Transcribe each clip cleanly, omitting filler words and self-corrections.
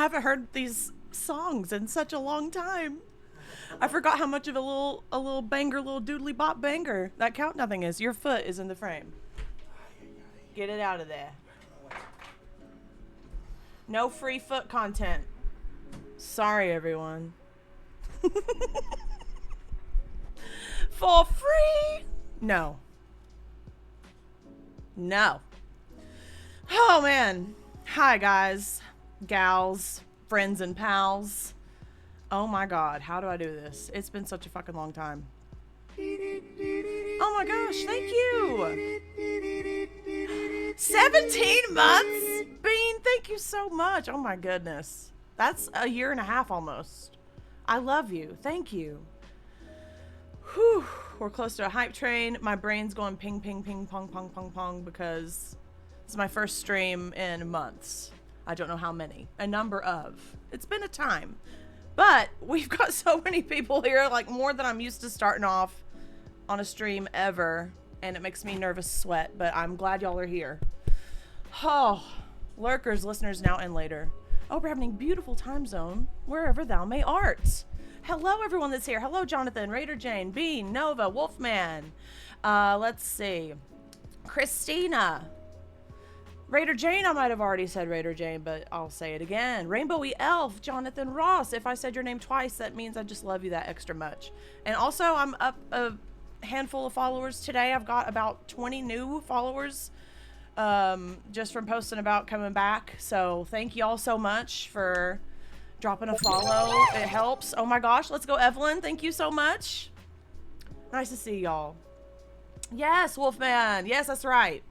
haven't heard these songs in such a long time. I forgot how much of a little banger, little doodly bop banger that Count Nothing is. Your foot is in the frame. Get it out of there. No free foot content. Sorry, everyone. For free? No. No. Oh, man. Hi, guys, gals, friends, and pals. Oh, my God. How do I do this? It's been such a fucking long time. Oh, my gosh. Thank you. 17 months? Bean, thank you so much. Oh, my goodness. That's a year and a half almost. I love you. Thank you. Whew. We're close to a hype train. My brain's going ping, ping, ping, pong, pong, pong, pong because it's my first stream in months. I don't know how many. A number of. It's been a time. But we've got so many people here, like more than I'm used to starting off on a stream ever. And it makes me nervous sweat, but I'm glad y'all are here. Oh, lurkers, listeners now and later. Oh, we're having a beautiful time zone wherever thou may art. Hello, everyone that's here. Hello, Jonathan, Raider Jane, Bean, Nova, Wolfman. Let's see. Christina. Raider Jane, I might have already said Raider Jane, but I'll say it again. Rainbowy Elf, Jonathan Ross. If I said your name twice, that means I just love you that extra much. And also, I'm up a handful of followers today. I've got about 20 new followers just from posting about coming back. So thank y'all so much for dropping a follow. It helps. Oh my gosh, let's go, Evelyn. Thank you so much. Nice to see y'all. Yes, Wolfman. Yes, that's right.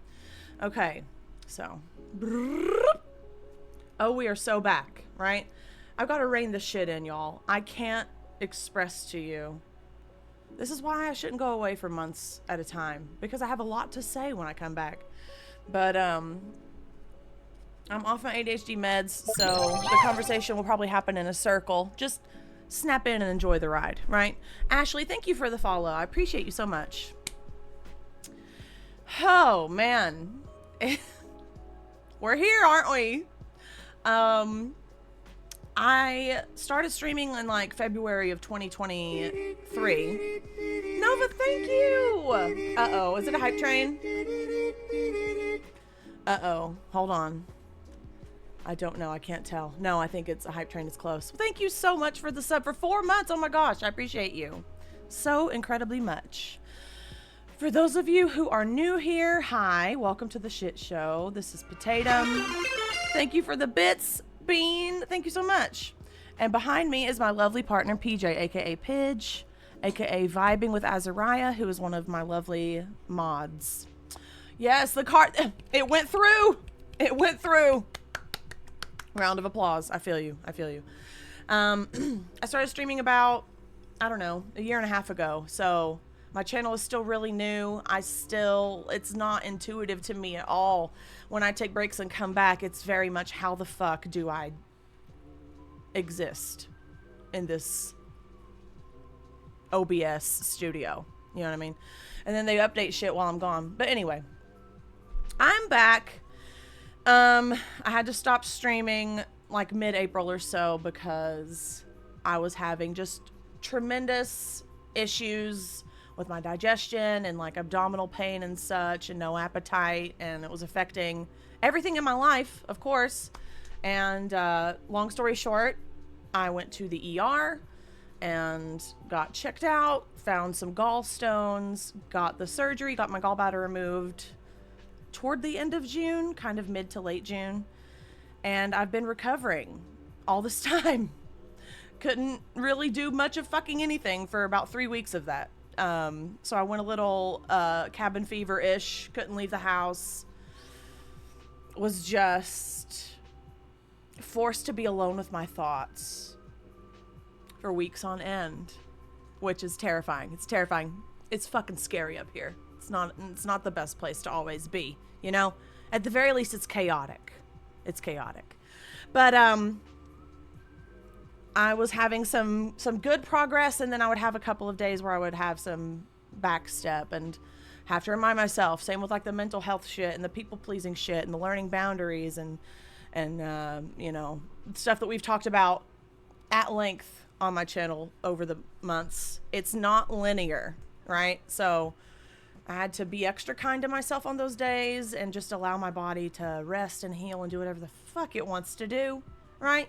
Okay, so. Oh, we are so back, right? I've got to rein this shit in, y'all. I can't express to you. This is why I shouldn't go away for months at a time, because I have a lot to say when I come back. But I'm off my ADHD meds, so the conversation will probably happen in a circle. Just snap in and enjoy the ride, right? Ashley, thank you for the follow. I appreciate you so much. Oh, man. We're here, aren't we? I started streaming in like February of 2023. Nova, thank you. Uh-oh, is it a hype train? Uh-oh, hold on. I don't know, I can't tell. No, I think it's a hype train is close. Thank you so much for the sub for 4 months. Oh my gosh, I appreciate you so incredibly much. For those of you who are new here, hi, welcome to the shit show. This is Potatum. Thank you for the bits, Bean. Thank you so much. And behind me is my lovely partner, PJ, aka Pidge, aka Vibing with Azariah, who is one of my lovely mods. Yes, the cart, it went through. It went through. Round of applause. I feel you. I feel you. I started streaming about, I don't know, a year and a half ago. So my channel is still really new. It's not intuitive to me at all. When I take breaks and come back, it's very much how the fuck do I exist in this OBS studio? You know what I mean? And then they update shit while I'm gone. But anyway, I'm back. I had to stop streaming like mid-April or so because I was having just tremendous issues with my digestion and like abdominal pain and such, and no appetite, and it was affecting everything in my life, of course. And long story short, I went to the ER and got checked out, found some gallstones, got the surgery, got my gallbladder removed toward the end of June, kind of mid to late June. And I've been recovering all this time. Couldn't really do much of fucking anything for about 3 weeks of that. So I went a little cabin fever-ish, couldn't leave the house. Was just forced to be alone with my thoughts for weeks on end, which is terrifying. It's terrifying. It's fucking scary up here. It's not the best place to always be, you know? At the very least, it's chaotic. It's chaotic. But I was having some good progress, and then I would have a couple of days where I would have some backstep and have to remind myself. Same with like the mental health shit and the people pleasing shit and the learning boundaries and you know, stuff that we've talked about at length on my channel over the months. It's not linear, right? So I had to be extra kind to myself on those days and just allow my body to rest and heal and do whatever the fuck it wants to do, right?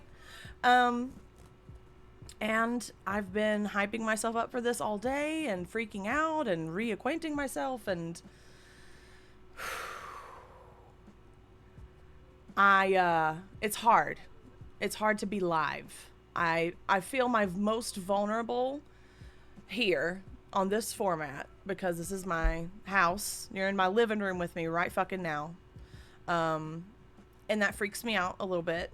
And I've been hyping myself up for this all day and freaking out and reacquainting myself, and it's hard. It's hard to be live. I feel my most vulnerable here on this format because this is my house. You're in my living room with me right fucking now. And that freaks me out a little bit.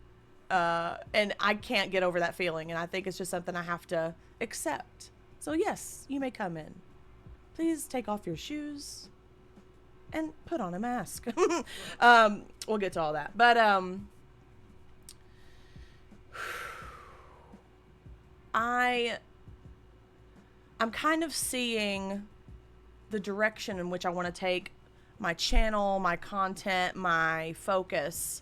And I can't get over that feeling, and I think it's just something I have to accept. So yes, you may come in. Please take off your shoes and put on a mask. We'll get to all that. But I'm kind of seeing the direction in which I want to take my channel, my content, my focus.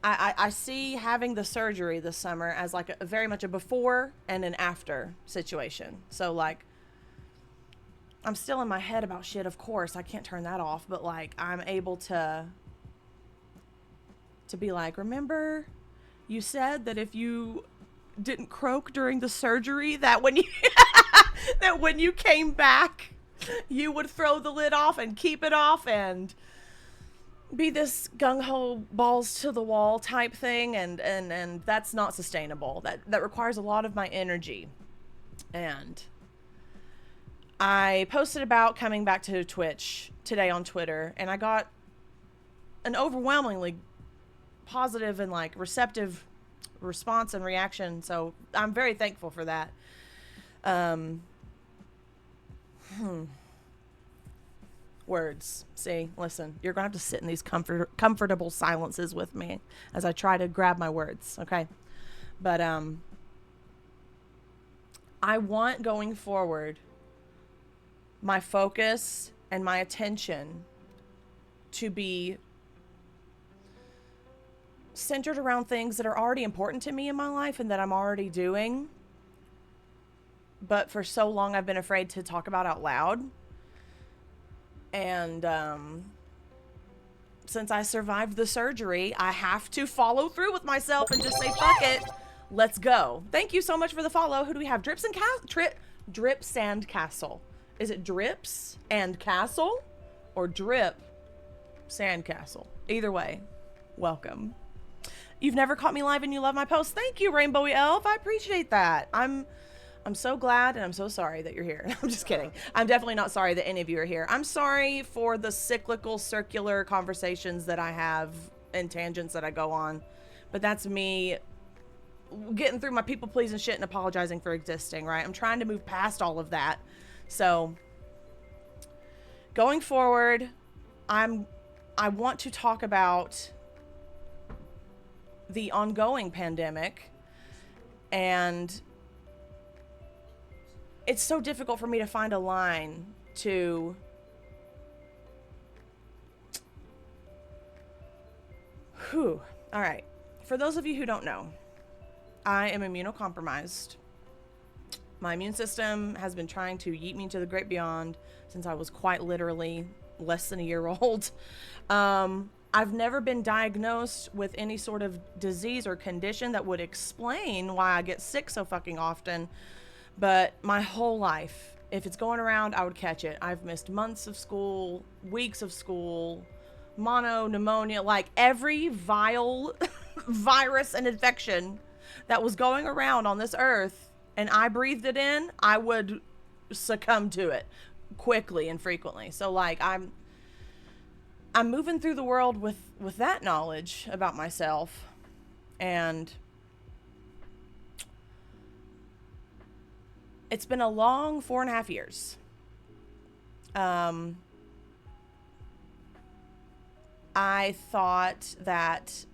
I see having the surgery this summer as like a very much a before and an after situation. So like, I'm still in my head about shit, of course. I can't turn that off, but like, I'm able to be like, remember you said that if you didn't croak during the surgery, that when you that when you came back, you would throw the lid off and keep it off and be this gung-ho balls to the wall type thing, and that's not sustainable. That requires a lot of my energy. And I posted about coming back to Twitch today on Twitter, and I got an overwhelmingly positive and like receptive response and reaction, so I'm very thankful for that. Words. See, listen, you're gonna have to sit in these comfortable silences with me as I try to grab my words, okay? But I want, going forward, my focus and my attention to be centered around things that are already important to me in my life and that I'm already doing, but for so long I've been afraid to talk about out loud. And since I survived the surgery, I have to follow through with myself and just say, fuck it, let's go. Thank you so much for the follow. Who do we have? Drips and Drip Sand Castle. Is it Drips and Castle or Drip Sand Castle? Either way, welcome. You've never caught me live and you love my posts. Thank you, Rainbowy Elf. I appreciate that. I'm so glad, and I'm so sorry that you're here. I'm just kidding. I'm definitely not sorry that any of you are here. I'm sorry for the cyclical, circular conversations that I have and tangents that I go on. But that's me getting through my people-pleasing shit and apologizing for existing, right? I'm trying to move past all of that. So, going forward, I want to talk about the ongoing pandemic, and it's so difficult for me to find a line to all right. For those of you who don't know, I am immunocompromised. My immune system has been trying to yeet me to the great beyond since I was quite literally less than a year old. I've never been diagnosed with any sort of disease or condition that would explain why I get sick so fucking often. But my whole life, if it's going around, I would catch it. I've missed months of school, weeks of school, mono, pneumonia, like every vile virus and infection that was going around on this earth, and I breathed it in, I would succumb to it quickly and frequently. So like I'm moving through the world with that knowledge about myself, and it's been a long 4.5 years. I thought that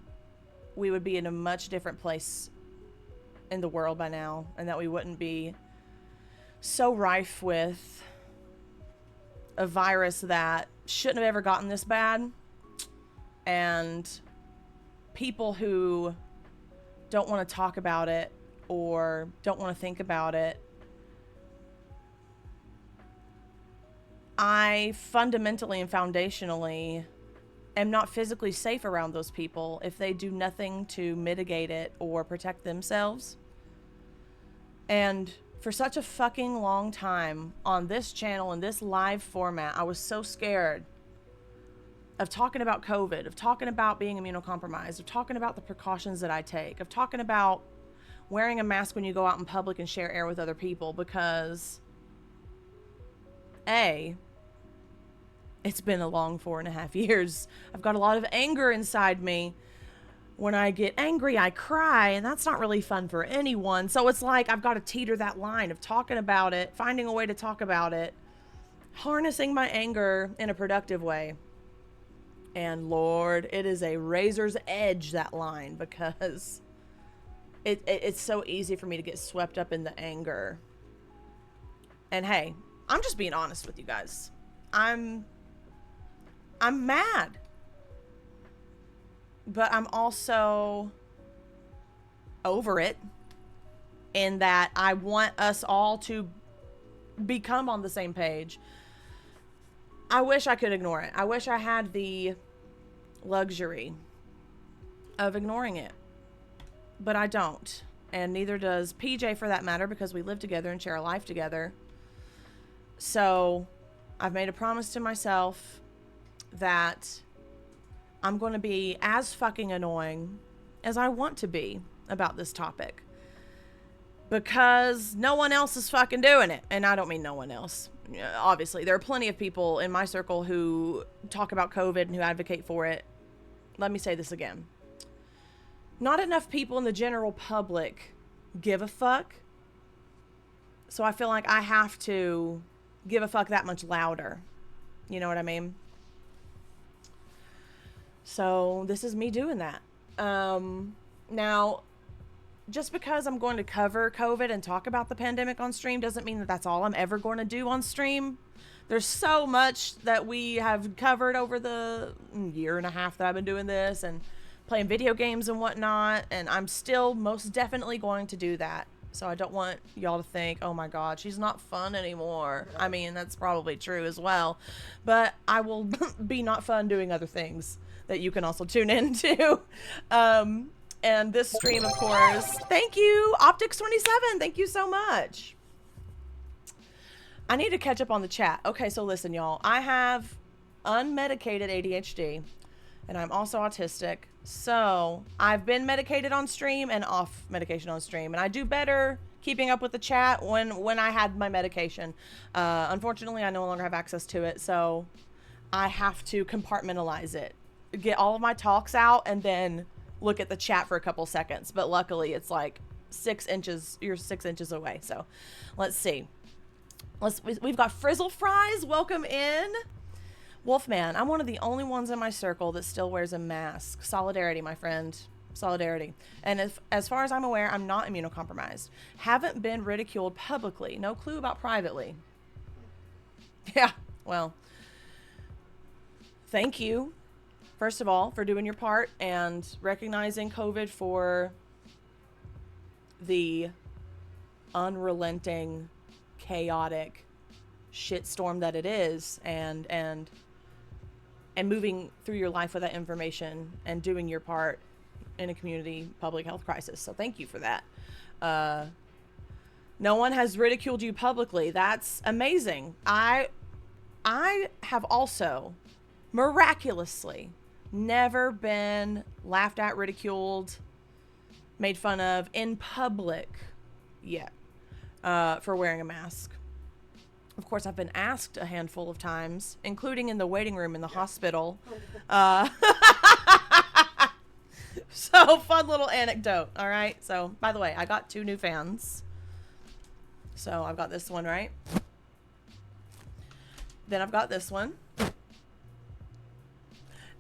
we would be in a much different place in the world by now, and that we wouldn't be so rife with a virus that shouldn't have ever gotten this bad, and people who don't want to talk about it or don't want to think about it, I fundamentally and foundationally am not physically safe around those people if they do nothing to mitigate it or protect themselves. And for such a fucking long time on this channel, in this live format, I was so scared of talking about COVID, of talking about being immunocompromised, of talking about the precautions that I take, of talking about wearing a mask when you go out in public and share air with other people, because A, it's been a long 4.5 years. I've got a lot of anger inside me. When I get angry, I cry, and that's not really fun for anyone. So it's like I've got to teeter that line of talking about it, finding a way to talk about it, harnessing my anger in a productive way. And Lord, it is a razor's edge, that line, because it's so easy for me to get swept up in the anger. And hey, I'm just being honest with you guys. I'm mad. But I'm also over it, in that I want us all to become on the same page. I wish I could ignore it. I wish I had the luxury of ignoring it. But I don't. And neither does PJ, for that matter, because we live together and share a life together. So I've made a promise to myself that I'm going to be as fucking annoying as I want to be about this topic. Because no one else is fucking doing it. And I don't mean no one else. Obviously, there are plenty of people in my circle who talk about COVID and who advocate for it. Let me say this again. Not enough people in the general public give a fuck. So I feel like I have to give a fuck that much louder. You know what I mean? So this is me doing that. Now, just because I'm going to cover COVID and talk about the pandemic on stream doesn't mean that that's all I'm ever going to do on stream. There's so much that we have covered over the 1.5 years that I've been doing this and playing video games and whatnot. And I'm still most definitely going to do that. So I don't want y'all to think, oh my God, she's not fun anymore. I mean, that's probably true as well. But I will be not fun doing other things that you can also tune into. And this stream, of course, thank you, Optics27, thank you so much. I need to catch up on the chat. Okay, so listen, y'all, I have unmedicated ADHD, and I'm also autistic. So I've been medicated on stream and off medication on stream, and I do better keeping up with the chat when I had my medication. Unfortunately, I no longer have access to it, so I have to compartmentalize it, get all of my talks out, and then look at the chat for a couple seconds. But luckily it's like 6 inches, you're 6 inches away. So let's see. We've got Frizzle Fries, welcome in. Wolfman, I'm one of the only ones in my circle that still wears a mask. Solidarity, my friend, solidarity. And as far as I'm aware, I'm not immunocompromised. Haven't been ridiculed publicly. No clue about privately. Yeah, well, thank you, first of all, for doing your part and recognizing COVID for the unrelenting, chaotic shitstorm that it is, and moving through your life with that information and doing your part in a community public health crisis. So thank you for that. No one has ridiculed you publicly. That's amazing. I have also miraculously never been laughed at, ridiculed, made fun of in public yet for wearing a mask. Of course, I've been asked a handful of times, including in the waiting room in the hospital. So, fun little anecdote, all right? So, by the way, I got 2 new fans. So, I've got this one, right? Then I've got this one.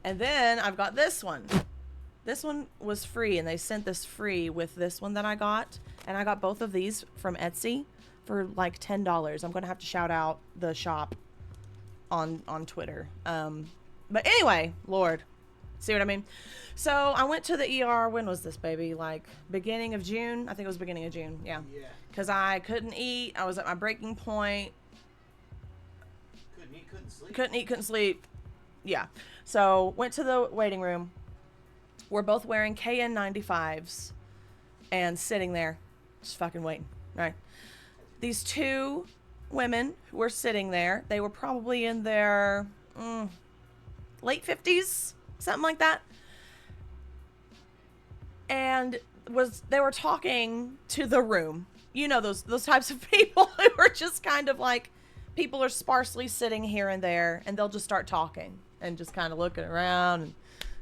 And then I've got this one. This one was free, and they sent this free with this one that I got. And I got both of these from Etsy for like $10. I'm gonna have to shout out the shop on Twitter. But anyway, Lord, See what I mean? So I went to the ER. When was this, baby? Like beginning of June? I think it was beginning of June. Yeah. Yeah. Because I couldn't eat. I was at my breaking point. Couldn't eat, couldn't sleep. Couldn't eat, couldn't sleep. Yeah. So went to the waiting room. We're both wearing KN95s and sitting there just fucking waiting, right? These two women were sitting there. They were probably in their late 50s, something like that. And they were talking to the room. You know, those types of people who are just kind of like, people are sparsely sitting here and there, and they'll just start talking and just kind of looking around and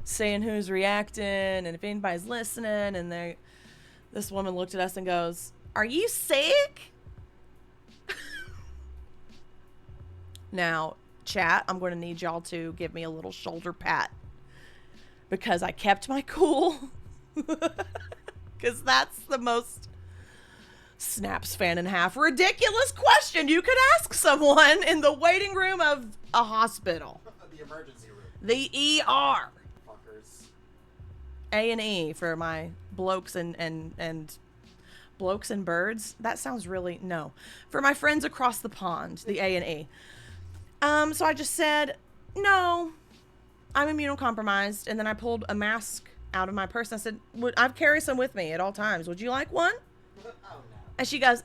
seeing who's reacting and if anybody's listening. And this woman looked at us and goes, "Are you sick?" Now, chat, I'm going to need y'all to give me a little shoulder pat because I kept my cool. Because that's the most snaps fan in half ridiculous question you could ask someone in the waiting room of a hospital. The emergency room. The ER. Fuckers. A&E for my blokes and blokes and birds. That sounds really, no. For my friends across the pond, the A&E. So I just said, no, I'm immunocompromised. And then I pulled a mask out of my purse. I said, I carry some with me at all times. Would you like one? Oh, no. And she goes,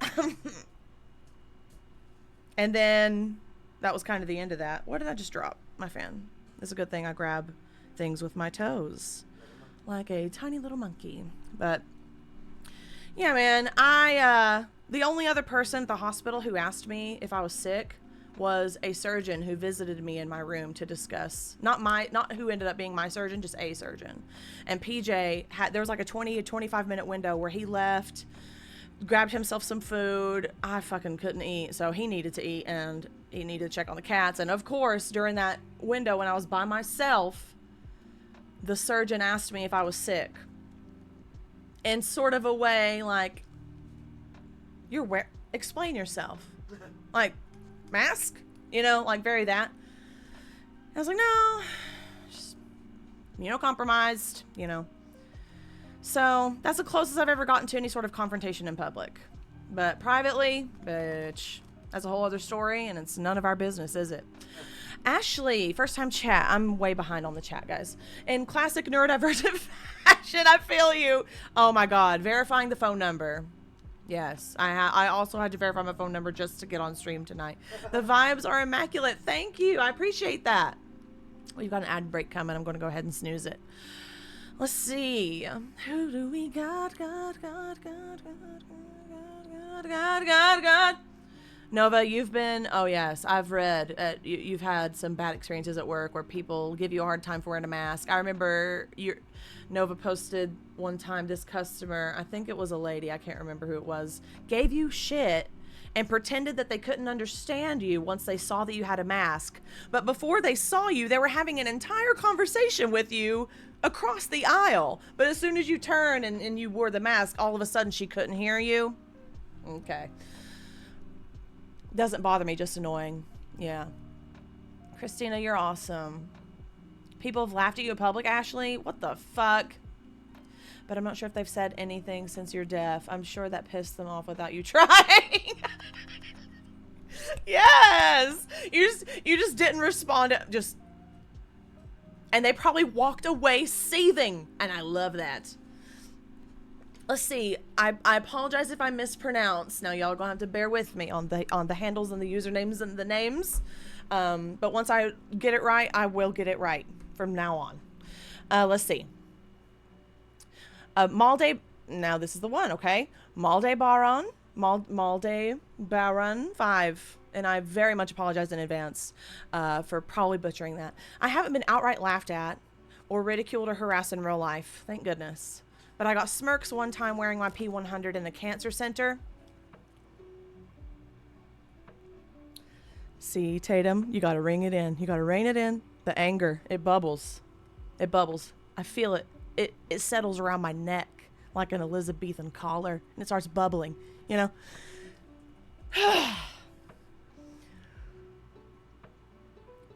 and then that was kind of the end of that. What did I just drop? My fan. It's a good thing I grab things with my toes. Like a tiny little monkey. But yeah, man, the only other person at the hospital who asked me if I was sick was a surgeon who visited me in my room to discuss, not who ended up being my surgeon, just a surgeon. And PJ there was like a 25 minute window where he left, grabbed himself some food. I fucking couldn't eat, so he needed to eat and he needed to check on the cats. And of course, during that window when I was by myself, the surgeon asked me if I was sick. In sort of a way like, explain yourself. Like, mask? You know, like very that. I was like, no, just immunocompromised, you know. So that's the closest I've ever gotten to any sort of confrontation in public. But privately, bitch, that's a whole other story, and it's none of our business, is it? Ashley, first time chat. I'm way behind on the chat, guys. In classic neurodivergent fashion, I feel you. Oh my God, verifying the phone number. Yes, I also had to verify my phone number just to get on stream tonight. The vibes are immaculate. Thank you. I appreciate that. We've got an ad break coming. I'm going to go ahead and snooze it. Let's see. Who do we got? God. Nova, you've been, oh yes, I've read, you've had some bad experiences at work where people give you a hard time for wearing a mask. I remember Nova posted one time, this customer, I think it was a lady, I can't remember who it was, gave you shit and pretended that they couldn't understand you once they saw that you had a mask. But before they saw you, they were having an entire conversation with you across the aisle. But as soon as you turn and you wore the mask, all of a sudden she couldn't hear you. Okay. Doesn't bother me, just annoying. Yeah. Christina, you're awesome. People have laughed at you in public, Ashley? What the fuck? But I'm not sure if they've said anything since you're deaf. I'm sure that pissed them off without you trying. Yes! You just didn't respond. And they probably walked away seething. And I love that. Let's see. I apologize if I mispronounce. Now y'all gonna have to bear with me on the handles and the usernames and the names. But once I get it right, I will get it right from now on. Let's see. Malde. Now this is the one, okay? Malde Baron 5. And I very much apologize in advance for probably butchering that. I haven't been outright laughed at or ridiculed or harassed in real life. Thank goodness. But I got smirks one time wearing my P100 in the cancer center. See, Tatum, you gotta ring it in. You gotta rein it in. The anger, it bubbles. It bubbles. I feel it. It settles around my neck like an Elizabethan collar, and it starts bubbling, you know?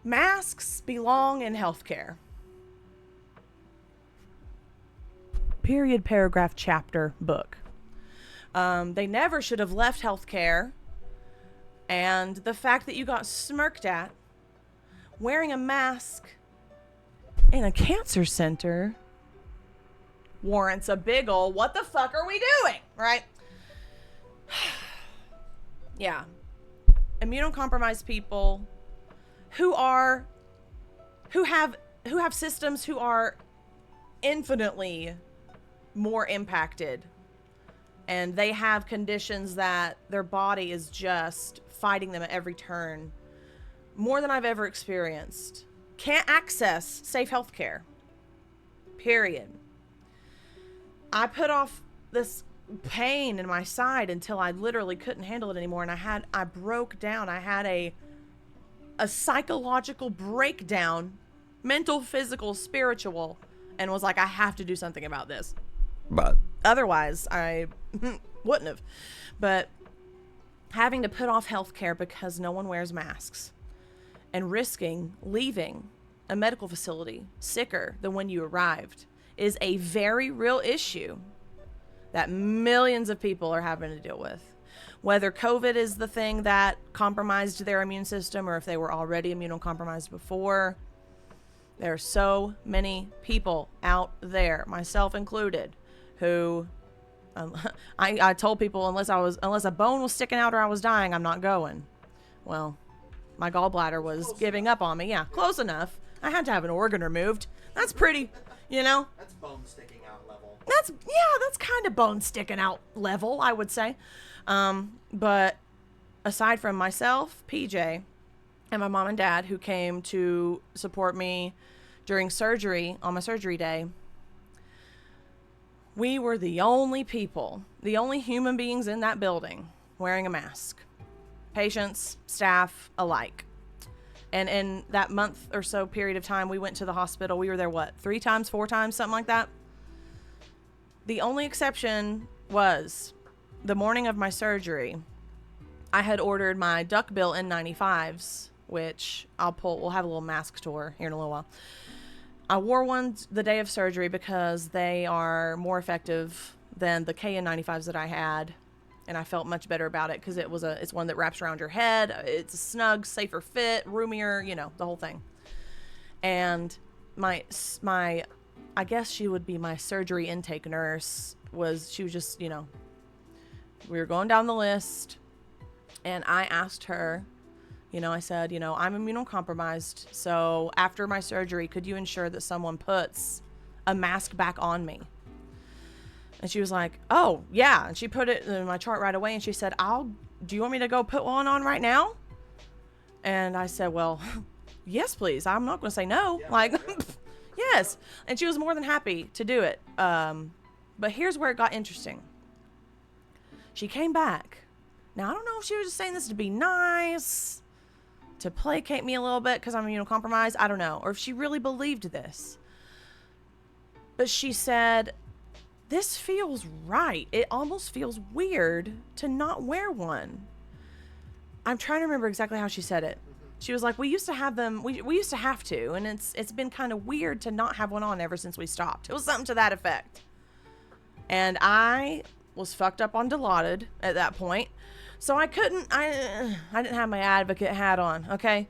Masks belong in healthcare. period, paragraph, chapter, book. They never should have left healthcare. And the fact that you got smirked at wearing a mask in a cancer center warrants a big ol' what the fuck are we doing, right? Yeah. Immunocompromised people who have systems who are infinitely more impacted, and they have conditions that their body is just fighting them at every turn, more than I've ever experienced, can't access safe health care. Period. I put off this pain in my side until I literally couldn't handle it anymore, and I broke down. I had a psychological breakdown, mental, physical, spiritual, and was like, I have to do something about this. But otherwise, I wouldn't have. But having to put off healthcare because no one wears masks and risking leaving a medical facility sicker than when you arrived is a very real issue that millions of people are having to deal with. Whether COVID is the thing that compromised their immune system or if they were already immunocompromised before, there are so many people out there, myself included, who I told people unless a bone was sticking out or I was dying, I'm not going. Well, my gallbladder was giving up on me. Yeah, close enough. I had to have an organ removed. That's pretty, That's bone sticking out level. That's kind of bone sticking out level, I would say. But aside from myself, PJ, and my mom and dad who came to support me during surgery on my surgery day, we were the only human beings in that building wearing a mask. Patients, staff alike. And in that month or so period of time, we went to the hospital. We were there, 3 times, 4 times, something like that? The only exception was the morning of my surgery, I had ordered my duckbill N95s, which we'll have a little mask tour here in a little while. I wore one the day of surgery because they are more effective than the KN95s that I had, and I felt much better about it because it's one that wraps around your head. It's a snug, safer fit, roomier, the whole thing. And my I guess she would be my surgery intake nurse. She was just, we were going down the list, and I asked her, I said, I'm immunocompromised, so after my surgery, could you ensure that someone puts a mask back on me? And she was like, oh, yeah. And she put it in my chart right away, and she said, do you want me to go put one on right now? And I said, well, yes, please. I'm not going to say no. Yeah, yes. And she was more than happy to do it. But here's where it got interesting. She came back. Now, I don't know if she was just saying this to be nice, to placate me a little bit because I'm immunocompromised. I don't know. Or if she really believed this. But she said, this feels right. It almost feels weird to not wear one. I'm trying to remember exactly how she said it. She was like, we used to have them. We used to have to. And it's been kind of weird to not have one on ever since we stopped. It was something to that effect. And I was fucked up on Dilaudid at that point. So I didn't have my advocate hat on, okay?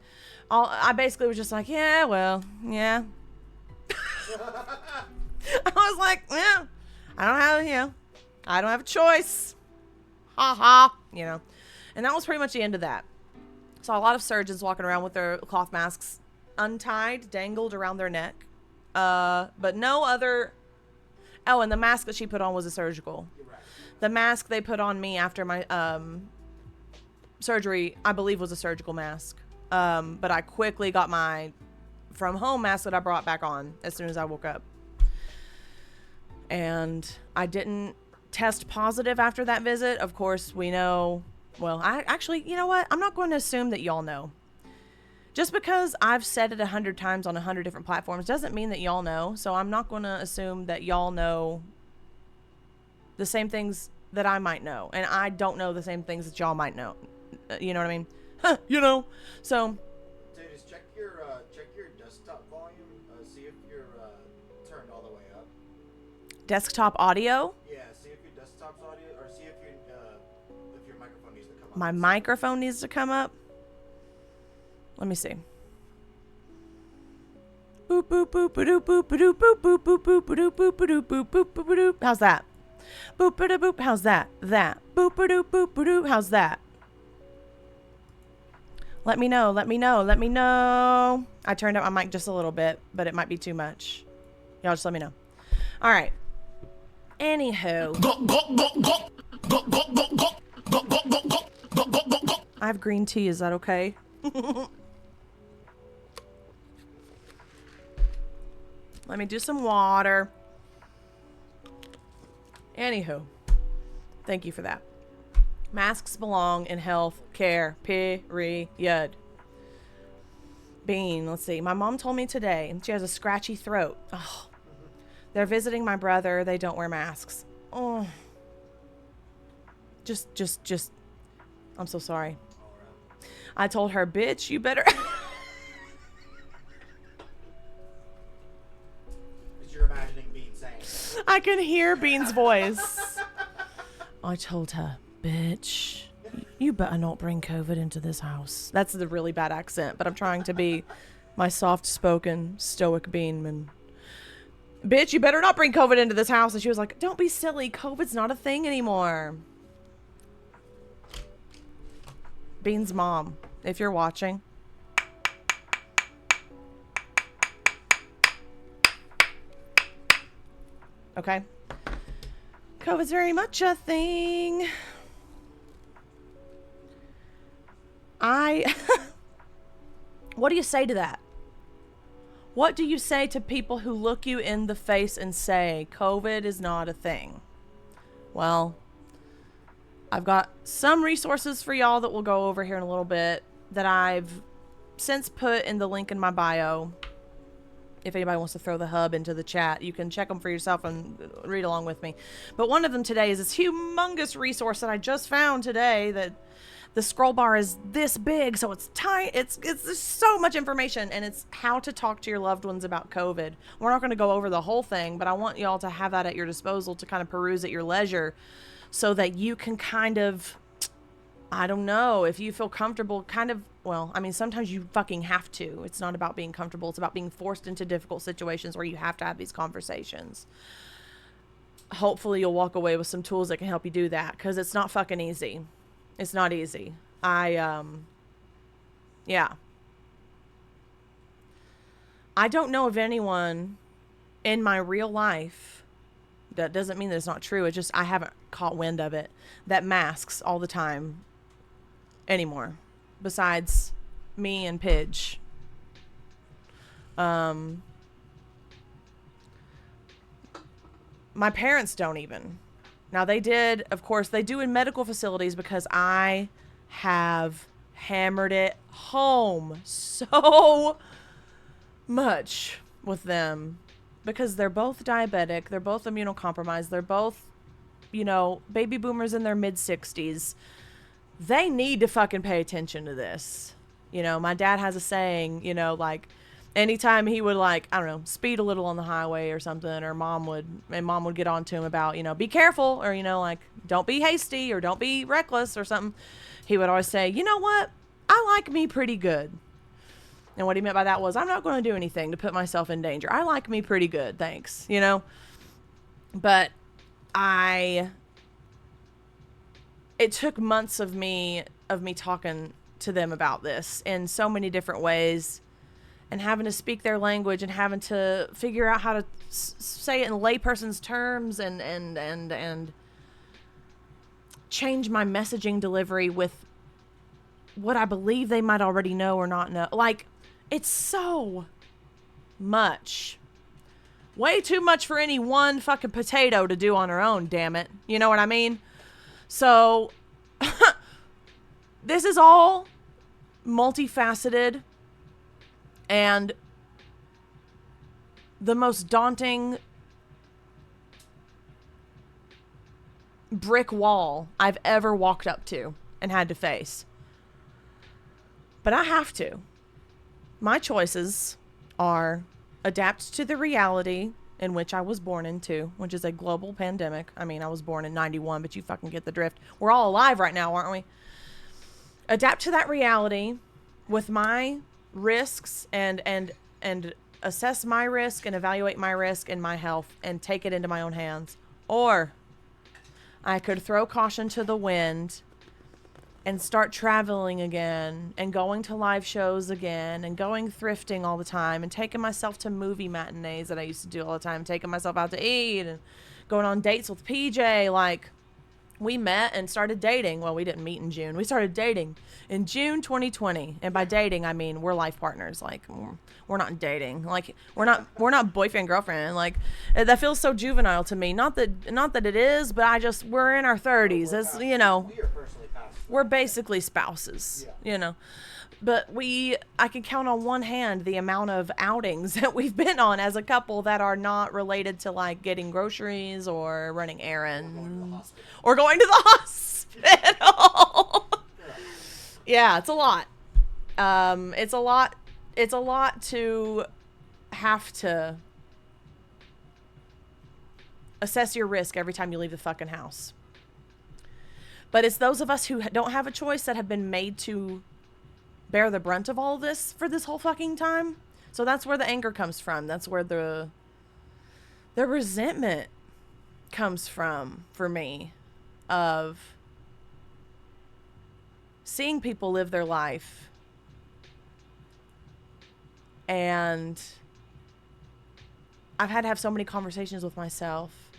I basically was just like, yeah, well, yeah. I was like, yeah, I don't have a choice. Ha ha, And that was pretty much the end of that. Saw a lot of surgeons walking around with their cloth masks untied, dangled around their neck. But no other... Oh, and the mask that she put on was a surgical. Right. The mask they put on me after my surgery, I believe, was a surgical mask. But I quickly got my from home mask that I brought back on as soon as I woke up. And I didn't test positive after that visit. Of course, we know. Well, you know what? I'm not going to assume that y'all know. Just because I've said it 100 times on 100 different platforms doesn't mean that y'all know. So I'm not going to assume that y'all know the same things that I might know. And I don't know the same things that y'all might know. You know what I mean? So. Dude, just check your desktop volume. See if you're turned all the way up. Desktop audio? Yeah, see if your desktop's audio, or see if your microphone needs to come up. My microphone needs to come up. Let me see. Boop boop boop boop boop boop boop boop boop boop boop boop boop boop boop boop boop. How's that? Boop boop boop. How's that? That. Boop boop boop boop. How's that? Let me know. Let me know. Let me know. I turned up my mic just a little bit, but it might be too much. Y'all just let me know. All right. Anywho. I have green tea. Is that okay? Let me do some water. Anywho. Thank you for that. Masks belong in health care. Period. Bean, let's see. My mom told me today she has a scratchy throat. Oh. They're visiting my brother. They don't wear masks. Oh. Just. I'm so sorry. I told her, bitch, you better. You're imagining Bean saying. I can hear Bean's voice. I told her, bitch, you better not bring COVID into this house. That's the really bad accent, but I'm trying to be my soft-spoken, stoic Bean. And bitch, you better not bring COVID into this house. And she was like, don't be silly. COVID's not a thing anymore. Bean's mom, if you're watching. Okay. COVID's very much a thing. What do you say to that? What do you say to people who look you in the face and say, COVID is not a thing? Well, I've got some resources for y'all that we'll go over here in a little bit that I've since put in the link in my bio. If anybody wants to throw the hub into the chat, you can check them for yourself and read along with me. But one of them today is this humongous resource that I just found today that the scroll bar is this big, so it's tiny. It's just so much information, and it's how to talk to your loved ones about COVID. We're not going to go over the whole thing, but I want y'all to have that at your disposal to kind of peruse at your leisure so that you can kind of, I don't know, if you feel comfortable, kind of, well, I mean, sometimes you fucking have to. It's not about being comfortable. It's about being forced into difficult situations where you have to have these conversations. Hopefully you'll walk away with some tools that can help you do that, because it's not fucking easy. It's not easy. Yeah. I don't know of anyone in my real life, that doesn't mean that it's not true, it's just I haven't caught wind of it, that masks all the time anymore, besides me and Pidge. My parents don't even. Now they did, of course, they do in medical facilities, because I have hammered it home so much with them, because they're both diabetic, they're both immunocompromised, they're both, you know, baby boomers in their mid-60s. They need to fucking pay attention to this. You know, my dad has a saying, you know, like, anytime he would, like, I don't know, speed a little on the highway or something, or mom would get on to him about, you know, be careful, or, you know, like, don't be hasty or don't be reckless or something, he would always say, you know what? I like me pretty good. And what he meant by that was, I'm not going to do anything to put myself in danger. I like me pretty good, thanks, you know? But it took months of me talking to them about this in so many different ways, and having to speak their language and having to figure out how to say it in layperson's terms and change my messaging delivery with what I believe they might already know or not know. Like, it's so much. Way too much for any one fucking potato to do on her own, damn it. You know what I mean? So, this is all multifaceted and the most daunting brick wall I've ever walked up to and had to face. But I have to. My choices are adapt to the reality in which I was born into, which is a global pandemic. I mean, I was born in 91, but you fucking get the drift. We're all alive right now, aren't we? Adapt to that reality with my risks and assess my risk and evaluate my risk and my health and take it into my own hands. Or I could throw caution to the wind and start traveling again and going to live shows again and going thrifting all the time and taking myself to movie matinees that I used to do all the time, taking myself out to eat and going on dates with PJ. Like, we met and started dating. Well, we didn't meet in June. We started dating in June 2020. And by dating, I mean we're life partners. Like, we're not dating. Like, we're not boyfriend girlfriend. Like, that feels so juvenile to me. Not that it is, but we're in our 30s. As you know, We are personally past. we're basically spouses. Yeah. You know. But I can count on one hand the amount of outings that we've been on as a couple that are not related to like getting groceries or running errands or going to the hospital. Yeah, it's a lot. It's a lot. It's a lot to have to assess your risk every time you leave the fucking house. But it's those of us who don't have a choice that have been made to bear the brunt of all of this for this whole fucking time. So that's where the anger comes from. That's where the resentment comes from for me, of seeing people live their life and I've had to have so many conversations with myself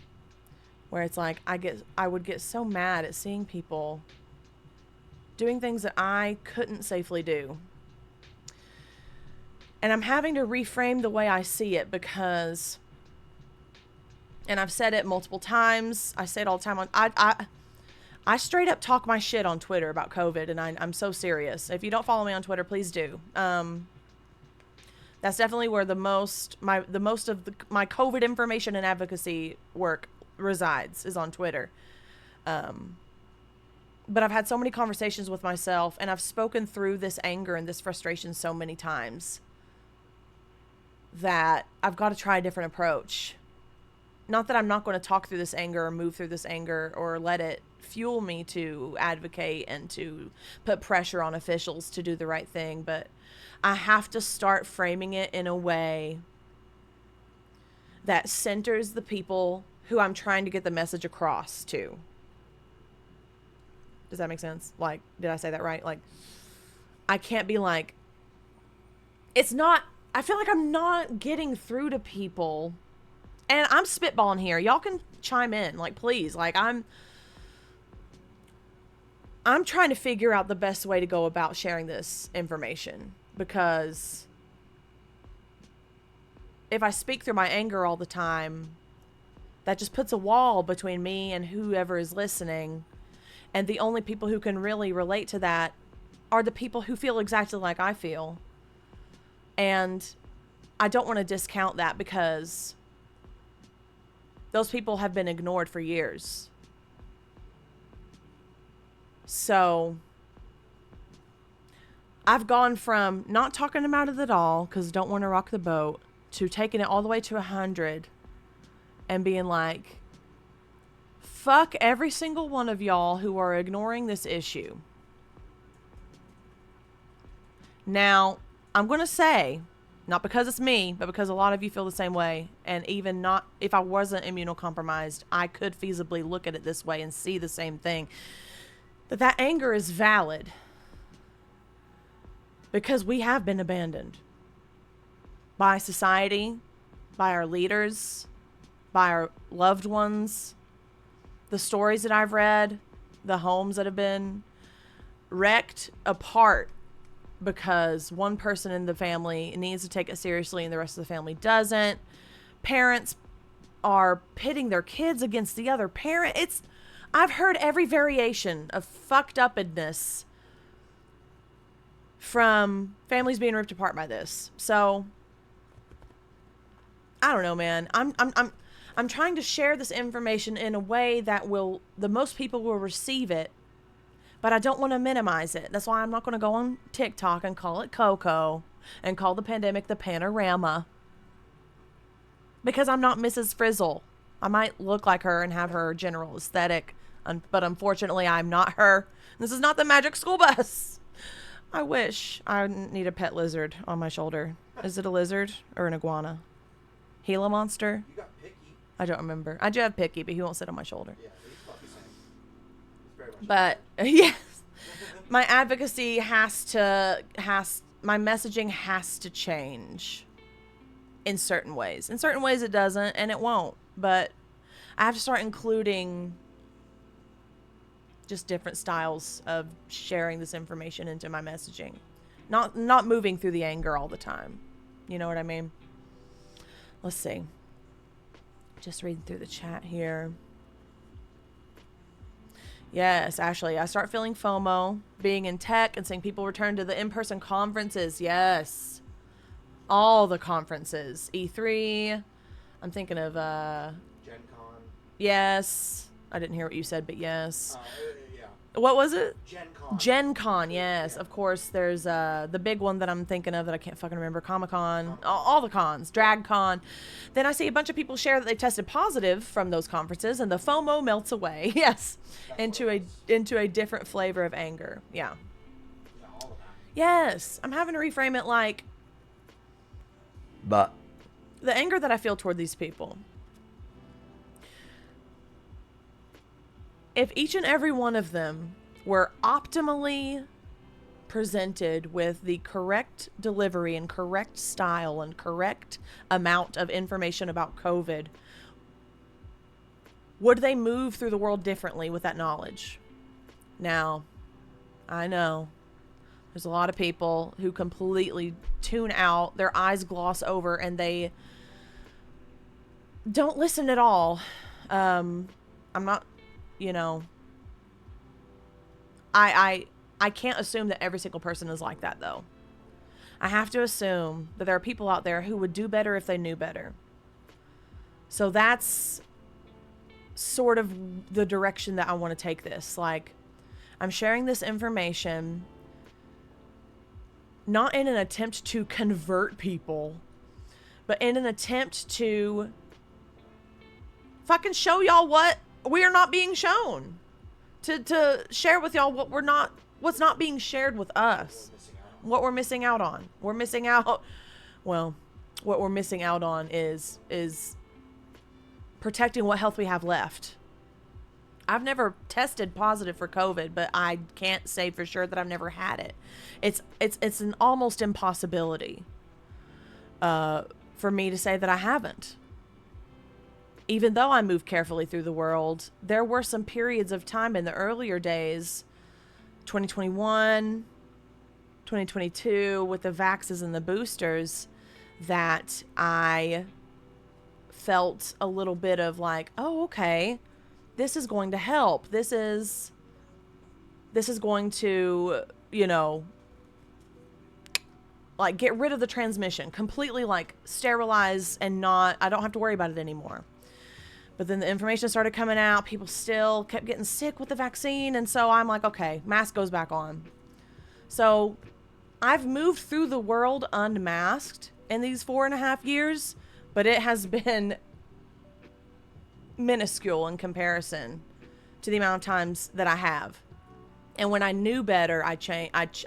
where it's like I would get so mad at seeing people doing things that I couldn't safely do. And I'm having to reframe the way I see it because, and I've said it multiple times, I say it all the time, I straight up talk my shit on Twitter about COVID, and I'm so serious. If you don't follow me on Twitter, please do. That's definitely where the most of my COVID information and advocacy work resides, is on Twitter. But I've had so many conversations with myself, and I've spoken through this anger and this frustration so many times that I've got to try a different approach. Not that I'm not going to talk through this anger or move through this anger or let it fuel me to advocate and to put pressure on officials to do the right thing, but I have to start framing it in a way that centers the people who I'm trying to get the message across to. Does that make sense? Like, did I say that right? Like, I can't be like, I feel like I'm not getting through to people. And I'm spitballing here. Y'all can chime in, like, please. Like, I'm trying to figure out the best way to go about sharing this information, because if I speak through my anger all the time, that just puts a wall between me and whoever is listening. And the only people who can really relate to that are the people who feel exactly like I feel. And I don't want to discount that, because those people have been ignored for years. So I've gone from not talking about it at all, because don't want to rock the boat, to taking it all the way to 100 and being like, fuck every single one of y'all who are ignoring this issue. Now, I'm going to say, not because it's me, but because a lot of you feel the same way, and even not if I wasn't immunocompromised, I could feasibly look at it this way and see the same thing, that anger is valid, because we have been abandoned by society, by our leaders, by our loved ones. The stories that I've read, the homes that have been wrecked apart because one person in the family needs to take it seriously and the rest of the family doesn't. Parents are pitting their kids against the other parent. I've heard every variation of fucked upness from families being ripped apart by this. So I don't know, man. I'm trying to share this information in a way that the most people will receive it, but I don't want to minimize it. That's why I'm not going to go on TikTok and call it Coco and call the pandemic the panorama, Because I'm not Mrs. Frizzle. I might look like her and have her general aesthetic, but unfortunately I'm not her. This is not the magic school bus. I wish. I need a pet lizard on my shoulder. Is it a lizard or an iguana? Gila monster? You got Picky. I don't remember. I do have Picky, but he won't sit on my shoulder. Yeah, he's about the same. He's very much But yes, my advocacy my messaging has to change in certain ways. In certain ways it doesn't, and it won't. But I have to start including just different styles of sharing this information into my messaging. Not moving through the anger all the time. You know what I mean? Let's see. Just reading through the chat here. Yes, Ashley, I start feeling FOMO being in tech and seeing people return to the in-person conferences. Yes. All the conferences. E3. I'm thinking of Gen Con. Yes. I didn't hear what you said, but yes. Yeah. What was it? Gen Con. Gen Con, yes. Yeah. Of course, there's the big one that I'm thinking of that I can't fucking remember. Comic-Con. All the cons. Drag Con. Then I see a bunch of people share that they've tested positive from those conferences, and the FOMO melts away. Yes. Into a different flavor of anger. Yeah. Yeah, all of that. Yes. I'm having to reframe it like But the anger that I feel toward these people. If each and every one of them were optimally presented with the correct delivery and correct style and correct amount of information about COVID, would they move through the world differently with that knowledge? Now, I know there's a lot of people who completely tune out, their eyes gloss over, and they don't listen at all. I'm not, you know, I can't assume that every single person is like that, though. I have to assume that there are people out there who would do better if they knew better. So that's sort of the direction that I want to take this. Like, I'm sharing this information not in an attempt to convert people, but in an attempt to fucking show y'all what we are not being shown. To share with y'all what's not being shared with us. What we're missing out on. We're missing out. Well, what we're missing out on is protecting what health we have left. I've never tested positive for COVID, but I can't say for sure that I've never had it. It's an almost impossibility for me to say that I haven't. Even though I move carefully through the world, there were some periods of time in the earlier days, 2021, 2022, with the vaxes and the boosters, that I felt a little bit of like, oh, okay, this is going to help. This is going to, you know, like get rid of the transmission, completely like sterilize and I don't have to worry about it anymore. But then the information started coming out. People still kept getting sick with the vaccine. And so I'm like, okay, mask goes back on. So I've moved through the world unmasked in these 4.5 years, but it has been minuscule in comparison to the amount of times that I have. And when I knew better, I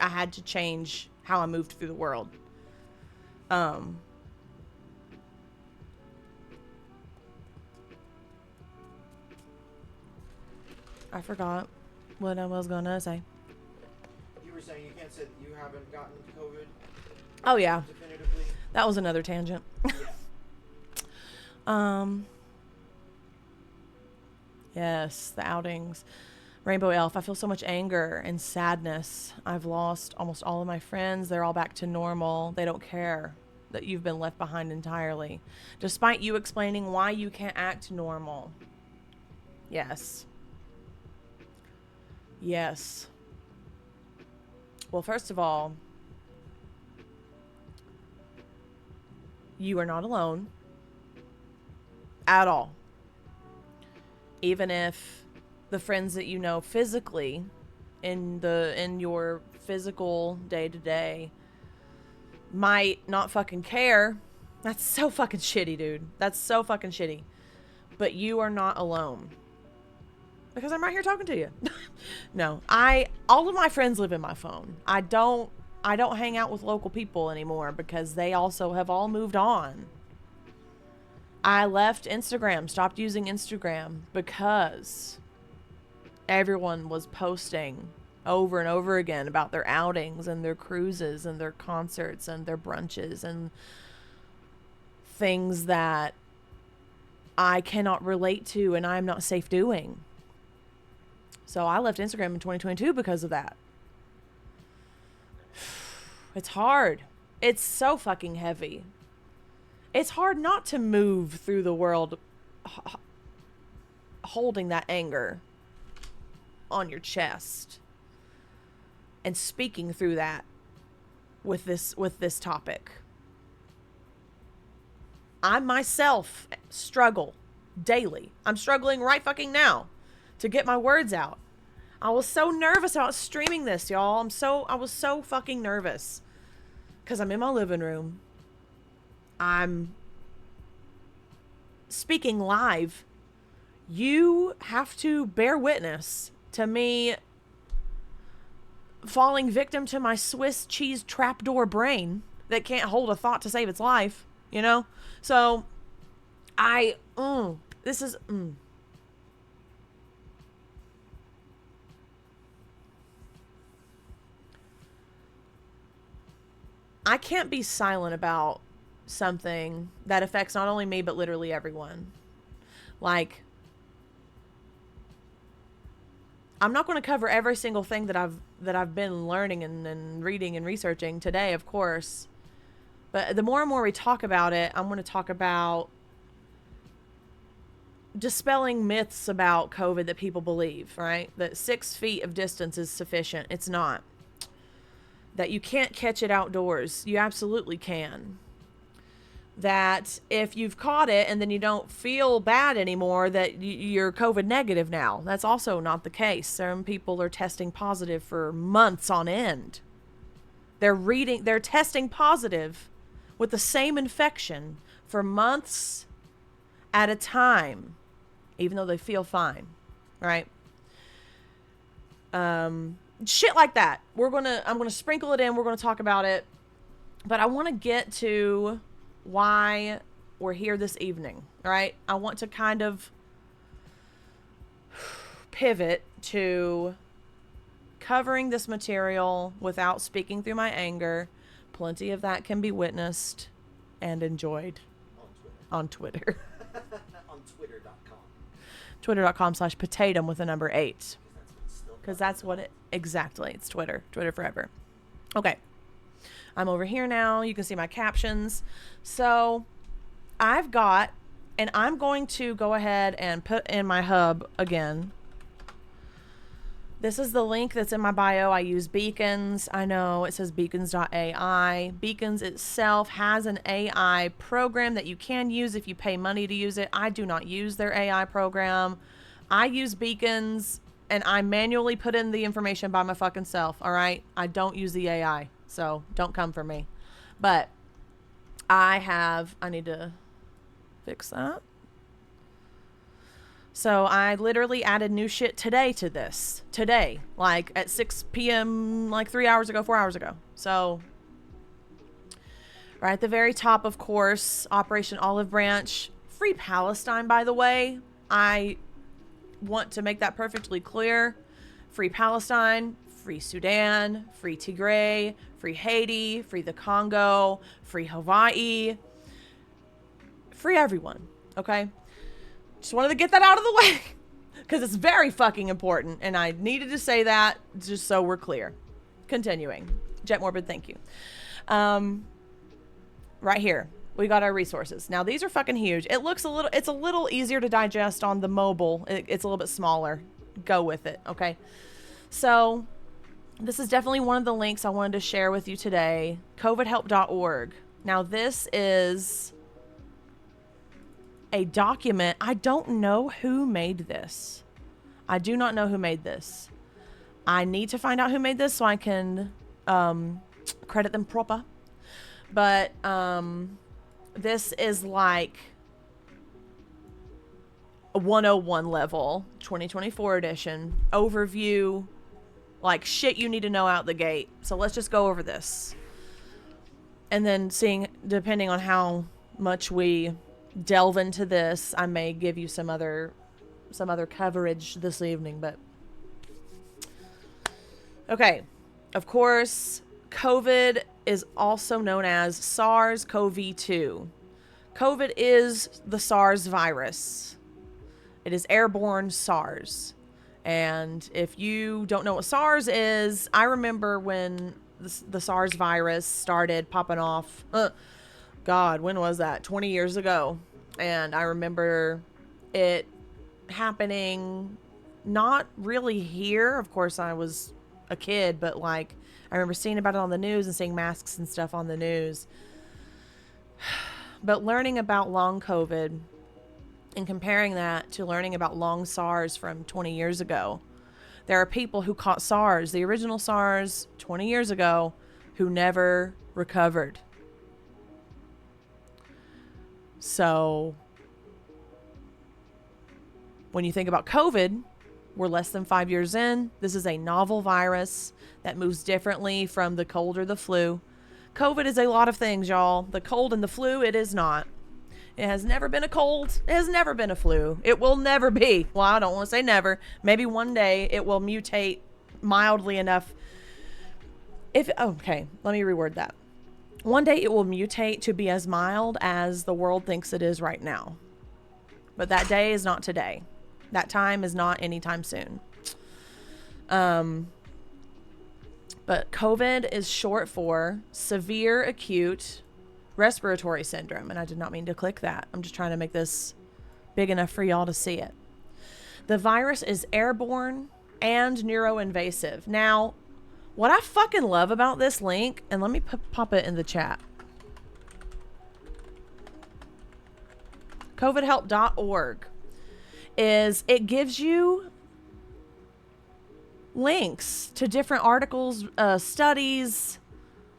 had to change how I moved through the world. I forgot what I was gonna say. you were saying you can't say that you haven't gotten COVID Oh yeah, definitively. that was another tangent. Yeah. Yes, the outings. Rainbow Elf, I feel so much anger and sadness. I've lost almost all of my friends. They're all back to normal. They don't care that you've been left behind entirely, despite you explaining why you can't act normal. Yes. Yes. Well, first of all, you are not alone at all. Even if the friends that you know physically in your physical day-to-day might not fucking care That's so fucking shitty, dude. That's so fucking shitty. But you are not alone. Because I'm right here talking to you. No, all of my friends live in my phone. I don't hang out with local people anymore because they also have all moved on. I left Instagram, stopped using Instagram because everyone was posting over and over again about their outings and their cruises and their concerts and their brunches and things that I cannot relate to and I'm not safe doing. So I left Instagram in 2022 because of that. It's hard. It's so fucking heavy. It's hard not to move through the world holding that anger on your chest and speaking through that with this topic. I myself struggle daily. I'm struggling right fucking now to get my words out. I was so nervous about streaming this, y'all. I was so fucking nervous because I'm in my living room. I'm speaking live. You have to bear witness to me falling victim to my Swiss cheese trapdoor brain that can't hold a thought to save its life, you know? So this is I can't be silent about something that affects not only me but literally everyone. Like, I'm not going to cover every single thing that I've been learning and reading and researching today, of course. But the more and more we talk about it, I'm going to talk about dispelling myths about COVID that people believe, right? That 6 feet of distance is sufficient. It's not. That you can't catch it outdoors. You absolutely can. That if you've caught it and then you don't feel bad anymore, that you're COVID negative now. That's also not the case. Some people are testing positive for months on end. They're testing positive with the same infection for months at a time, even though they feel fine, right? Shit like that. I'm gonna sprinkle it in. We're gonna talk about it, but I want to get to why we're here this evening. All right. I want to kind of pivot to covering this material without speaking through my anger. Plenty of that can be witnessed and enjoyed on Twitter. On Twitter.com. Twitter.com/potatum with the number 8. Because that's what it exactly. It's Twitter forever. Okay, I'm over here now. You can see my captions. So I've got, and I'm going to go ahead and put in my hub again. This is the link that's in my bio. I use Beacons. I know it says beacons.ai. Beacons itself has an AI program that you can use if you pay money to use it. I do not use their AI program. I use Beacons and I manually put in the information by my fucking self. All right. I don't use the AI. So don't come for me. But I need to fix that. So I literally added new shit today to this. Today. Like at 6 p.m. like 4 hours ago. So right at the very top, of course, Operation Olive Branch. Free Palestine, by the way. I want to make that perfectly clear. Free Palestine, free Sudan, free Tigray, free Haiti, free the Congo, free Hawaii. Free everyone. Okay? Just wanted to get that out of the way because it's very fucking important and I needed to say that just so we're clear. Continuing. Jet Morbid, thank you. Right here, we got our resources. Now these are fucking huge. It's a little easier to digest on the mobile. It's a little bit smaller. Go with it, okay? So this is definitely one of the links I wanted to share with you today. covidhelp.org. Now this is a document. I don't know who made this. I do not know who made this. I need to find out who made this so I can credit them proper. But this is like a 101 level, 2024 edition, overview, like shit you need to know out the gate. So let's just go over this. And then seeing, depending on how much we delve into this, I may give you some other coverage this evening, but okay. Of course, COVID is also known as SARS-CoV-2. COVID is the SARS virus. It is airborne SARS. And if you don't know what SARS is, I remember when the SARS virus started popping off. God, when was that? 20 years ago. And I remember it happening not really here. Of course, I was a kid, but like I remember seeing about it on the news and seeing masks and stuff on the news. But learning about long COVID and comparing that to learning about long SARS from 20 years ago, there are people who caught SARS, the original SARS, 20 years ago, who never recovered. So when you think about COVID, we're less than 5 years in. This is a novel virus that moves differently from the cold or the flu. COVID is a lot of things, y'all. The cold and the flu, it is not. It has never been a cold. It has never been a flu. It will never be. Well, I don't want to say never. Maybe one day it will mutate mildly enough. Okay, let me reword that. One day it will mutate to be as mild as the world thinks it is right now. But that day is not today. That time is not anytime soon. But COVID is short for severe acute respiratory syndrome. And I did not mean to click that. I'm just trying to make this big enough for y'all to see it. The virus is airborne and neuroinvasive. Now, what I fucking love about this link, and let me pop it in the chat. covidhelp.org is it gives you links to different articles, studies.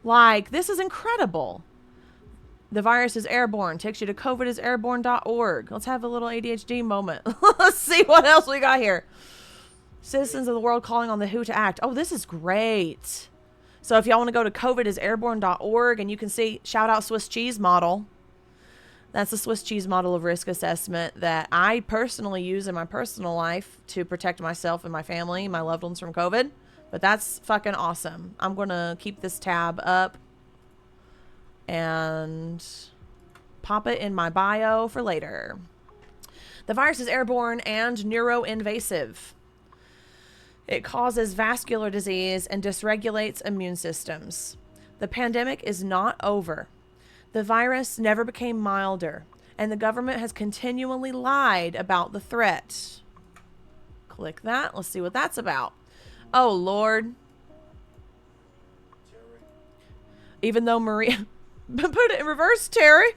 Like, this is incredible. The virus is airborne. Takes you to covidisairborne.org. Let's have a little ADHD moment. Let's see what else we got here. Citizens of the world calling on the WHO to act. Oh, this is great. So if y'all want to go to covidisairborne.org and you can see, shout out Swiss cheese model. That's the Swiss cheese model of risk assessment that I personally use in my personal life to protect myself and my family, my loved ones from COVID. But that's fucking awesome. I'm going to keep this tab up and pop it in my bio for later. The virus is airborne and neuroinvasive. It causes vascular disease and dysregulates immune systems. The pandemic is not over. The virus never became milder, and the government has continually lied about the threat. Click that. Let's see what that's about. Oh, Lord. Even though Maria... Put it in reverse, Terry.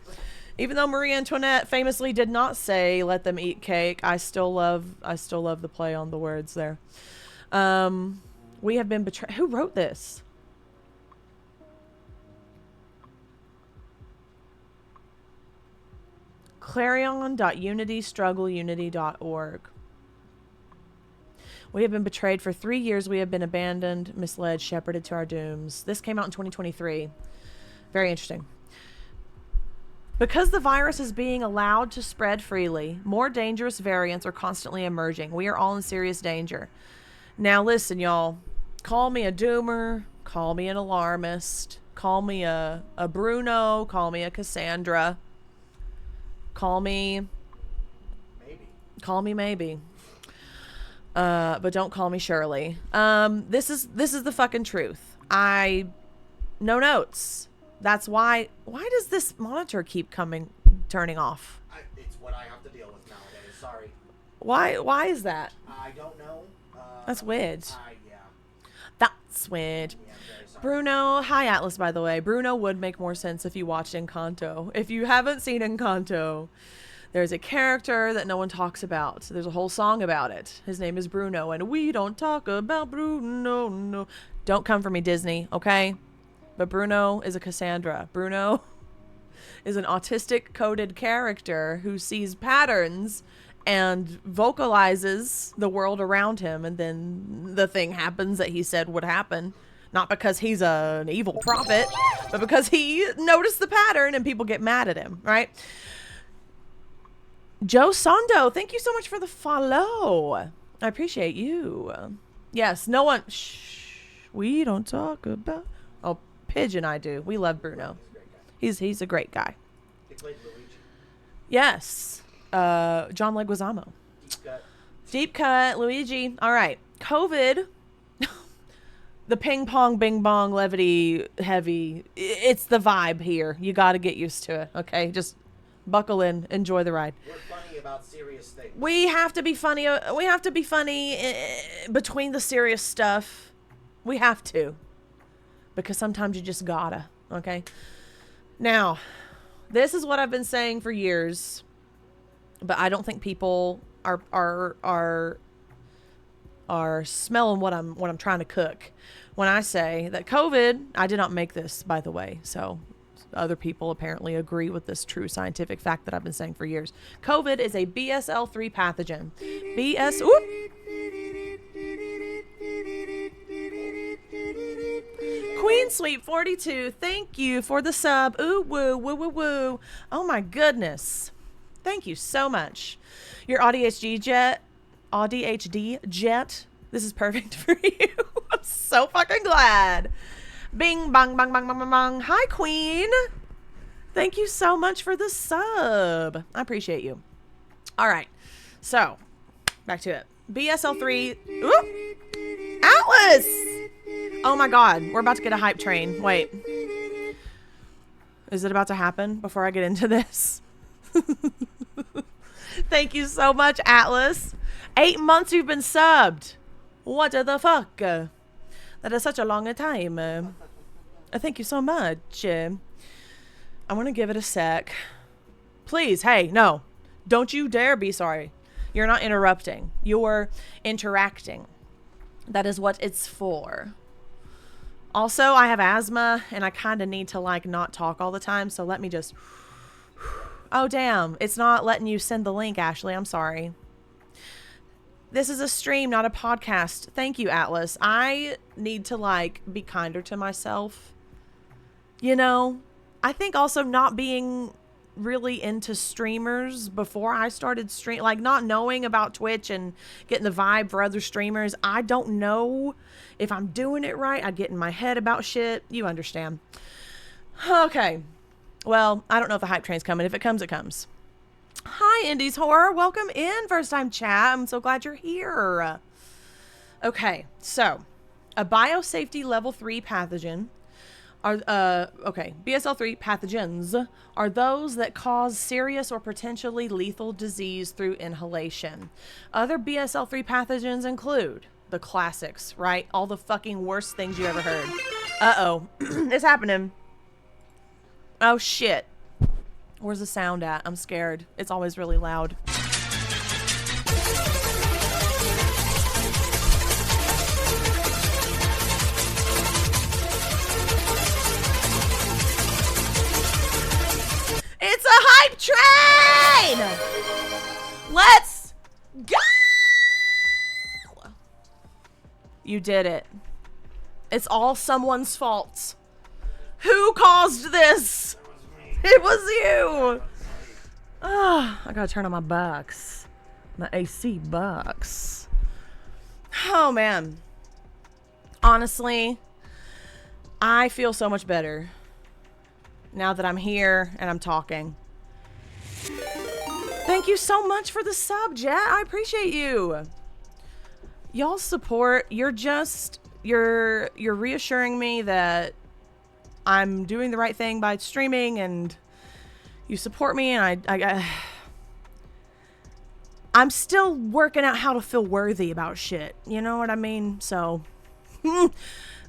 Even though Marie Antoinette famously did not say, let them eat cake, I still love the play on the words there. We have been betrayed. Who wrote this? clarion.unitystruggleunity.org. We have been betrayed for 3 years. We have been abandoned, misled, shepherded to our dooms. This came out in 2023. Very interesting. Because the virus is being allowed to spread freely, more dangerous variants are constantly emerging. We are all in serious danger. Now listen, y'all. Call me a doomer. Call me an alarmist. Call me a Bruno. Call me a Cassandra. Call me maybe. But don't call me Shirley. This is the fucking truth. No notes. That's why does this monitor keep turning off? It's what I have to deal with nowadays. Sorry. Why is that? I don't know. That's weird. Yeah. That's weird. Yeah, I'm very sorry. Bruno, hi Atlas, by the way. Bruno would make more sense if you watched Encanto. If you haven't seen Encanto, there's a character that no one talks about. There's a whole song about it. His name is Bruno, and we don't talk about Bruno, no. Don't come for me, Disney, okay? But Bruno is a Cassandra. Bruno is an autistic coded character who sees patterns and vocalizes the world around him, and then the thing happens that he said would happen. Not because he's an evil prophet, but because he noticed the pattern and people get mad at him, right? Joe Sondo, thank you so much for the follow. I appreciate you. Yes, no one... Shh, we don't talk about... Oh, Pigeon I do. We love Bruno. He's a great guy. He played Luigi. Yes. John Leguizamo. Deep cut, Luigi. All right. COVID. The ping pong, bing bong, levity, heavy. It's the vibe here. You got to get used to it. Okay. Just buckle in. Enjoy the ride. We're funny about serious things. We have to be funny. We have to be funny between the serious stuff. We have to. Because sometimes you just gotta. Okay. Now, this is what I've been saying for years. But I don't think people are smelling what I'm trying to cook when I say that COVID, I did not make this, by the way, so other people apparently agree with this true scientific fact that I've been saying for years. COVID is a BSL-3 pathogen. Queen Sweet 42, thank you for the sub. Ooh, woo, woo, woo, woo. Oh my goodness. Thank you so much. Your ADHD jet, this is perfect for you. I'm so fucking glad. Bing, bang, bang, bang, bang, bang, bang. Hi, Queen. Thank you so much for the sub. I appreciate you. All right. So, back to it. BSL-3. Ooh. Atlas! Oh my God. We're about to get a hype train. Wait. Is it about to happen before I get into this? Thank you so much, Atlas. 8 months you've been subbed. What the fuck? That is such a long time. Thank you so much. I want to give it a sec. Please, hey, no. Don't you dare be sorry. You're not interrupting. You're interacting. That is what it's for. Also, I have asthma, and I kind of need to, like, not talk all the time, so let me just... Oh, damn. It's not letting you send the link, Ashley. I'm sorry. This is a stream, not a podcast. Thank you, Atlas. I need to, like, be kinder to myself. You know? I think also not being really into streamers before I started like, not knowing about Twitch and getting the vibe for other streamers. I don't know if I'm doing it right. I get in my head about shit. You understand. Okay. Well, I don't know if the hype train's coming. If it comes, it comes. Hi, Indies Horror. Welcome in. First time chat. I'm so glad you're here. Okay, so a biosafety level 3 pathogen are, BSL-3 pathogens are those that cause serious or potentially lethal disease through inhalation. Other BSL-3 pathogens include the classics, right? All the fucking worst things you ever heard. Uh-oh. It's happening. Oh, shit. Where's the sound at? I'm scared. It's always really loud. It's a hype train! Let's go! You did it. It's all someone's fault. Who caused this? It was you. Oh, I gotta turn on my box. My AC box. Oh, man. Honestly, I feel so much better now that I'm here and I'm talking. Thank you so much for the sub, Jet. I appreciate you. Y'all's support, you're reassuring me that I'm doing the right thing by streaming, and you support me, and I'm still working out how to feel worthy about shit. You know what I mean? So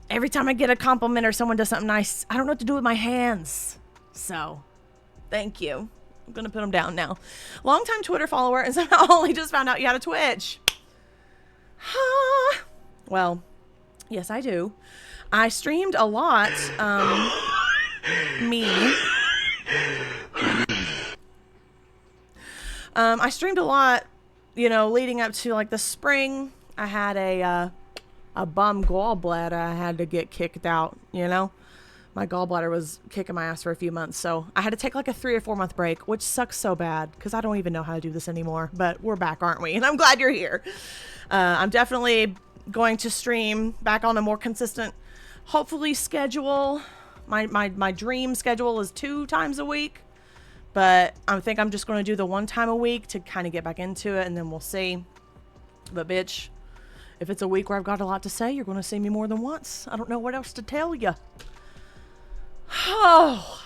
every time I get a compliment or someone does something nice, I don't know what to do with my hands. So thank you. I'm gonna put them down now. Longtime Twitter follower, and somehow only just found out you had a Twitch. Well, yes, I do. I streamed a lot. Me. I streamed a lot, you know, leading up to like the spring. I had a bum gallbladder I had to get kicked out, you know. My gallbladder was kicking my ass for a few months, so I had to take like a 3 or 4 month break, which sucks so bad because I don't even know how to do this anymore. But we're back, aren't we? And I'm glad you're here. I'm definitely going to stream back on a more consistent, hopefully, schedule. My dream schedule is 2 times a week, but I think I'm just going to do the 1 time a week to kind of get back into it, and then we'll see. But bitch, if it's a week where I've got a lot to say, you're going to see me more than once. I don't know what else to tell you. Oh,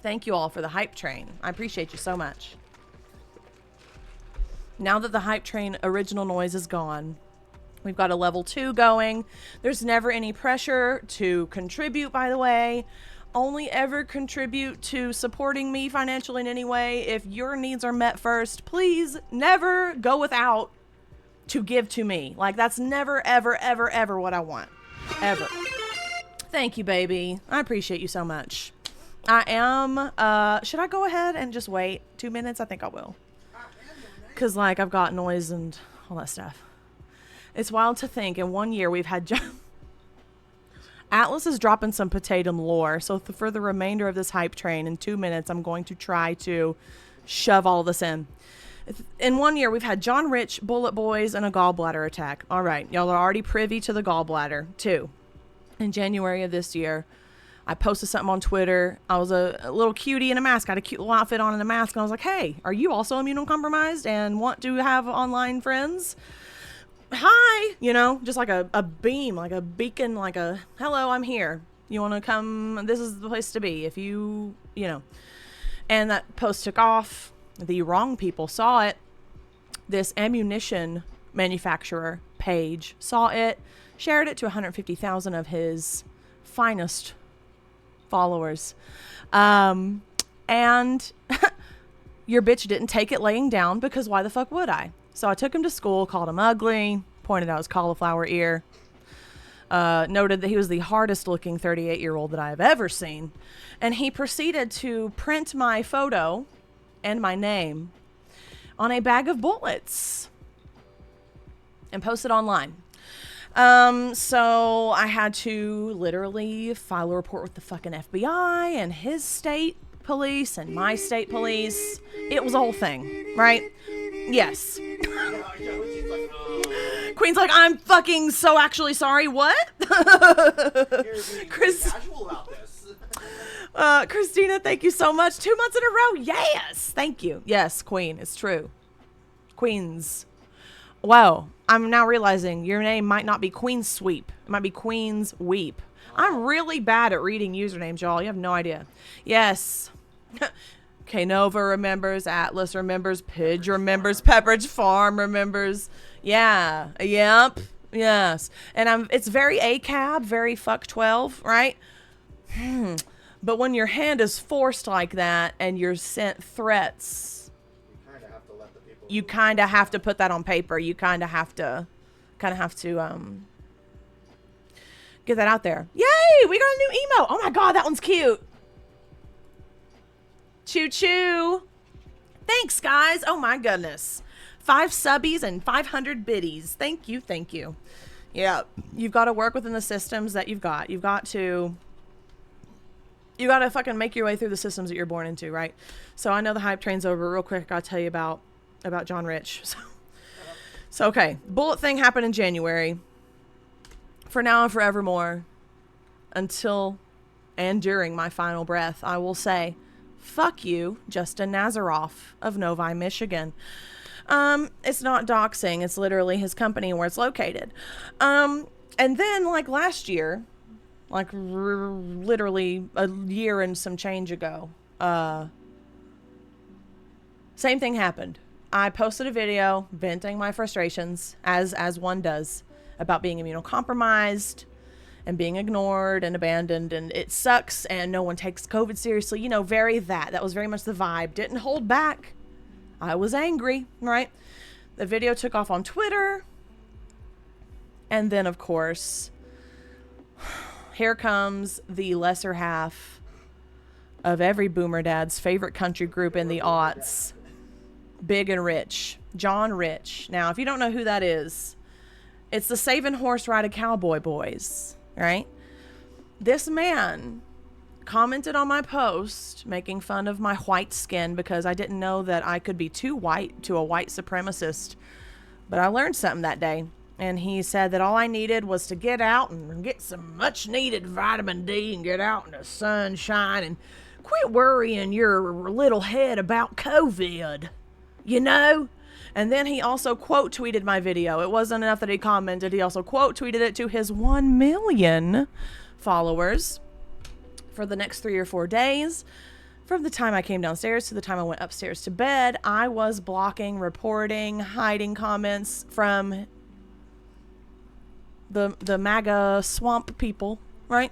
thank you all for the hype train. I appreciate you so much. Now that the hype train original noise is gone, we've got a level 2 going. There's never any pressure to contribute, by the way. Only ever contribute to supporting me financially in any way if your needs are met first. Please never go without to give to me. Like, that's never, ever, ever, ever what I want. Ever. Thank you, baby. I appreciate you so much. I am, should I go ahead and just wait 2 minutes? I think I will. Because, like, I've got noise and all that stuff. It's wild to think in 1 year we've had... Atlas is dropping some potatum lore. So for the remainder of this hype train, in 2 minutes, I'm going to try to shove all this in. In 1 year, we've had John Rich, Bullet Boys, and a gallbladder attack. All right. Y'all are already privy to the gallbladder, too. In January of this year, I posted something on Twitter. I was a little cutie in a mask. I had a cute little outfit on and a mask. And I was like, hey, are you also immunocompromised and want to have online friends? Hi. You know, just like a beam, like a beacon, like a, hello, I'm here. You want to come? This is the place to be. If you know. And that post took off. The wrong people saw it. This ammunition manufacturer page saw it. Shared it to 150,000 of his finest followers. And your bitch didn't take it laying down because why the fuck would I? So I took him to school, called him ugly, pointed out his cauliflower ear, noted that he was the hardest looking 38-year-old that I have ever seen. And he proceeded to print my photo and my name on a bag of bullets and post it online. So I had to literally file a report with the fucking FBI and his state police and my state police. It was a whole thing, right? Yes. Queen's like, I'm fucking so actually sorry. What? Christina, thank you so much. 2 months in a row. Yes. Thank you. Yes, Queen. It's true. Queens. Wow. I'm now realizing your name might not be Queen Sweep. It might be Queen's Weep. I'm really bad at reading usernames, y'all. You have no idea. Yes. Knova remembers. Atlas remembers. Pidge remembers. Pepperidge Farm remembers. Yeah. Yep. Yes. And it's very ACAB, very fuck 12, right? But when your hand is forced like that and you're sent threats, you kind of have to put that on paper. You kind of have to get that out there. Yay! We got a new emote. Oh my god, that one's cute. Choo choo. Thanks, guys. Oh my goodness. 5 subbies and 500 biddies. Thank you. Thank you. Yeah, you've got to work within the systems that you've got. You got to fucking make your way through the systems that you're born into, right? So I know the hype train's over. Real quick, I gotta tell you about John Rich. So okay, bullet thing happened in January. For now and forevermore, until and during my final breath, I will say, fuck you, Justin Nazaroff of Novi, Michigan. It's not doxing. It's literally his company where it's located. And then like last year, like literally a year and some change ago, same thing happened. I posted a video venting my frustrations, as one does, about being immunocompromised and being ignored and abandoned, and it sucks, and no one takes COVID seriously. You know, that was very much the vibe. Didn't hold back. I was angry, right? The video took off on Twitter, and then, of course, here comes the lesser half of every boomer dad's favorite country group in the aughts. Big and Rich. John Rich. Now, if you don't know who that is, it's the Saving Horse Ride a Cowboy Boys, right? This man commented on my post making fun of my white skin because I didn't know that I could be too white to a white supremacist. But I learned something that day. And he said that all I needed was to get out and get some much needed vitamin D and get out in the sunshine and quit worrying your little head about COVID, you know? And then he also quote tweeted my video. It wasn't enough that he commented. He also quote tweeted it to his 1 million followers for the next 3 or 4 days. From the time I came downstairs to the time I went upstairs to bed, I was blocking, reporting, hiding comments from the MAGA swamp people, right?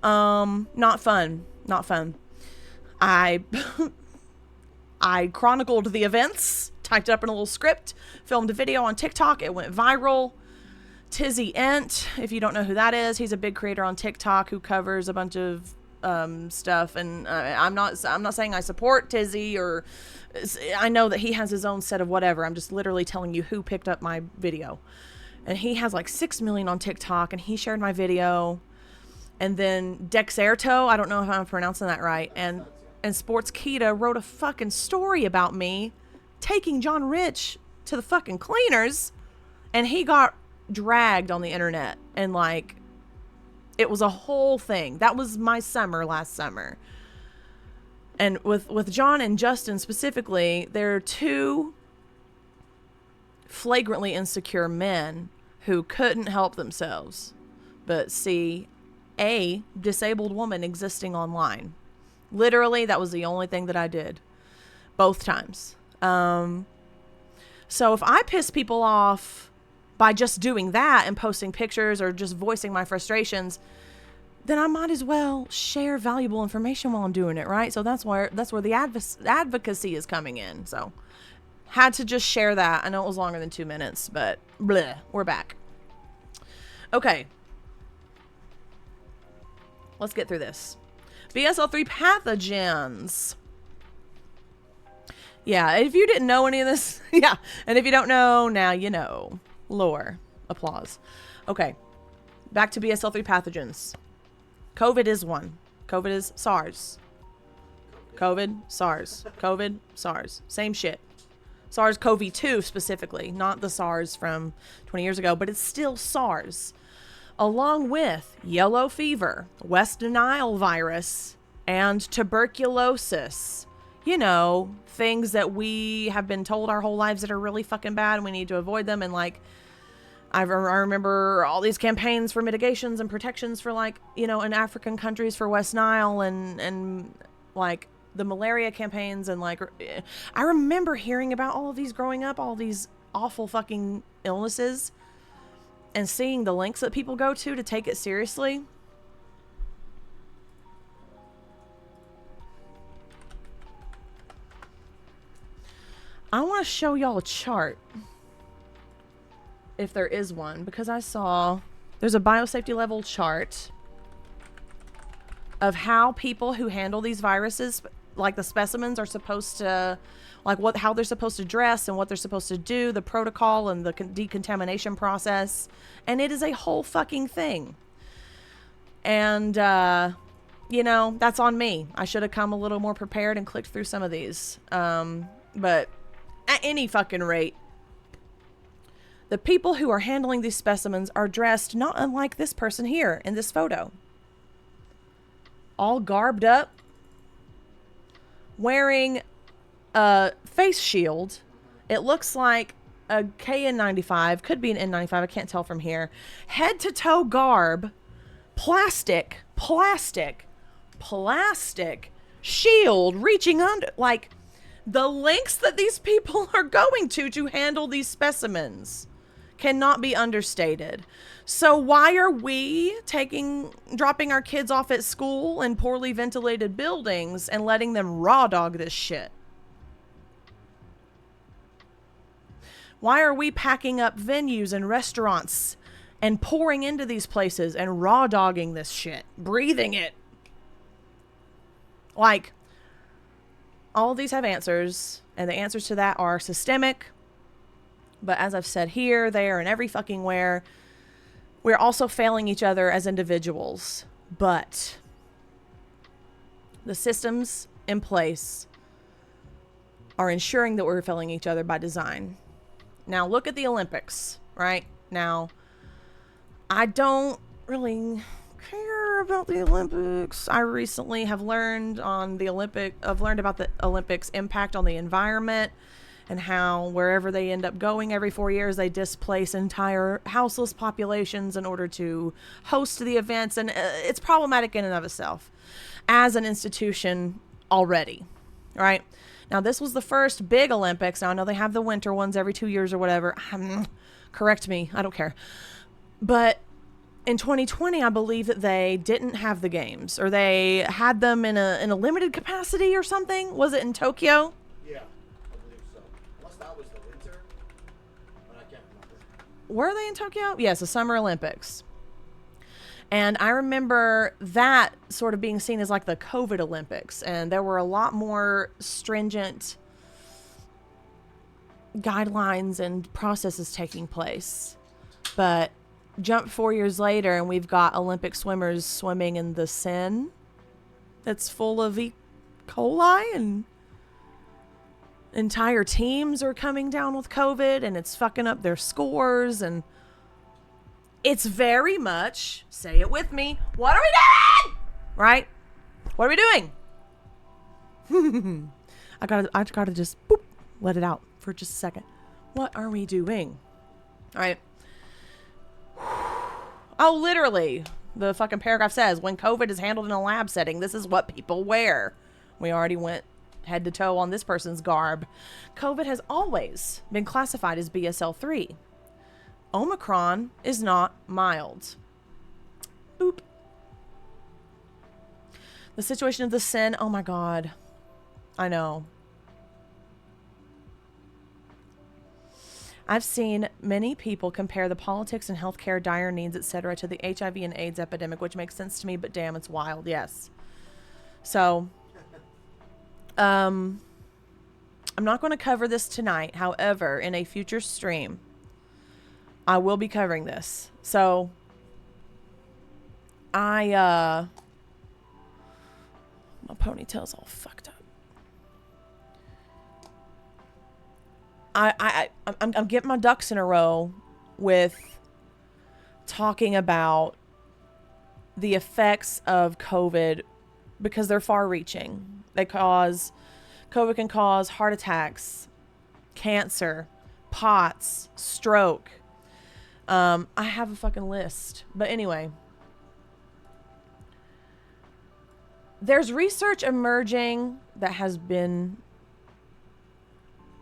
Not fun. Not fun. I chronicled the events, typed up in a little script, filmed a video on TikTok. It went viral. Tizzy Ent, if you don't know who that is, he's a big creator on TikTok who covers a bunch of stuff. And I'm not saying I support Tizzy, or I know that he has his own set of whatever. I'm just literally telling you who picked up my video. And he has like 6 million on TikTok, and he shared my video. And then Dexerto, I don't know if I'm pronouncing that right, and Sports Kita wrote a fucking story about me taking John Rich to the fucking cleaners, and he got dragged on the internet, and like it was a whole thing. That was my summer last summer. And with John and Justin specifically, they're two flagrantly insecure men who couldn't help themselves but see a disabled woman existing online. Literally, that was the only thing that I did both times. So if I piss people off by just doing that and posting pictures or just voicing my frustrations, then I might as well share valuable information while I'm doing it, right? So that's where the advocacy is coming in. So had to just share that. I know it was longer than 2 minutes, but bleh, we're back. Okay. Let's get through this. BSL-3 pathogens. Yeah, if you didn't know any of this, yeah. And if you don't know, now you know. Lore. Applause. Okay. Back to BSL-3 pathogens. COVID is one. COVID is SARS. COVID, SARS. COVID, SARS. Same shit. SARS-CoV-2 specifically, not the SARS from 20 years ago, but it's still SARS. Along with yellow fever, West Nile virus, and tuberculosis. You know, things that we have been told our whole lives that are really fucking bad and we need to avoid them. And like, I remember all these campaigns for mitigations and protections for like, you know, in African countries for West Nile and like the malaria campaigns. And like, I remember hearing about all of these growing up, all these awful fucking illnesses, and seeing the lengths that people go to take it seriously. I want to show y'all a chart, if there is one, because I saw there's a biosafety level chart of how people who handle these viruses, like the specimens, are supposed to, like how they're supposed to dress and what they're supposed to do, the protocol and the decontamination process. And it is a whole fucking thing. And, you know, that's on me. I should have come a little more prepared and clicked through some of these. But at any fucking rate, the people who are handling these specimens are dressed not unlike this person here in this photo. All garbed up, wearing a face shield. It looks like a KN95, could be an N95, I can't tell from here. Head to toe garb, plastic shield reaching under, like the lengths that these people are going to handle these specimens cannot be understated. So why are we dropping our kids off at school in poorly ventilated buildings and letting them raw dog this shit? Why are we packing up venues and restaurants and pouring into these places and raw dogging this shit, breathing it? Like, all of these have answers, and the answers to that are systemic. But as I've said here, there, and every fucking where, we're also failing each other as individuals. But the systems in place are ensuring that we're failing each other by design. Now, look at the Olympics, right? Now, I don't really care about the Olympics. I recently have learned about the Olympics' impact on the environment, and how wherever they end up going every 4 years, they displace entire houseless populations in order to host the events. And it's problematic in and of itself as an institution already, right? Now, this was the first big Olympics. Now, I know they have the winter ones every 2 years or whatever. Correct me. I don't care. But in 2020, I believe that they didn't have the games, or they had them in a limited capacity or something. Was it in Tokyo? Yeah, I believe so. Unless that was the winter, but I can't remember. Were they in Tokyo? Yes, the Summer Olympics. And I remember that sort of being seen as like the COVID Olympics. And there were a lot more stringent guidelines and processes taking place. But jump 4 years later, and we've got Olympic swimmers swimming in the Seine that's full of E. coli, and entire teams are coming down with COVID, and it's fucking up their scores. And it's very much, say it with me, what are we doing? Right? What are we doing? I gotta just boop, let it out for just a second. What are we doing? All right. Oh, literally, the fucking paragraph says, when COVID is handled in a lab setting, this is what people wear. We already went head to toe on this person's garb. COVID has always been classified as BSL-3. Omicron is not mild. Boop. The situation of the Seine, oh my God. I know. I've seen many people compare the politics and healthcare, dire needs, etc. to the HIV and AIDS epidemic, which makes sense to me, but damn, it's wild. Yes. So, I'm not going to cover this tonight. However, in a future stream, I will be covering this. So, my ponytail's all fucked up. I'm getting my ducks in a row with talking about the effects of COVID, because they're far-reaching. COVID can cause heart attacks, cancer, POTS, stroke. I have a fucking list. But anyway, there's research emerging that has been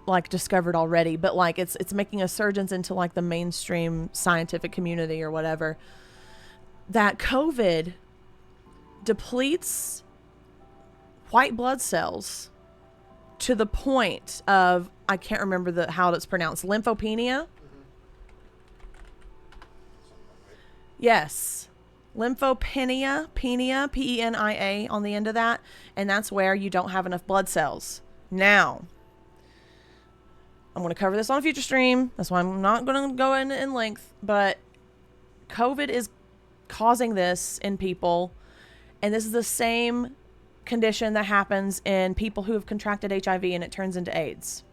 like discovered already, but like it's making a surge into like the mainstream scientific community or whatever, that COVID depletes white blood cells to the point of, I can't remember how it's pronounced, lymphopenia. Yes. Lymphopenia, penia, P-E-N-I-A on the end of that. And that's where you don't have enough blood cells. Now, I'm going to cover this on a future stream. That's why I'm not going to go in length. But COVID is causing this in people. And this is the same condition that happens in people who have contracted HIV and it turns into AIDS.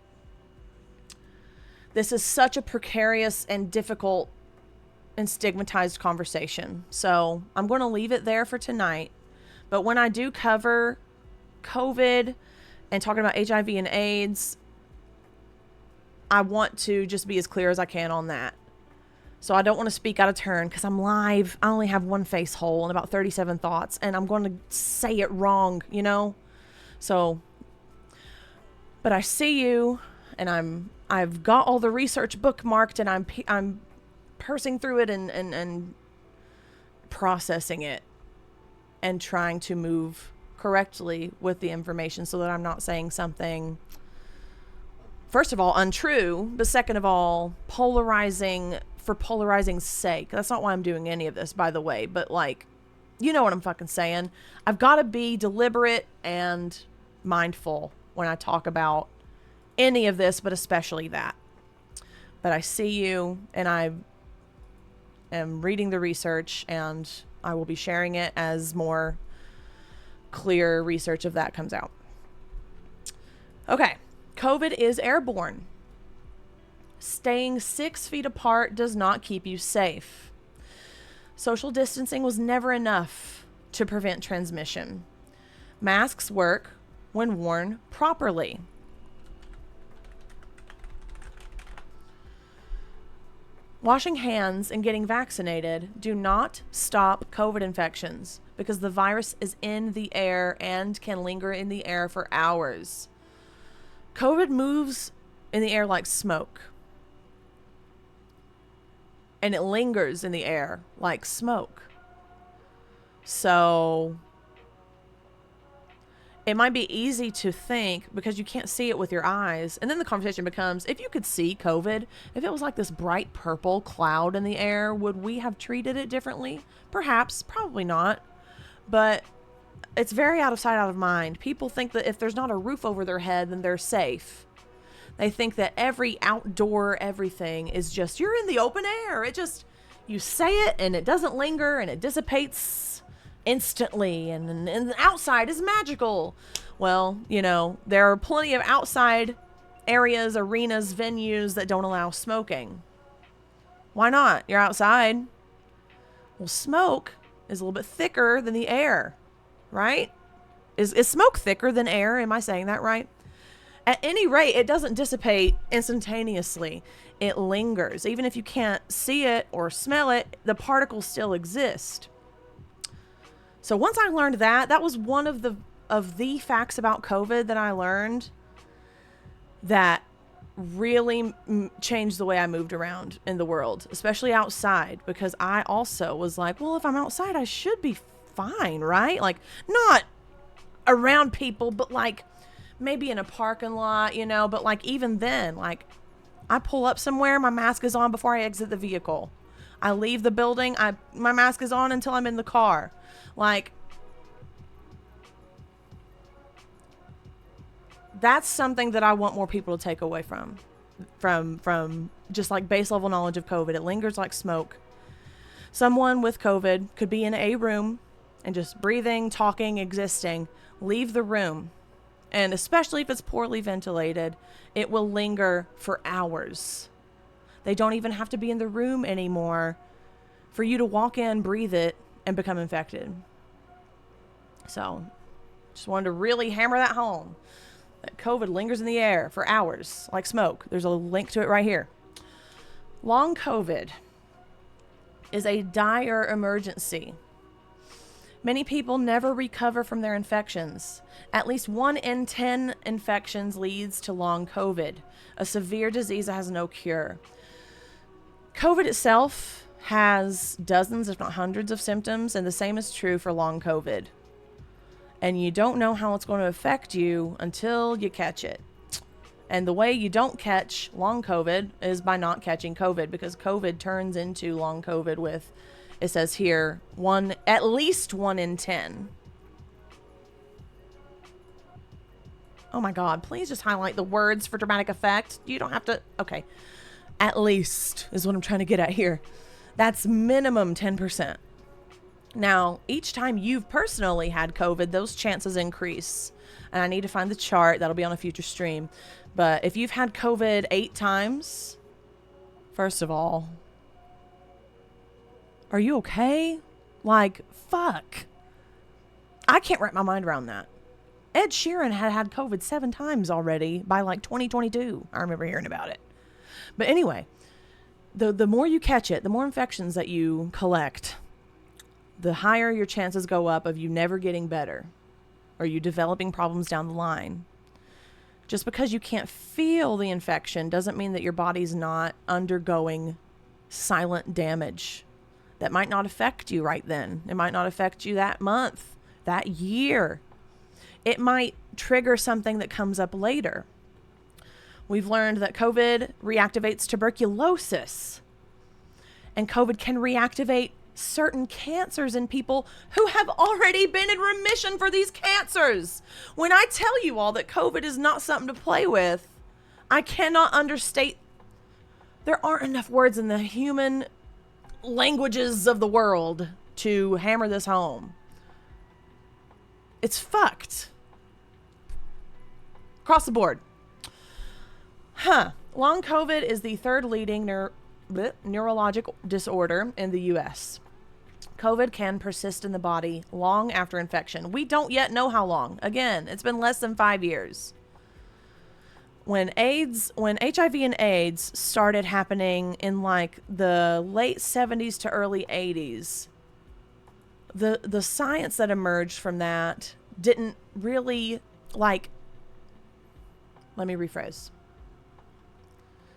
This is such a precarious and difficult and stigmatized conversation. So I'm going to leave it there for tonight. But when I do cover COVID and talking about HIV and AIDS, I want to just be as clear as I can on that. So I don't want to speak out of turn because I'm live. I only have one face hole and about 37 thoughts, and I'm going to say it wrong, you know? So, but I see you, and I've got all the research bookmarked, and I'm parsing through it and processing it and trying to move correctly with the information so that I'm not saying something, first of all, untrue, but second of all, polarizing for polarizing's sake. That's not why I'm doing any of this, by the way, but like, you know what I'm fucking saying. I've got to be deliberate and mindful when I talk about any of this, but especially that. But I see you, and I am reading the research, and I will be sharing it as more clear research of that comes out. Okay, COVID is airborne. Staying 6 feet apart does not keep you safe. Social distancing was never enough to prevent transmission. Masks work when worn properly. Washing hands and getting vaccinated do not stop COVID infections because the virus is in the air and can linger in the air for hours. COVID moves in the air like smoke. And it lingers in the air like smoke. So it might be easy to think because you can't see it with your eyes. And then the conversation becomes, if you could see COVID, if it was like this bright purple cloud in the air, would we have treated it differently? Perhaps, probably not. But it's very out of sight, out of mind. People think that if there's not a roof over their head, then they're safe. They think that every outdoor everything is just, you're in the open air. It just, you say it and it doesn't linger and it dissipates instantly, and the outside is magical. Well, you know, there are plenty of outside areas, arenas, venues that don't allow smoking. Why not? You're outside. Well, smoke is a little bit thicker than the air, right? Is smoke thicker than air? Am I saying that right? At any rate, it doesn't dissipate instantaneously. It lingers. Even if you can't see it or smell it, the particles still exist. So once I learned that was one of the facts about COVID that I learned that really changed the way I moved around in the world, especially outside, because I also was like, well, if I'm outside, I should be fine, right? Like, not around people, but like maybe in a parking lot, you know, but like even then, like I pull up somewhere, my mask is on before I exit the vehicle. I leave the building, my mask is on until I'm in the car. Like, that's something that I want more people to take away from just like base level knowledge of COVID. It lingers like smoke. Someone with COVID could be in a room and just breathing, talking, existing, leave the room. And especially if it's poorly ventilated, it will linger for hours. They don't even have to be in the room anymore for you to walk in, breathe it, and become infected. So, just wanted to really hammer that home. That COVID lingers in the air for hours, like smoke. There's a link to it right here. Long COVID is a dire emergency. Many people never recover from their infections. At least 1 in 10 infections leads to long COVID, a severe disease that has no cure. COVID itself has dozens, if not hundreds, of symptoms, and the same is true for long COVID. And you don't know how it's going to affect you until you catch it. And the way you don't catch long COVID is by not catching COVID, because COVID turns into long COVID with, it says here, at least 1 in 10. Oh my God, please just highlight the words for dramatic effect. You don't have to, okay. At least is what I'm trying to get at here. That's minimum 10%. Now, each time you've personally had COVID, those chances increase. And I need to find the chart. That'll be on a future stream. But if you've had COVID 8 times, first of all, are you okay? Like, fuck. I can't wrap my mind around that. Ed Sheeran had COVID 7 times already by like 2022. I remember hearing about it. But anyway, the more you catch it, the more infections that you collect, the higher your chances go up of you never getting better or you developing problems down the line. Just because you can't feel the infection doesn't mean that your body's not undergoing silent damage. That might not affect you right then. It might not affect you that month, that year. It might trigger something that comes up later. We've learned that COVID reactivates tuberculosis. And COVID can reactivate certain cancers in people who have already been in remission for these cancers. When I tell you all that COVID is not something to play with, I cannot understate. There aren't enough words in the human languages of the world to hammer this home. It's fucked. Across the board. Long COVID is the third leading neurologic disorder in the U.S. COVID can persist in the body long after infection. We don't yet know how long. Again, it's been less than 5 years. When HIV and AIDS started happening in like the late 70s to early 80s, the science that emerged from that didn't really let me rephrase.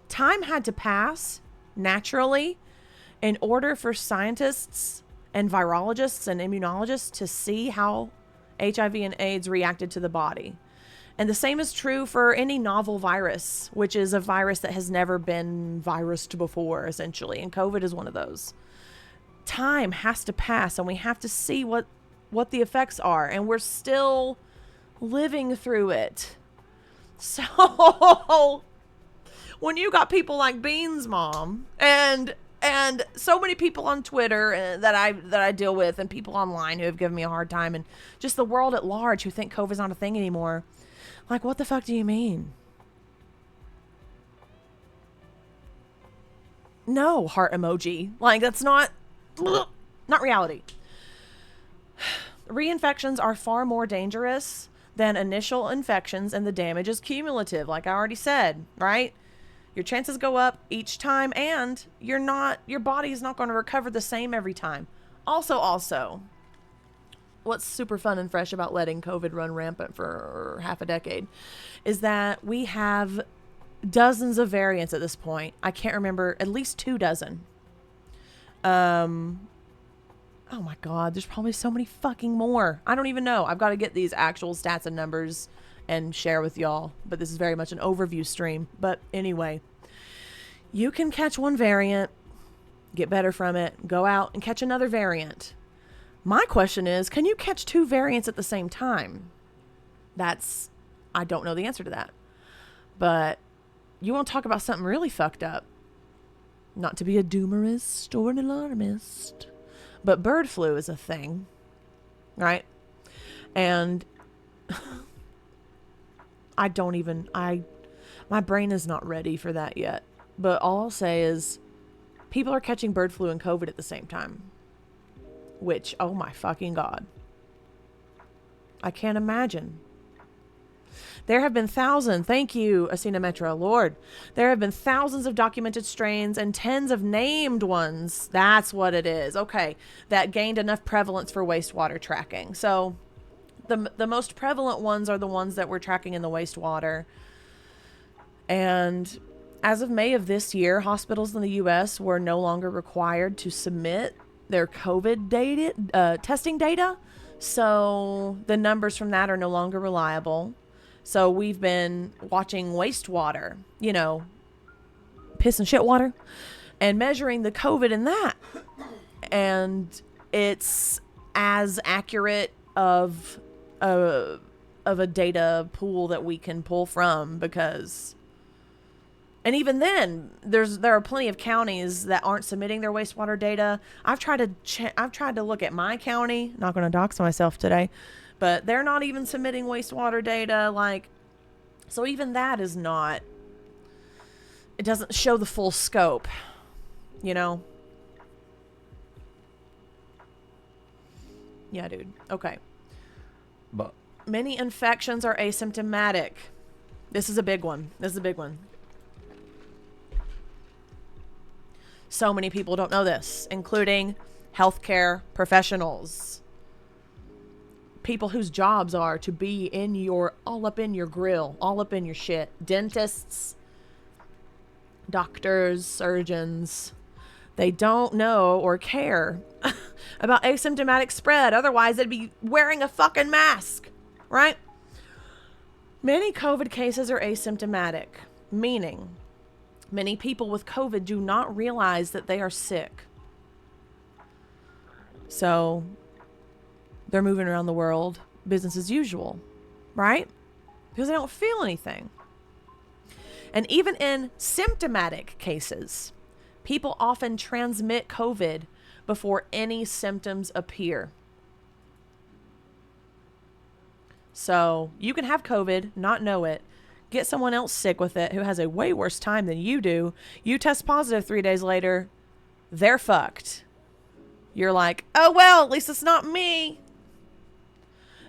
Time had to pass naturally in order for scientists and virologists and immunologists to see how HIV and AIDS reacted to the body. And the same is true for any novel virus, which is a virus that has never been virused before, essentially. And COVID is one of those. Time has to pass, and we have to see what the effects are. And we're still living through it. So when you got people like Beans Mom and so many people on Twitter that I deal with, and people online who have given me a hard time, and just the world at large who think COVID's not a thing anymore. Like, what the fuck do you mean? No, heart emoji. Like, that's not reality. Reinfections are far more dangerous than initial infections, and the damage is cumulative, like I already said, right? Your chances go up each time, and your body is not going to recover the same every time. Also, what's super fun and fresh about letting COVID run rampant for half a decade is that we have dozens of variants at this point. I can't remember, at least 2 dozen. Oh my God, there's probably so many fucking more. I don't even know. I've got to get these actual stats and numbers and share with y'all, but this is very much an overview stream. But anyway, you can catch one variant, get better from it, go out and catch another variant. My question is, can you catch 2 variants at the same time? I don't know the answer to that. But you want to talk about something really fucked up. Not to be a doomerist or an alarmist, but bird flu is a thing, right? And my brain is not ready for that yet. But all I'll say is people are catching bird flu and COVID at the same time. Which, oh my fucking God. I can't imagine. There have been thousands, thank you, Asina Metro, Lord. There have been thousands of documented strains and tens of named ones. That's what it is. Okay, that gained enough prevalence for wastewater tracking. So the most prevalent ones are the ones that we're tracking in the wastewater. And as of May of this year, hospitals in the U.S. were no longer required to submit their COVID data, testing data. So the numbers from that are no longer reliable. So we've been watching wastewater, piss and shit water, and measuring the COVID in that. And it's as accurate of a data pool that we can pull from, because, and even then, there are plenty of counties that aren't submitting their wastewater data. I've tried to look at my county. Not going to dox myself today, but they're not even submitting wastewater data. So even that is not. It doesn't show the full scope, Yeah, dude. Okay. But many infections are asymptomatic. This is a big one. So many people don't know this, including healthcare professionals. People whose jobs are to be all up in your grill, all up in your shit. Dentists, doctors, surgeons. They don't know or care about asymptomatic spread. Otherwise, they'd be wearing a fucking mask, right? Many COVID cases are asymptomatic, meaning many people with COVID do not realize that they are sick. So they're moving around the world, business as usual, right? Because they don't feel anything. And even in symptomatic cases, people often transmit COVID before any symptoms appear. So you can have COVID, not know it, get someone else sick with it who has a way worse time than you do. You test positive 3 days later, they're fucked. You're like, oh, well, at least it's not me.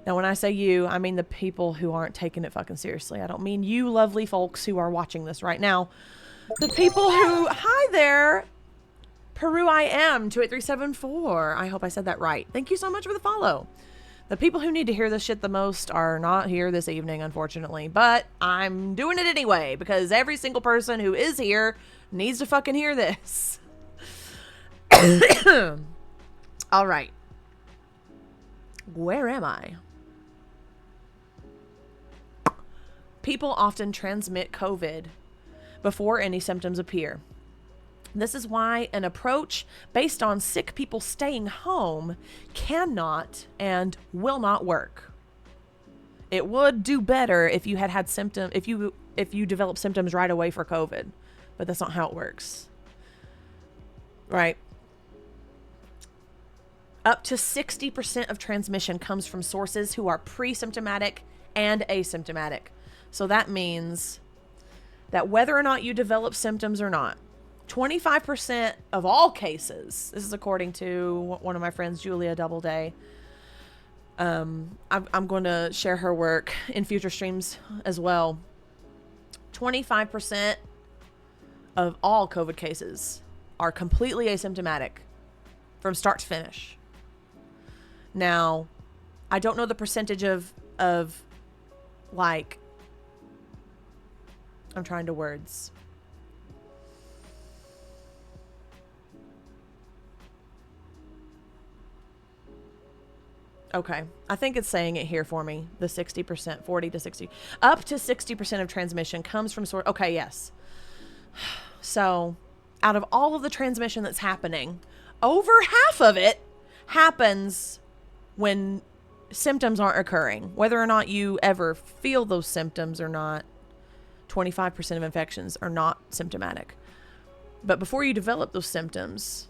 Now, when I say you, I mean the people who aren't taking it fucking seriously. I don't mean you lovely folks who are watching this right now. The people who, hi there, Peru I am, 28374. I hope I said that right. Thank you so much for the follow. The people who need to hear this shit the most are not here this evening, unfortunately. But I'm doing it anyway, because every single person who is here needs to fucking hear this. All right. Where am I? People often transmit COVID before any symptoms appear. This is why an approach based on sick people staying home cannot and will not work. It would do better if you had symptoms, if you develop symptoms right away for COVID, but that's not how it works. Right? Up to 60% of transmission comes from sources who are pre-symptomatic and asymptomatic. So that means that whether or not you develop symptoms or not, 25% of all cases, this is according to one of my friends, Julia Doubleday. I'm going to share her work in future streams as well. 25% of all COVID cases are completely asymptomatic from start to finish. Now, I don't know the percentage of like, I'm trying to words. Okay. I think it's saying it here for me. The 60%, 40 to 60. Up to 60% of transmission comes from source. Okay, yes. So, out of all of the transmission that's happening, over half of it happens when symptoms aren't occurring. Whether or not you ever feel those symptoms or not, 25% of infections are not symptomatic. But before you develop those symptoms,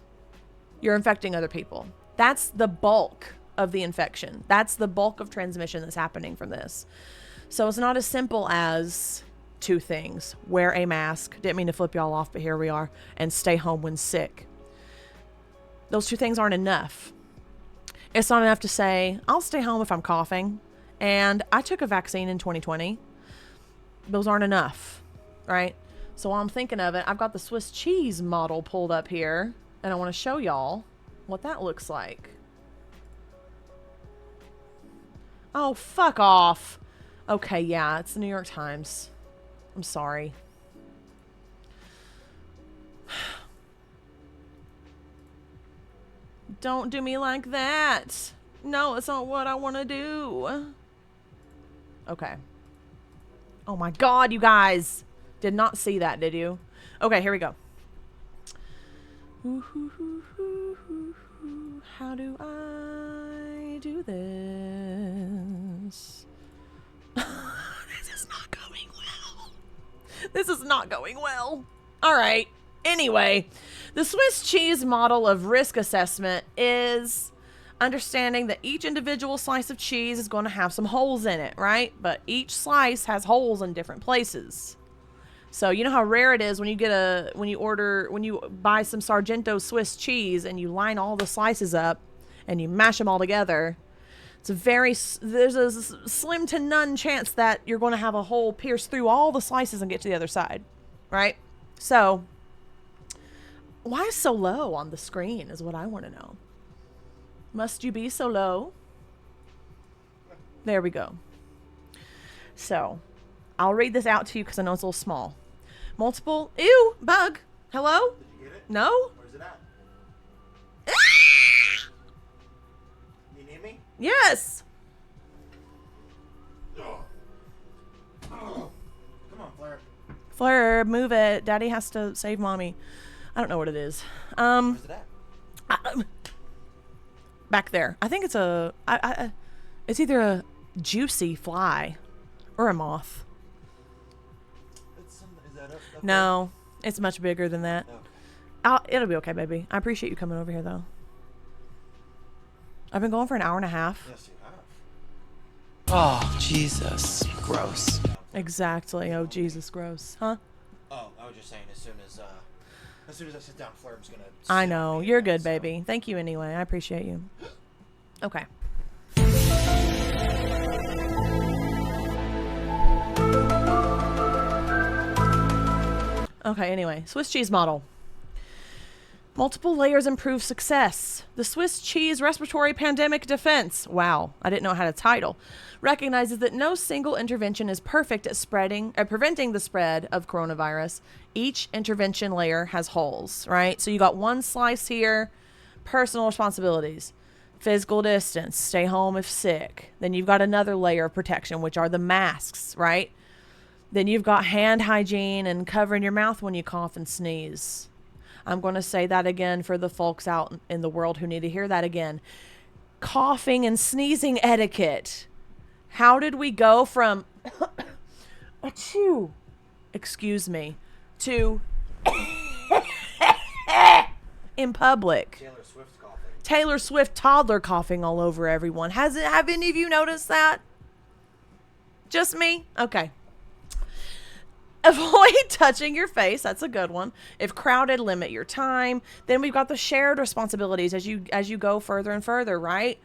you're infecting other people. That's the bulk of the infection. That's the bulk of transmission that's happening from this. So it's not as simple as two things. Wear a mask. Didn't mean to flip y'all off, but here we are. And stay home when sick. Those two things aren't enough. It's not enough to say, I'll stay home if I'm coughing. And I took a vaccine in 2020. Those aren't enough, right? So while I'm thinking of it, I've got the Swiss cheese model pulled up here. And I want to show y'all what that looks like. Oh, fuck off. Okay, yeah, it's the New York Times. I'm sorry. Don't do me like that. No, it's not what I want to do. Okay. Oh my God, you guys. Did not see that, did you? Okay, here we go. How do I do this? This is not going well. This is not going well. All right. Anyway, the Swiss cheese model of risk assessment is understanding that each individual slice of cheese is going to have some holes in it, right? But each slice has holes in different places. So you know how rare it is when you buy some Sargento Swiss cheese and you line all the slices up and you mash them all together. There's a slim to none chance that you're going to have a hole pierce through all the slices and get to the other side, right? So why is so low on the screen is what I want to know. Must you be so low? There we go. So I'll read this out to you because I know it's a little small. Multiple. Ew, bug. Hello? Did you get it? No? Where's it at? You need me? Yes. Come on, Fleur. Fleur, move it. Daddy has to save mommy. I don't know what it is. Where's it at? back there. I think it's it's either a juicy fly or a moth. Is that up? No, it's much bigger than that. Okay. It'll be okay, baby. I appreciate you coming over here, though. I've been going for an hour and a half. Yes, you have. Oh, Jesus. Gross. Exactly. Oh, Jesus, gross. Huh? Oh, I was just saying, as soon as I sit down, Flirb's gonna. I sit know. on me You're again, good, so- baby. Thank you anyway. I appreciate you. Okay. Okay, anyway. Swiss cheese model. Multiple layers improve success. The Swiss cheese respiratory pandemic defense. Wow, I didn't know it had a title. Recognizes that no single intervention is perfect at preventing the spread of coronavirus. Each intervention layer has holes, right? So you got one slice here, personal responsibilities, physical distance, stay home if sick. Then you've got another layer of protection, which are the masks, right? Then you've got hand hygiene and covering your mouth when you cough and sneeze. I'm going to say that again for the folks out in the world who need to hear that again. Coughing and sneezing etiquette. How did we go from achoo, excuse me, to in public? Taylor Swift coughing. Taylor Swift toddler coughing all over everyone. Have any of you noticed that? Just me? Okay. Avoid touching your face. That's a good one. If crowded, limit your time. Then we've got the shared responsibilities as you go further and further, right?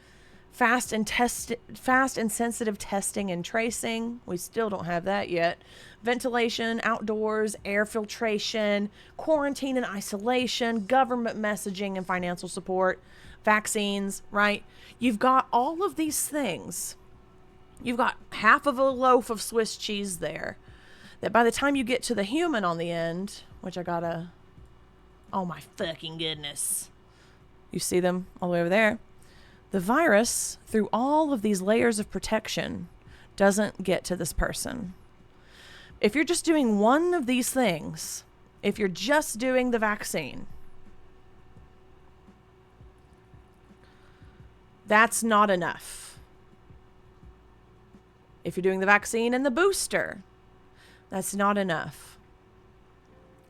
Fast and sensitive testing and tracing. We still don't have that yet. Ventilation, outdoors, air filtration, quarantine and isolation, government messaging and financial support, vaccines, right? You've got all of these things. You've got half of a loaf of Swiss cheese there. That by the time you get to the human on the end, which oh my fucking goodness. You see them all the way over there. The virus, through all of these layers of protection, doesn't get to this person. If you're just doing one of these things, if you're just doing the vaccine, that's not enough. If you're doing the vaccine and the booster, that's not enough.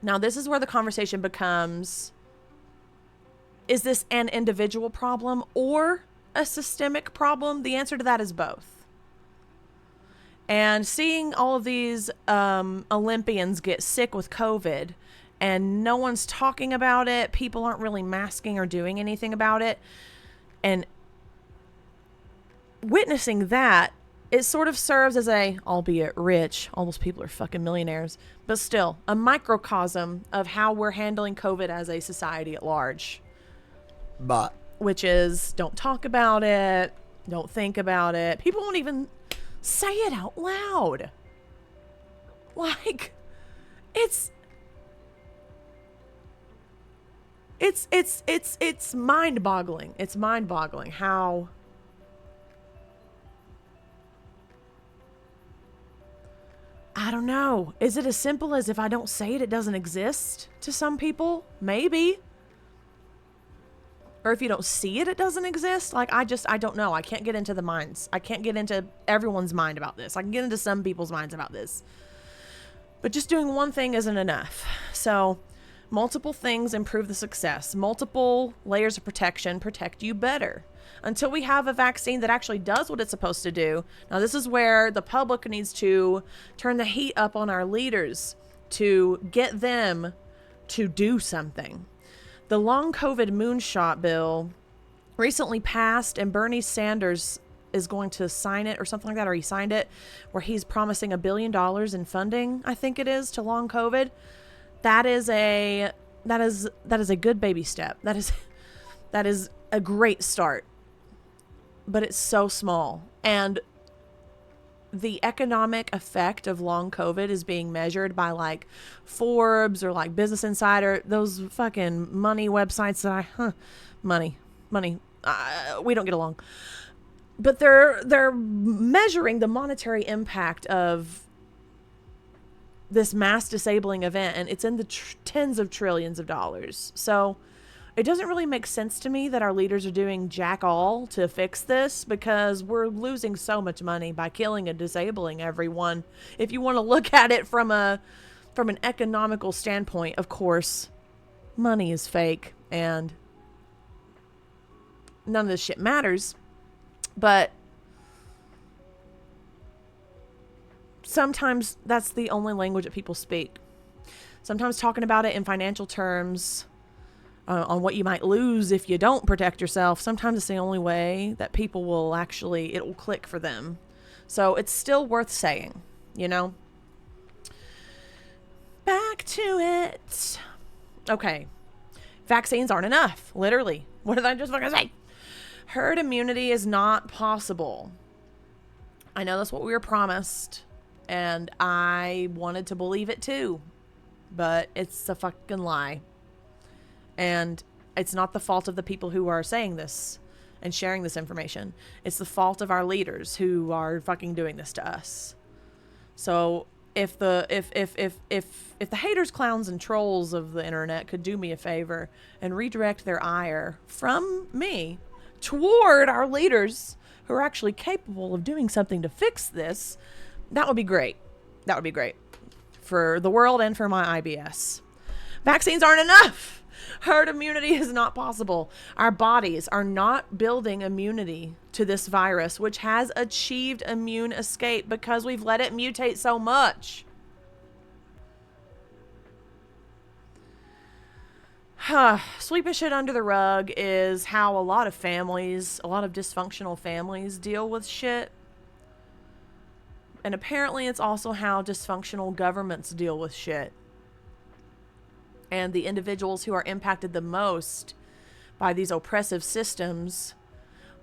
Now, this is where the conversation becomes, is this an individual problem or a systemic problem? The answer to that is both. And seeing all of these Olympians get sick with COVID and no one's talking about it, people aren't really masking or doing anything about it, and witnessing that, it sort of serves as albeit rich, all those people are fucking millionaires, but still, a microcosm of how we're handling COVID as a society at large. But Which is, don't talk about it, don't think about it. People won't even say it out loud. Like, it's mind-boggling. It's mind-boggling how I don't know. Is it as simple as if I don't say it, it doesn't exist to some people? Maybe. Or if you don't see it, it doesn't exist. Like, I don't know. I can't get into the minds. I can't get into everyone's mind about this. I can get into some people's minds about this. But just doing one thing isn't enough. So, multiple things improve the success. Multiple layers of protection protect you better. Until we have a vaccine that actually does what it's supposed to do. Now, this is where the public needs to turn the heat up on our leaders to get them to do something. The long COVID moonshot bill recently passed, and Bernie Sanders is going to sign it or something like that, or he signed it, where he's promising $1 billion in funding, I think it is, to long COVID. That is a good baby step. That is a great start. But it's so small. And the economic effect of long COVID is being measured by like Forbes or like Business Insider, those fucking money websites that money. We don't get along. But they're measuring the monetary impact of this mass disabling event, and it's in the tens of trillions of dollars. So It doesn't really make sense to me that our leaders are doing jack all to fix this, because we're losing so much money by killing and disabling everyone. If you want to look at it from an economical standpoint, of course, money is fake and none of this shit matters. But sometimes that's the only language that people speak. Sometimes talking about it in financial terms, on what you might lose if you don't protect yourself, sometimes it's the only way that people will actually, it will click for them. So it's still worth saying, you know? Back to it. Okay. Vaccines aren't enough. Literally. What did I just fucking say? Herd immunity is not possible. I know that's what we were promised, and I wanted to believe it too, but it's a fucking lie. And it's not the fault of the people who are saying this and sharing this information. It's the fault of our leaders who are fucking doing this to us. So if the haters, clowns, and trolls of the internet could do me a favor and redirect their ire from me toward our leaders who are actually capable of doing something to fix this, that would be great. That would be great for the world and for my IBS. Vaccines aren't enough. Herd immunity is not possible. Our bodies are not building immunity to this virus, which has achieved immune escape because we've let it mutate so much. Sweeping shit under the rug is how a lot of families, a lot of dysfunctional families deal with shit. And apparently it's also how dysfunctional governments deal with shit. And the individuals who are impacted the most by these oppressive systems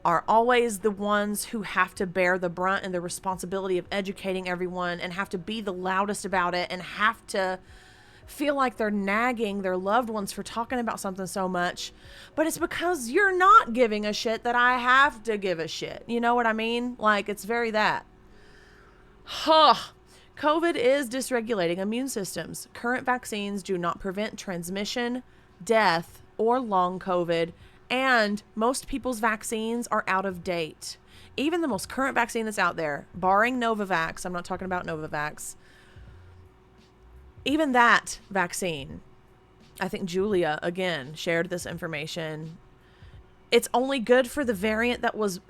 are always the ones who have to bear the brunt and the responsibility of educating everyone, and have to be the loudest about it, and have to feel like they're nagging their loved ones for talking about something so much. But it's because you're not giving a shit that I have to give a shit. You know what I mean? Like, it's very that. COVID is dysregulating immune systems. Current vaccines do not prevent transmission, death, or long COVID, and most people's vaccines are out of date. Even the most current vaccine that's out there, barring Novavax, I'm not talking about Novavax, even that vaccine, I think Julia, again, shared this information. It's only good for the variant that was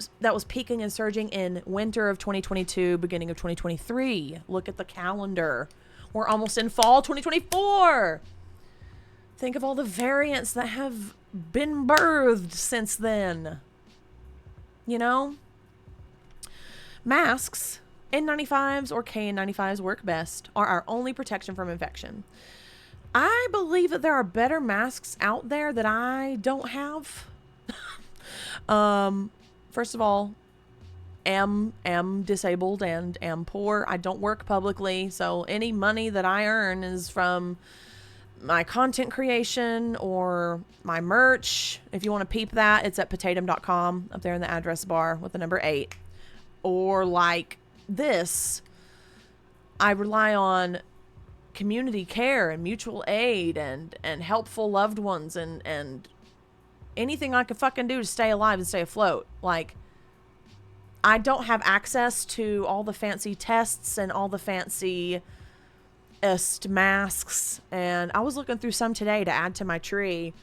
peaking and surging in winter of 2022, beginning of 2023. Look at the calendar. We're almost in fall 2024. Think of all the variants that have been birthed since then. You know? Masks, N95s or KN95s work best, are our only protection from infection. I believe that there are better masks out there that I don't have. First of all, am disabled and am poor. I don't work publicly, so any money that I earn is from my content creation or my merch. If you want to peep that, it's at potatum.com up there in the address bar with the number 8. Or like this, I rely on community care and mutual aid and helpful loved ones and anything I could fucking do to stay alive and stay afloat. Like, I don't have access to all the fancy tests and all the fancy masks. And I was looking through some today to add to my tree,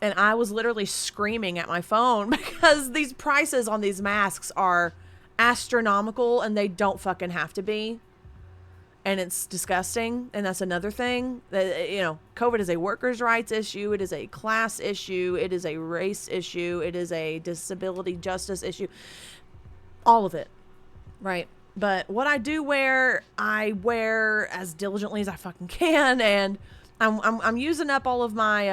and I was literally screaming at my phone because these prices on these masks are astronomical, and they don't fucking have to be. And it's disgusting. And that's another thing that, you know, COVID is a workers' rights issue. It is a class issue. It is a race issue. It is a disability justice issue. All of it. Right. But what I do wear, I wear as diligently as I fucking can. And I'm using up all of my,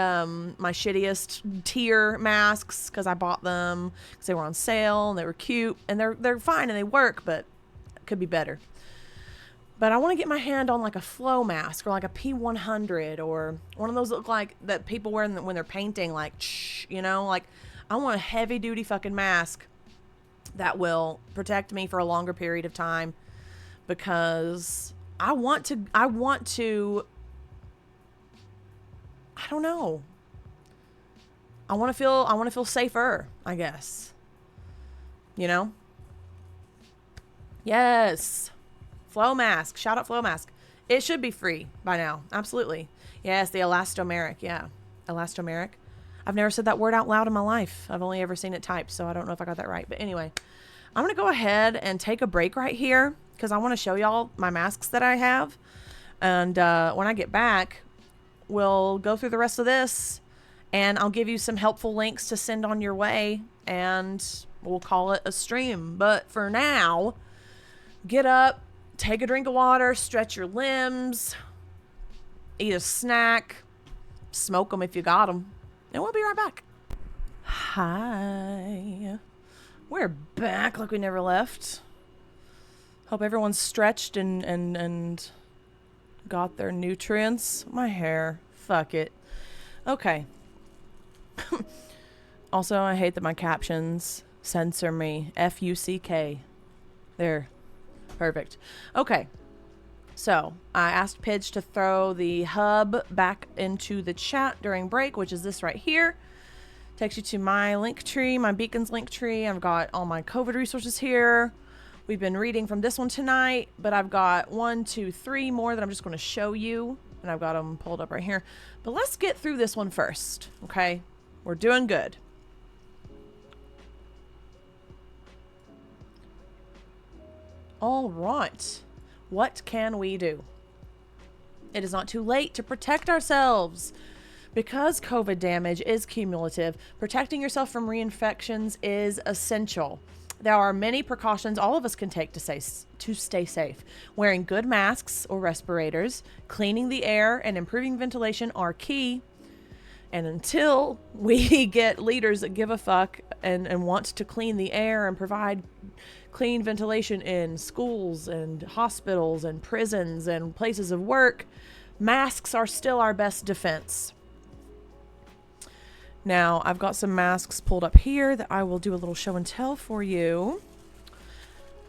my shittiest tier masks because I bought them because they were on sale and they were cute and they're fine and they work, but it could be better. But I want to get my hand on like a flow mask or like a P100 or one of those that look like that people wear when they're painting, like, you know, like I want a heavy duty fucking mask that will protect me for a longer period of time, because I want to, I don't know. I want to feel safer, I guess. You know? Yes. Flow mask. Shout out Flow mask. It should be free by now. Absolutely. Yes, the elastomeric. Yeah. Elastomeric. I've never said that word out loud in my life. I've only ever seen it typed, so I don't know if I got that right. But anyway, I'm going to go ahead and take a break right here because I want to show y'all my masks that I have. And when I get back, we'll go through the rest of this and I'll give you some helpful links to send on your way and we'll call it a stream. But for now, get up, take a drink of water, stretch your limbs, eat a snack, smoke them if you got them, and we'll be right back. Hi. We're back like we never left. Hope everyone's stretched and got their nutrients. My hair. Fuck it. Okay. Also, I hate that my captions censor me. F-U-C-K. There. Perfect. Okay. So, I asked Pidge to throw the hub back into the chat during break, which is this right here. Takes you to my link tree, my Beacons link tree. I've got all my COVID resources here. We've been reading from this one tonight, but I've got 1, 2, 3 more that I'm just going to show you. And I've got them pulled up right here. But let's get through this one first, okay? We're doing good. All right. What can we do? It is not too late to protect ourselves. Because COVID damage is cumulative, protecting yourself from reinfections is essential. There are many precautions all of us can take to stay safe. Wearing good masks or respirators, cleaning the air, and improving ventilation are key. And until we get leaders that give a fuck and want to clean the air and provide clean ventilation in schools and hospitals and prisons and places of work, masks are still our best defense. Now, I've got some masks pulled up here that I will do a little show and tell for you.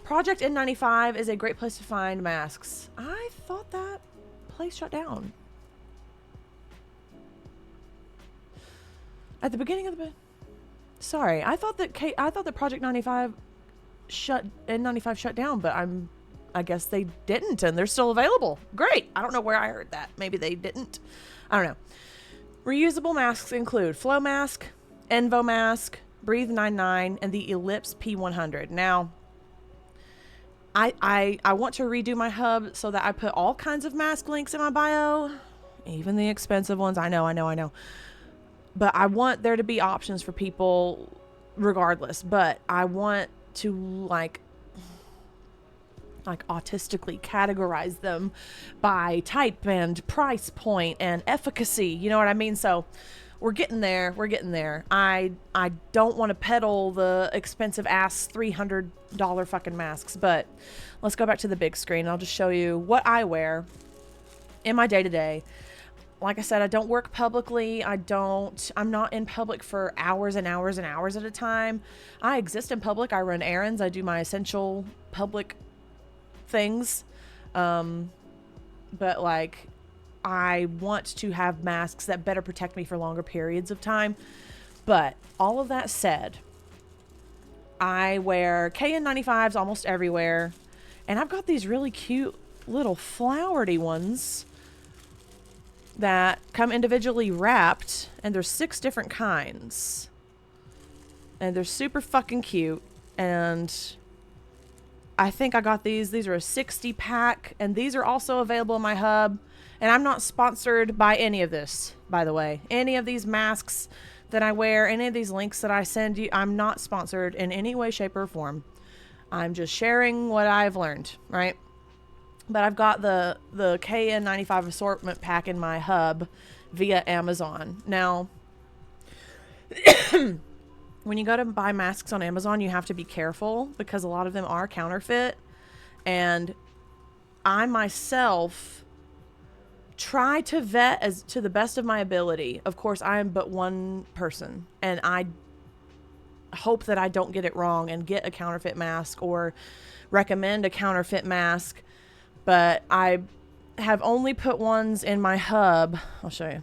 Project N95 is a great place to find masks. I thought that place shut down. At the beginning of the... Sorry, I thought that Project N95 shut down, but I guess they didn't, and they're still available. Great. I don't know where I heard that. Maybe they didn't. I don't know. Reusable masks include Flow Mask, Envo Mask, Breathe 99, and the Ellipse P100. Now, I want to redo my hub so that I put all kinds of mask links in my bio, even the expensive ones. I know. But I want there to be options for people regardless. But I want to like autistically categorize them by type and price point and efficacy. You know what I mean? So we're getting there. I don't want to peddle the expensive ass $300 fucking masks, but let's go back to the big screen. I'll just show you what I wear in my day-to-day. Like I said, I don't work publicly. I'm not in public for hours and hours and hours at a time. I exist in public. I run errands. I do my essential public things. But like, I want to have masks that better protect me for longer periods of time. But all of that said, I wear KN95s almost everywhere. And I've got these really cute little flowery ones that come individually wrapped, and there's 6 different kinds. And they're super fucking cute. And I think I got these. These are a 60 pack, and these are also available in my hub. And I'm not sponsored by any of this, by the way. Any of these masks that I wear, any of these links that I send you, I'm not sponsored in any way, shape, or form. I'm just sharing what I've learned, right? But I've got the KN95 assortment pack in my hub via Amazon. Now, when you go to buy masks on Amazon, you have to be careful because a lot of them are counterfeit. And I myself try to vet as to the best of my ability. Of course, I am but one person, and I hope that I don't get it wrong and get a counterfeit mask or recommend a counterfeit mask. But I have only put ones in my hub. I'll show you.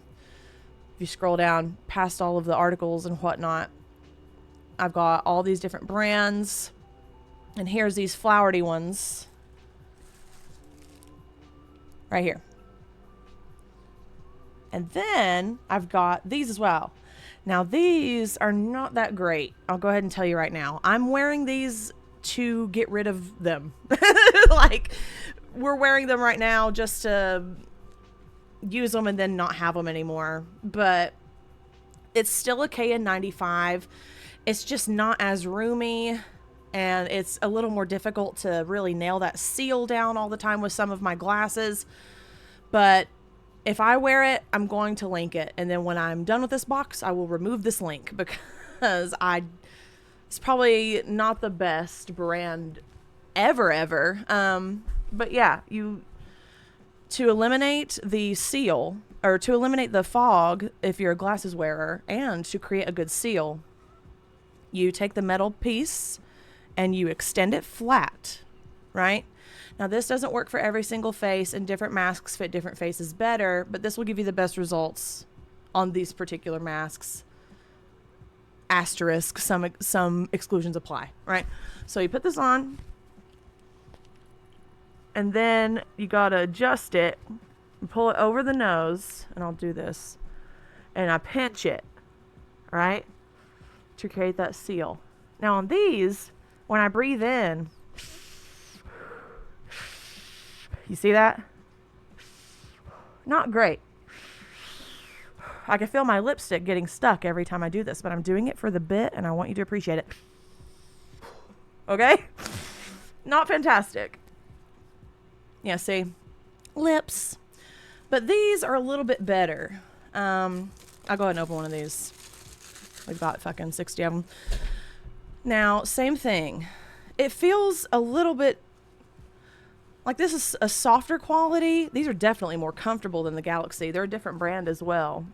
If you scroll down past all of the articles and whatnot, I've got all these different brands. And here's these flowery ones. Right here. And then I've got these as well. Now these are not that great. I'll go ahead and tell you right now. I'm wearing these to get rid of them. Like, we're wearing them right now just to use them and then not have them anymore. But it's still a KN95. It's just not as roomy, and it's a little more difficult to really nail that seal down all the time with some of my glasses. But if I wear it, I'm going to link it. And then when I'm done with this box, I will remove this link because it's probably not the best brand ever. But yeah, to eliminate the seal, or to eliminate the fog if you're a glasses wearer, and to create a good seal, you take the metal piece and you extend it flat, right? Now this doesn't work for every single face, and different masks fit different faces better, but this will give you the best results on these particular masks. Asterisk, some exclusions apply, right? So you put this on, and then you gotta adjust it and pull it over the nose, and I'll do this, and I pinch it, right, to create that seal. Now on these, when I breathe in, you see that? Not great. I can feel my lipstick getting stuck every time I do this, but I'm doing it for the bit, and I want you to appreciate it. Okay? Not fantastic. Yeah, see? Lips. But these are a little bit better. I'll go ahead and open one of these. We've got fucking 60 of them. Now, same thing. It feels a little bit like this is a softer quality. These are definitely more comfortable than the Galaxy. They're a different brand as well.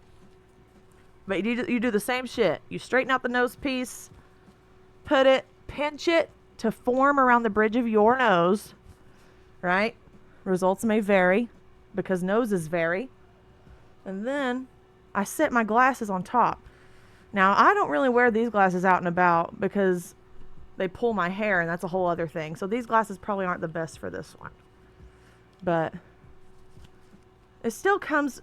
But you do the same shit. You straighten out the nose piece, pinch it to form around the bridge of your nose, right? Results may vary because noses vary. And then I set my glasses on top. Now, I don't really wear these glasses out and about because they pull my hair, and that's a whole other thing. So these glasses probably aren't the best for this one. But it still comes,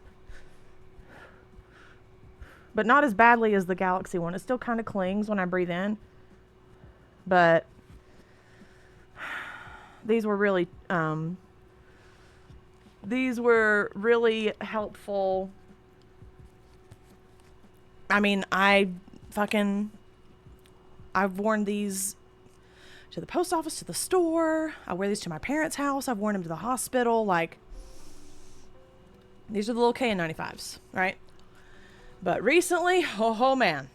but not as badly as the Galaxy one. It still kind of clings when I breathe in. But these were really helpful. I mean, I've worn these to the post office, to the store. I wear these to my parents' house. I've worn them to the hospital. Like, these are the little KN95s, right? But recently, oh man,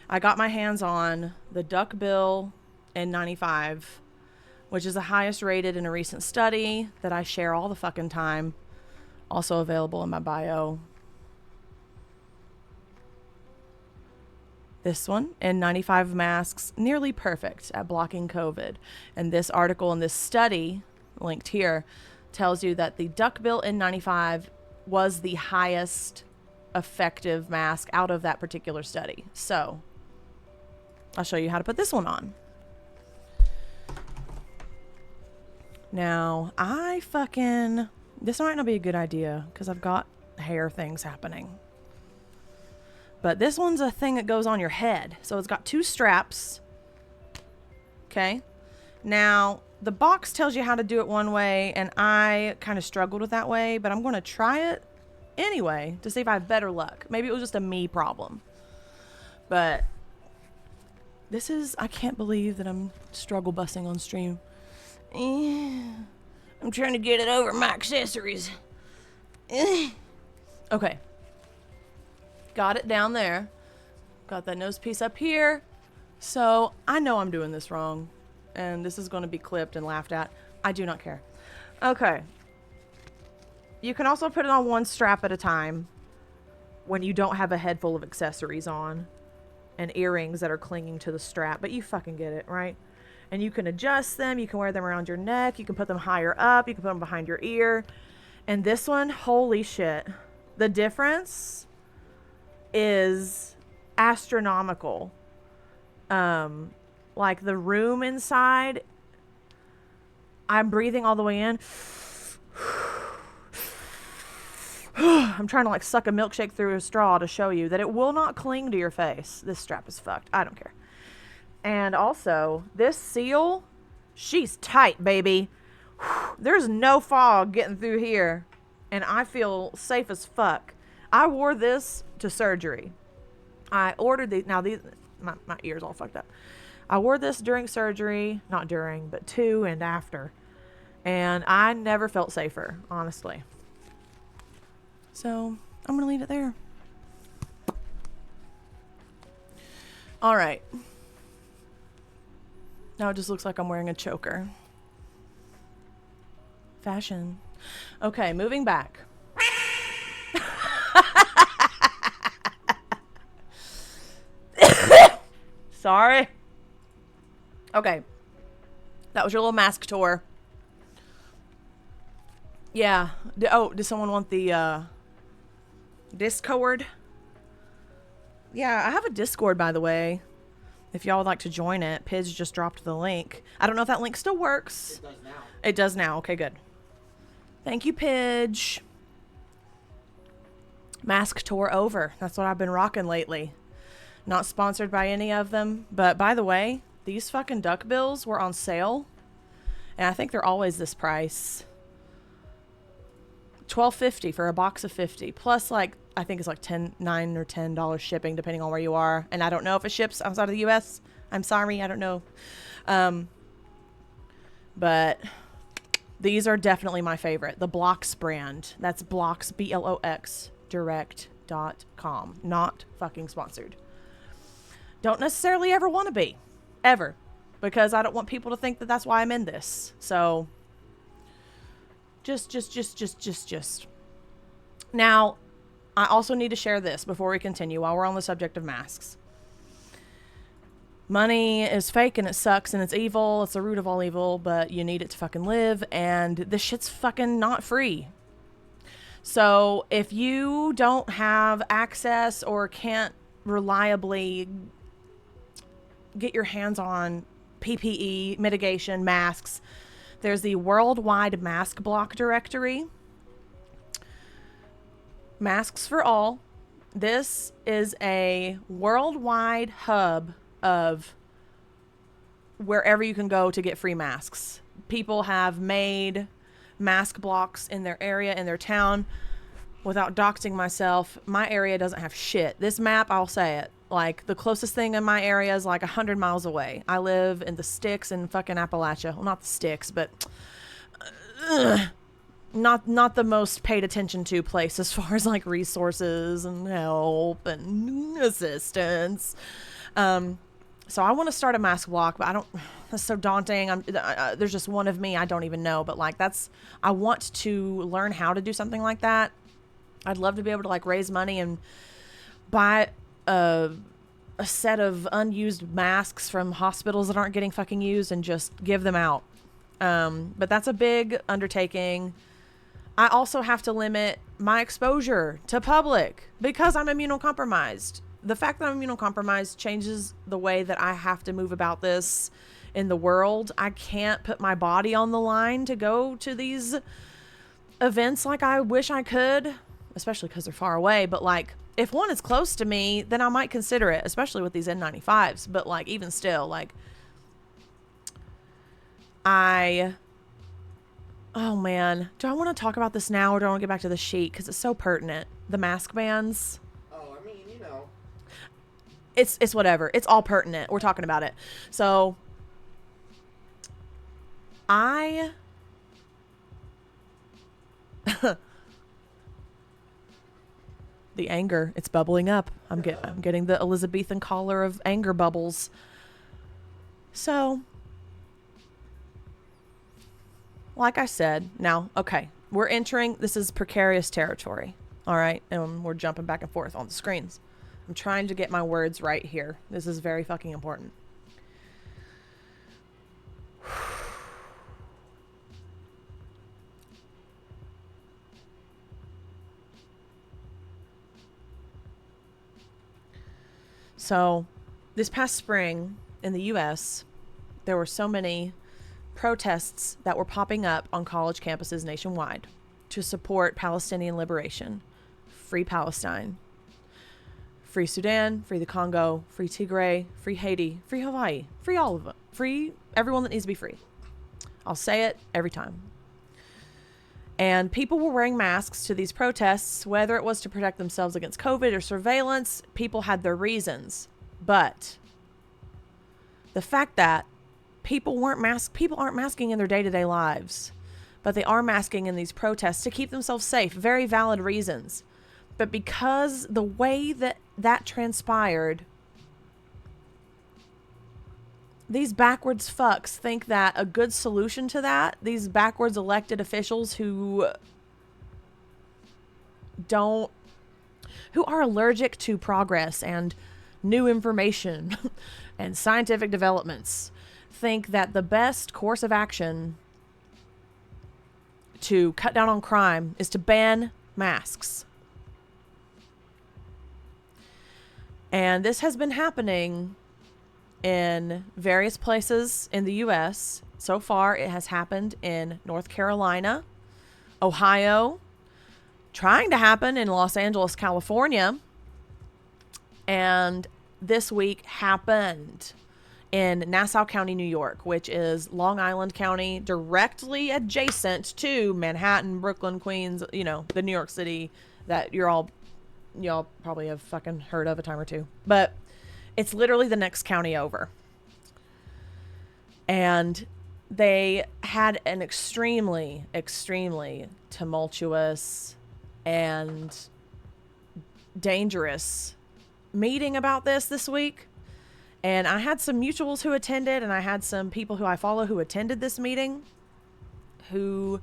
I got my hands on the duckbill N95, which is the highest rated in a recent study that I share all the fucking time. Also available in my bio. This one, N95 masks, nearly perfect at blocking COVID. And this article and this study, linked here, tells you that the duckbill N95 was the highest effective mask out of that particular study. So, I'll show you how to put this one on. Now, this might not be a good idea because I've got hair things happening. But this one's a thing that goes on your head. So it's got two straps. Okay. Now, the box tells you how to do it one way, and I kind of struggled with that way, but I'm going to try it anyway to see if I have better luck. Maybe it was just a me problem. But I can't believe that I'm struggle busting on stream. I'm trying to get it over my accessories. Okay. Got it down there. Got that nose piece up here. So I know I'm doing this wrong, and this is going to be clipped and laughed at. I do not care. Okay. You can also put it on one strap at a time when you don't have a head full of accessories on and earrings that are clinging to the strap, but you fucking get it, right? And you can adjust them. You can wear them around your neck. You can put them higher up. You can put them behind your ear. And this one, holy shit. The difference is astronomical. Like the room inside, I'm breathing all the way in. I'm trying to like suck a milkshake through a straw to show you that it will not cling to your face. This strap is fucked. I don't care. And also, this seal, she's tight, baby. There's no fog getting through here. And I feel safe as fuck. I wore this to surgery. I ordered these. Now, my ear's all fucked up. I wore this during surgery. Not during, but to and after. And I never felt safer, honestly. So, I'm going to leave it there. All right. Now it just looks like I'm wearing a choker. Fashion. Okay, moving back. Sorry. Okay. That was your little mask tour. Yeah. Did someone want the Discord? Yeah, I have a Discord, by the way. If y'all would like to join it, Pidge just dropped the link. I don't know if that link still works. It does now. It does now. Okay, good. Thank you, Pidge. Mask tour over. That's what I've been rocking lately. Not sponsored by any of them. But by the way, these fucking duck bills were on sale. And I think they're always this price. $12.50 for a box of 50. Plus, like, I think it's like $9 or $10 shipping, depending on where you are. And I don't know if it ships outside of the U.S. I'm sorry, I don't know. But these are definitely my favorite. The Blocks brand. That's Blocks, BLOX, direct.com. Not fucking sponsored. Don't necessarily ever want to be. Ever. Because I don't want people to think that that's why I'm in this. So, just. Now, I also need to share this before we continue while we're on the subject of masks. Money is fake and it sucks and it's evil. It's the root of all evil, but you need it to fucking live, and this shit's fucking not free. So if you don't have access or can't reliably get your hands on PPE, mitigation, masks, there's the Worldwide Mask Block Directory. Masks for All. This is a worldwide hub of wherever you can go to get free masks. People have made mask blocks in their area, in their town. Without doxing myself, my area doesn't have shit. This map, I'll say it. Like, the closest thing in my area is like 100 miles away. I live in the sticks in fucking Appalachia. Well, not the sticks, but not the most paid attention to place as far as like resources and help and assistance. So I want to start a mask block, but I don't, that's so daunting. There's just one of me. I don't even know, but like I want to learn how to do something like that. I'd love to be able to like raise money and buy a set of unused masks from hospitals that aren't getting fucking used and just give them out. But that's a big undertaking. I also have to limit my exposure to public because I'm immunocompromised. The fact that I'm immunocompromised changes the way that I have to move about this in the world. I can't put my body on the line to go to these events like I wish I could, especially because they're far away. But like, if one is close to me, then I might consider it, especially with these N95s. But like, even still, like, oh man, do I want to talk about this now or do I want to get back to the sheet? Because it's so pertinent. The mask bans. Oh, I mean, you know. It's whatever. It's all pertinent. We're talking about it. So, the anger, it's bubbling up. I'm getting the Elizabethan collar of anger bubbles. So, like I said, now, okay, we're entering, this is precarious territory. All right, and we're jumping back and forth on the screens. I'm trying to get my words right here. This is very fucking important. So this past spring in the US, there were so many protests that were popping up on college campuses nationwide to support Palestinian liberation. Free Palestine. Free Sudan, free the Congo, free Tigray, free Haiti, free Hawaii, free all of them. Free everyone that needs to be free. I'll say it every time. And people were wearing masks to these protests, whether it was to protect themselves against COVID or surveillance. People had their reasons. But the fact that people aren't masking in their day-to-day lives, but they are masking in these protests to keep themselves safe. Very valid reasons. But because the way that transpired, these backwards fucks think that a good solution to that, these backwards elected officials who are allergic to progress and new information and scientific developments, think that the best course of action to cut down on crime is to ban masks. And this has been happening in various places in the U.S. So far, it has happened in North Carolina, Ohio, trying to happen in Los Angeles, California, and this week happened in Nassau County, New York, which is Long Island County, directly adjacent to Manhattan, Brooklyn, Queens, you know, the New York City that y'all probably have fucking heard of a time or two. But it's literally the next county over. And they had an extremely, extremely tumultuous and dangerous meeting about this week. And I had some mutuals who attended, and I had some people who I follow who attended this meeting who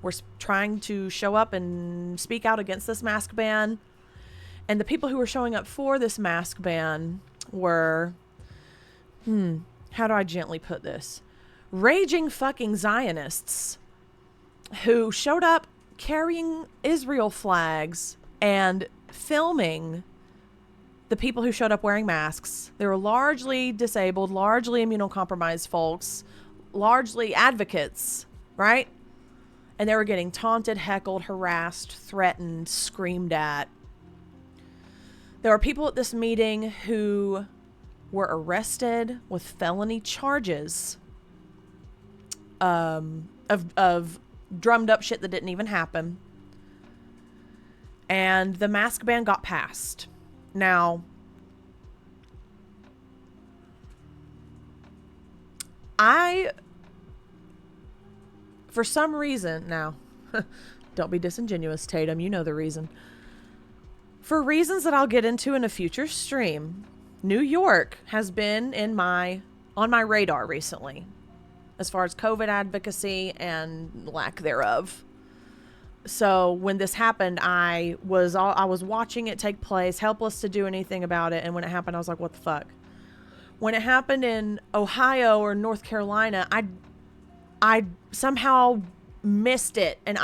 were trying to show up and speak out against this mask ban. And the people who were showing up for this mask ban were, how do I gently put this? Raging fucking Zionists who showed up carrying Israel flags and filming the people who showed up wearing masks. They were largely disabled, largely immunocompromised folks, largely advocates, right? And they were getting taunted, heckled, harassed, threatened, screamed at. There were people at this meeting who were arrested with felony charges of drummed up shit that didn't even happen. And the mask ban got passed. Now, for some reason, now, don't be disingenuous, Tatum, you know the reason. For reasons that I'll get into in a future stream, New York has been on my radar recently, as far as COVID advocacy and lack thereof. So when this happened, I was watching it take place, helpless to do anything about it. And when it happened, I was like, what the fuck? When it happened in Ohio or North Carolina, I somehow missed it. And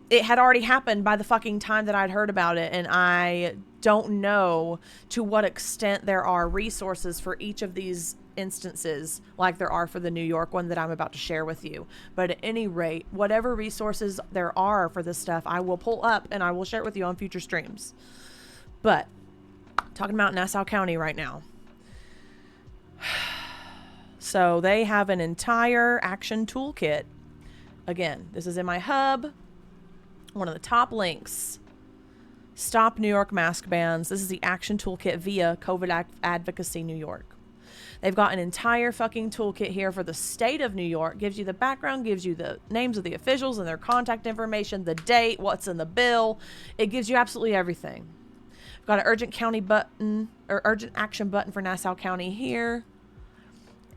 it had already happened by the fucking time that I'd heard about it. And I don't know to what extent there are resources for each of these instances like there are for the New York one that I'm about to share with you. But at any rate, whatever resources there are for this stuff, I will pull up and I will share it with you on future streams. But talking about Nassau County right now. So they have an entire action toolkit. Again, this is in my hub. One of the top links. Stop New York mask bans. This is the action toolkit via COVID Advocacy New York. They've got an entire fucking toolkit here for the state of New York. Gives you the background, gives you the names of the officials and their contact information, the date, what's in the bill. It gives you absolutely everything. We've got an urgent county button, or urgent action button for Nassau County here.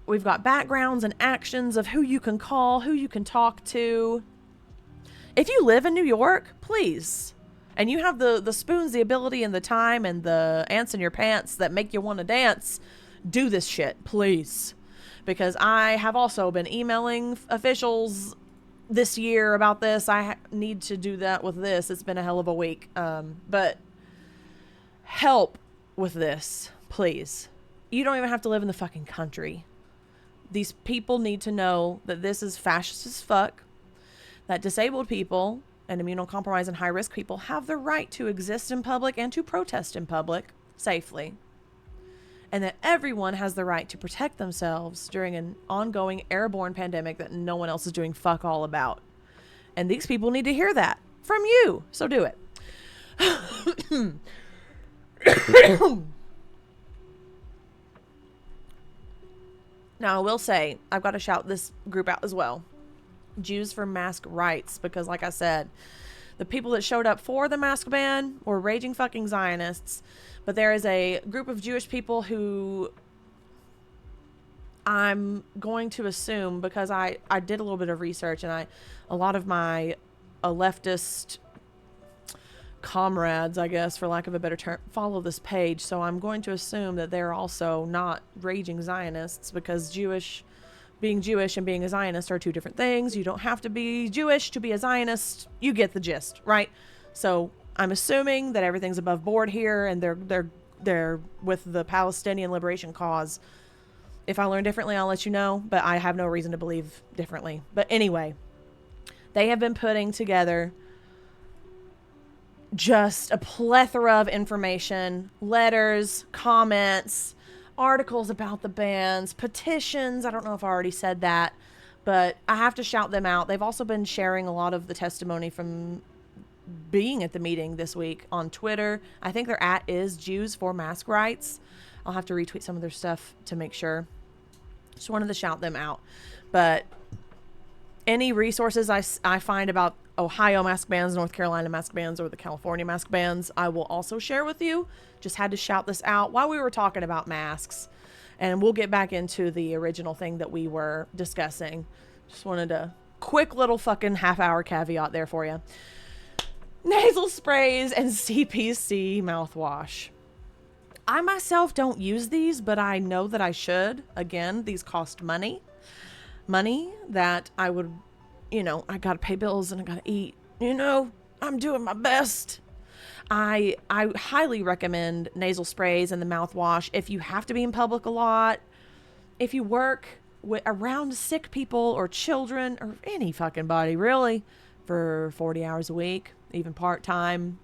We've got backgrounds and actions of who you can call, who you can talk to. If you live in New York, please, and you have the spoons, the ability, and the time, and the ants in your pants that make you want to dance, do this shit, please. Because I have also been emailing officials this year about this. I need to do that with this. It's been a hell of a week. But help with this, Please. You don't even have to live in the fucking country. These people need to know that this is fascist as fuck, that disabled people and immunocompromised and high-risk people have the right to exist in public and to protest in public safely, and that everyone has the right to protect themselves during an ongoing airborne pandemic that no one else is doing fuck all about. And these people need to hear that from you, so do it. Now, I will say, I've got to shout this group out as well. Jews for Mask Rights, because like I said, the people that showed up for the mask ban were raging fucking Zionists, but there is a group of Jewish people who I'm going to assume, because I did a little bit of research, and a lot of my leftist comrades, I guess, for lack of a better term, follow this page. So I'm going to assume that they're also not raging Zionists, because being Jewish and being a Zionist are two different things. You don't have to be Jewish to be a Zionist. You get the gist, right? So I'm assuming that everything's above board here, and they're with the Palestinian liberation cause. If I learn differently, I'll let you know, but I have no reason to believe differently. But anyway, they have been putting together just a plethora of information, letters, comments, articles about the bans, petitions. I don't know if I already said that, but I have to shout them out. They've also been sharing a lot of the testimony from being at the meeting this week on Twitter. I think their @ is Jews for Mask Rights. I'll have to retweet some of their stuff to make sure. Just wanted to shout them out. But any resources I find about Ohio mask bans, North Carolina mask bans, or the California mask bans, I will also share with you. Just had to shout this out while we were talking about masks. And we'll get back into the original thing that we were discussing. Just wanted a quick little fucking half-hour caveat there for you. Nasal sprays and CPC mouthwash. I myself don't use these, but I know that I should. Again, these cost money. Money that I would, I gotta pay bills and I gotta eat. I'm doing my best. I highly recommend nasal sprays and the mouthwash if you have to be in public a lot, if you work around sick people or children or any fucking body, really, for 40 hours a week, even part-time.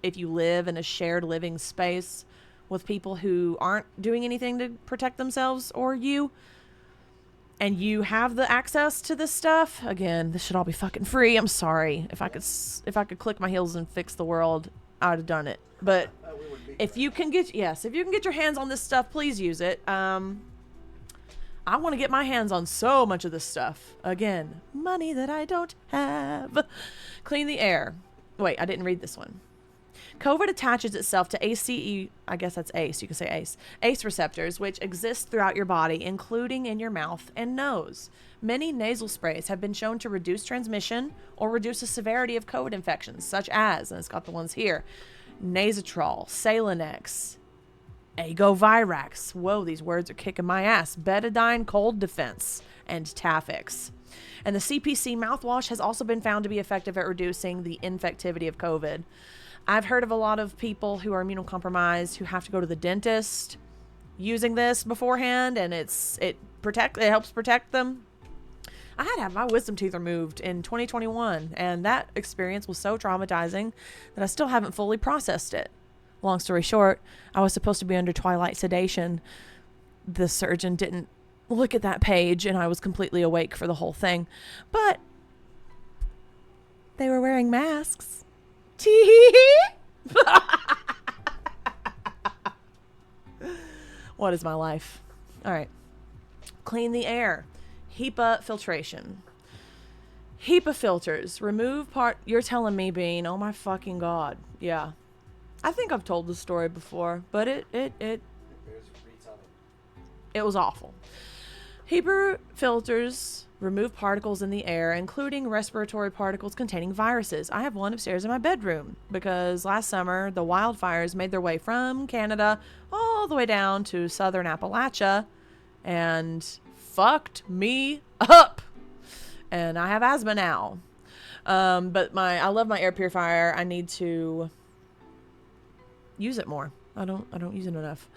If you live in a shared living space with people who aren't doing anything to protect themselves or you, and you have the access to this stuff, again, this should all be fucking free. I'm sorry. If I could click my heels and fix the world, I'd have done it. But if you can get your hands on this stuff, please use it. I want to get my hands on so much of this stuff. Again, money that I don't have. Clean the air. Wait, I didn't read this one. COVID attaches itself to ACE, I guess that's ACE, you can say ACE receptors, which exist throughout your body, including in your mouth and nose. Many nasal sprays have been shown to reduce transmission or reduce the severity of COVID infections, such as, and it's got the ones here, Nasotrol, Salinex, Agovirax, whoa, these words are kicking my ass, Betadine Cold Defense, and Tafix. And the CPC mouthwash has also been found to be effective at reducing the infectivity of COVID. I've heard of a lot of people who are immunocompromised who have to go to the dentist using this beforehand, and it helps protect them. I had to have my wisdom teeth removed in 2021, and that experience was so traumatizing that I still haven't fully processed it. Long story short, I was supposed to be under twilight sedation. The surgeon didn't look at that page, and I was completely awake for the whole thing. But they were wearing masks. What is my life? All right. Clean the air. HEPA filtration. HEPA filters. Remove part... You're telling me, Bean. Oh my fucking God. Yeah. I think I've told this story before, but it was awful. HEPA filters remove particles in the air, including respiratory particles containing viruses. I have one upstairs in my bedroom because last summer the wildfires made their way from Canada all the way down to southern Appalachia and fucked me up. And I have asthma now. But I love my air purifier. I need to use it more. I don't use it enough.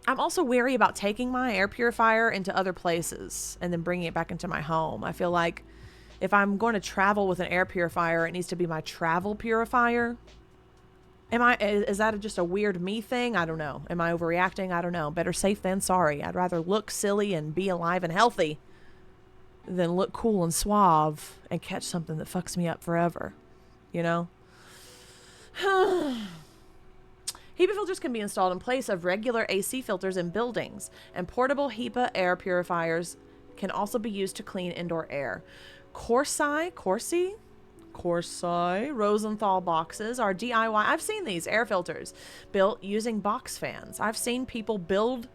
I'm also wary about taking my air purifier into other places and then bringing it back into my home. I feel like if I'm going to travel with an air purifier, it needs to be my travel purifier. Is that just a weird me thing? I don't know. Am I overreacting? I don't know. Better safe than sorry. I'd rather look silly and be alive and healthy than look cool and suave and catch something that fucks me up forever. You know? HEPA filters can be installed in place of regular AC filters in buildings, and portable HEPA air purifiers can also be used to clean indoor air. Corsi Rosenthal boxes are DIY. I've seen these air filters built using box fans. I've seen people build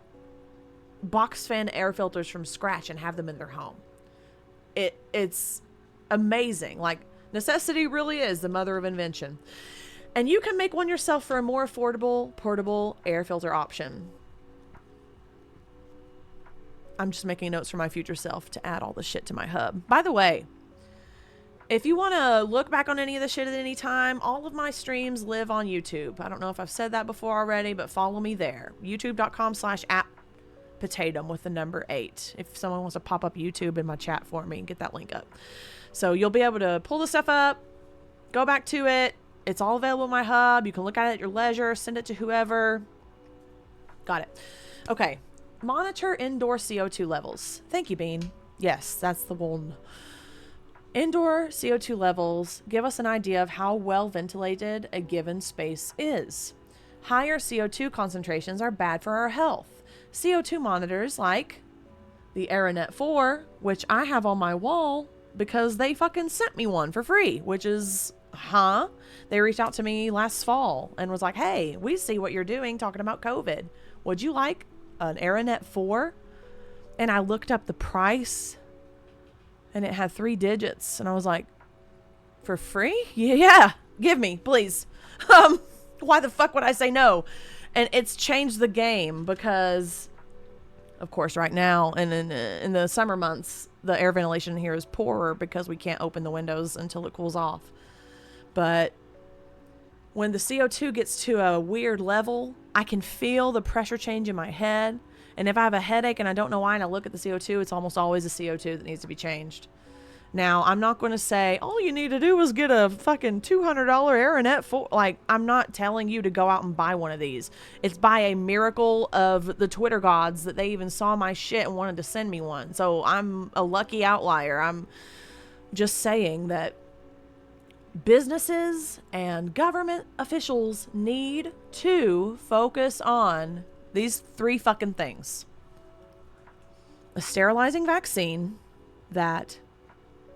box fan air filters from scratch and have them in their home. It's amazing. Like, necessity really is the mother of invention. And you can make one yourself for a more affordable portable air filter option. I'm just making notes for my future self to add all this shit to my hub. By the way, if you want to look back on any of this shit at any time, all of my streams live on YouTube. I don't know if I've said that before already, but follow me there. youtube.com/potatum with the number 8. If someone wants to pop up YouTube in my chat for me, get that link up. So you'll be able to pull the stuff up, go back to it. It's all available in my hub. You can look at it at your leisure, send it to whoever. Got it. Okay. Monitor indoor CO2 levels. Thank you, Bean. Yes, that's the one. Indoor CO2 levels give us an idea of how well ventilated a given space is. Higher CO2 concentrations are bad for our health. CO2 monitors like the Aranet 4, which I have on my wall because they fucking sent me one for free, which is, They reached out to me last fall and was like, hey, we see what you're doing talking about COVID. Would you like an Aranet 4? And I looked up the price and it had 3 digits. And I was like, for free? Yeah, give me, please. Why the fuck would I say no? And it's changed the game because, of course, right now and in the summer months, the air ventilation here is poorer because we can't open the windows until it cools off. But when the CO2 gets to a weird level, I can feel the pressure change in my head. And if I have a headache and I don't know why, and I look at the CO2, it's almost always the CO2 that needs to be changed. Now, I'm not going to say, all you need to do is get a fucking $200 Aranet 4. Like, I'm not telling you to go out and buy one of these. It's by a miracle of the Twitter gods that they even saw my shit and wanted to send me one. So I'm a lucky outlier. I'm just saying that businesses and government officials need to focus on these 3 fucking things. A sterilizing vaccine that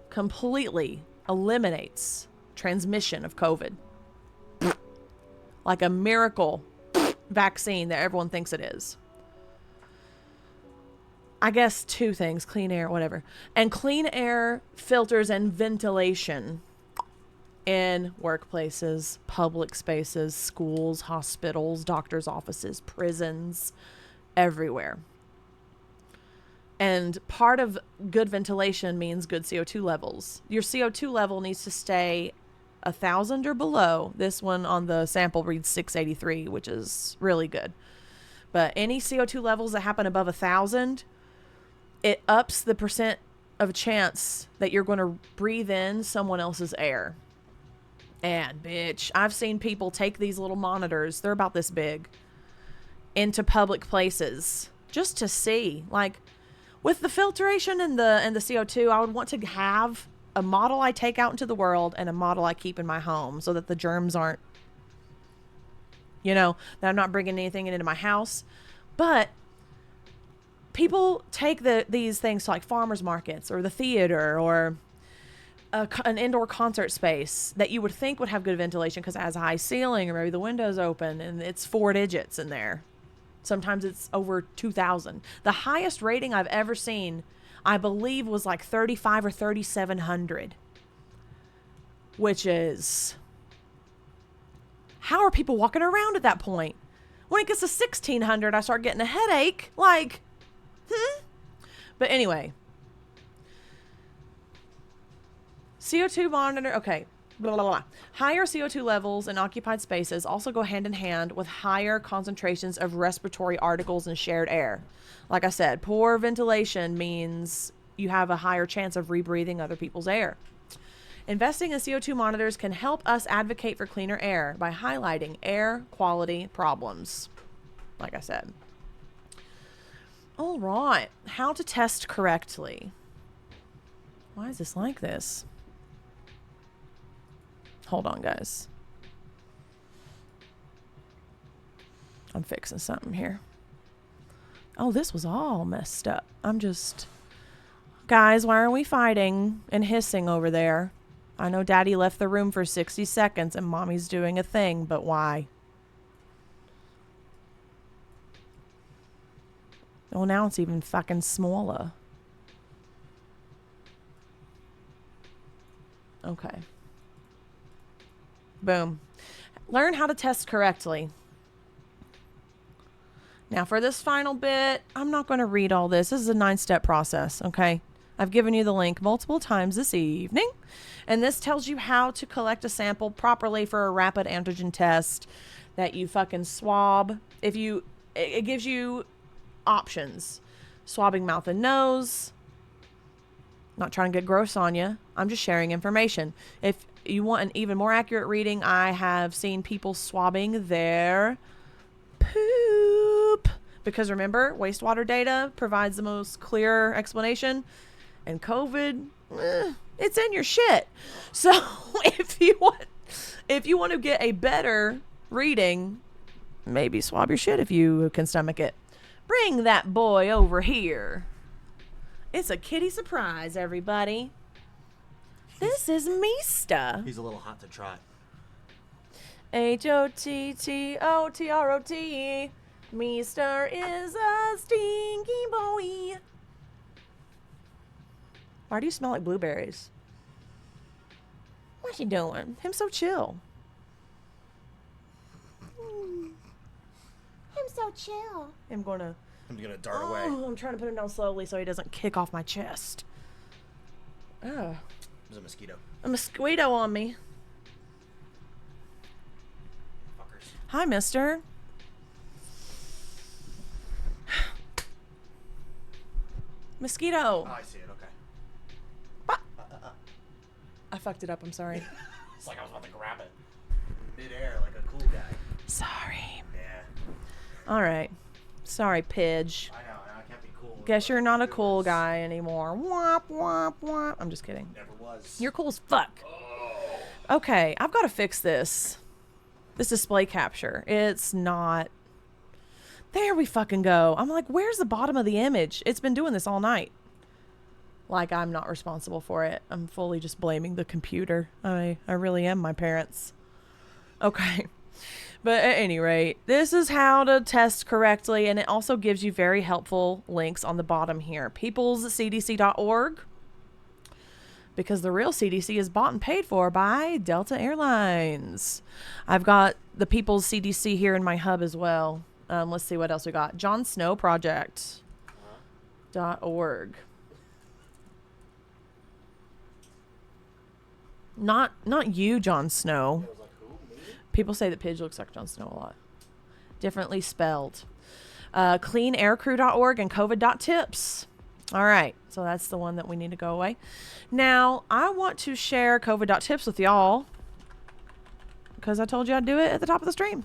completely eliminates transmission of COVID. Like a miracle vaccine that everyone thinks it is. I guess 2 things, clean air, whatever. And clean air filters and ventilation in workplaces, public spaces, schools, hospitals, doctors' offices, prisons, everywhere. And part of good ventilation means good CO2 levels. Your CO2 level needs to stay 1,000 or below. This one on the sample reads 683, which is really good. But any CO2 levels that happen above 1,000, it ups the percent of chance that you're going to breathe in someone else's air. And bitch, I've seen people take these little monitors, they're about this big, into public places just to see. Like, with the filtration and the CO2, I would want to have a model I take out into the world and a model I keep in my home so that the germs aren't, that I'm not bringing anything into my house. But people take these things to like farmers markets or the theater or an indoor concert space that you would think would have good ventilation because it has a high ceiling or maybe the window's open and it's 4 digits in there. Sometimes it's over 2,000. The highest rating I've ever seen, I believe, was like 3,500 or 3,700, which is, how are people walking around at that point? When it gets to 1,600, I start getting a headache. Like, But anyway, CO2 monitor. Okay. blah, blah, blah. Higher CO2 levels in occupied spaces also go hand in hand with higher concentrations of respiratory articles in shared air. Like I said, poor ventilation means you have a higher chance of rebreathing other people's air. Investing in CO2 monitors can help us advocate for cleaner air by highlighting air quality problems. Like I said. All right. How to test correctly. Why is this like this? Hold on, guys. I'm fixing something here. Oh, this was all messed up. Guys, why are we fighting and hissing over there? I know Daddy left the room for 60 seconds and Mommy's doing a thing, but why? Oh, now it's even fucking smaller. Okay. Boom. Learn how to test correctly. Now for this final bit, I'm not going to read all this. This is a 9-step process, okay? I've given you the link multiple times this evening. And this tells you how to collect a sample properly for a rapid antigen test that you fucking swab. It gives you options. Swabbing mouth and nose. Not trying to get gross on you. I'm just sharing information. If you want an even more accurate reading, I have seen people swabbing their poop. Because remember, wastewater data provides the most clear explanation. And COVID, it's in your shit. So if you want to get a better reading, maybe swab your shit if you can stomach it. Bring that boy over here. It's a kitty surprise, everybody. This is Meesta. He's a little hot to trot. Hottotrot. Meester is a stinky boy. Why do you smell like blueberries? What's he doing? Him so chill. I'm so chill. I'm gonna dart away. I'm trying to put him down slowly so he doesn't kick off my chest. Oh. There's a mosquito. A mosquito on me. Fuckers. Hi, mister. Mosquito. Oh, I see it. Okay. I fucked it up. I'm sorry. It's like I was about to grab it. Mid-air like a cool guy. Sorry. Yeah. All right. Sorry, Pidge. I know. I can't be cool. Guess you're not a cool guy anymore. Womp, womp, womp. I'm just kidding. Never was. You're cool as fuck. Oh. Okay, I've got to fix this. This display capture. It's not. There we fucking go. I'm like, where's the bottom of the image? It's been doing this all night. Like I'm not responsible for it. I'm fully just blaming the computer. I really am my parents. Okay. But at any rate, this is how to test correctly, and it also gives you very helpful links on the bottom here. peoplescdc.org, because the real CDC is bought and paid for by Delta Airlines. I've got the People's CDC here in my hub as well. Let's see what else we got. Jon Snow Project.org. Not you, Jon Snow. I was like, who? Me? People say that Pidge looks like Jon Snow a lot. Differently spelled. Cleanaircrew.org and covid.tips. All right. So that's the one that we need to go away. Now, I want to share covid.tips with y'all because I told you I'd do it at the top of the stream.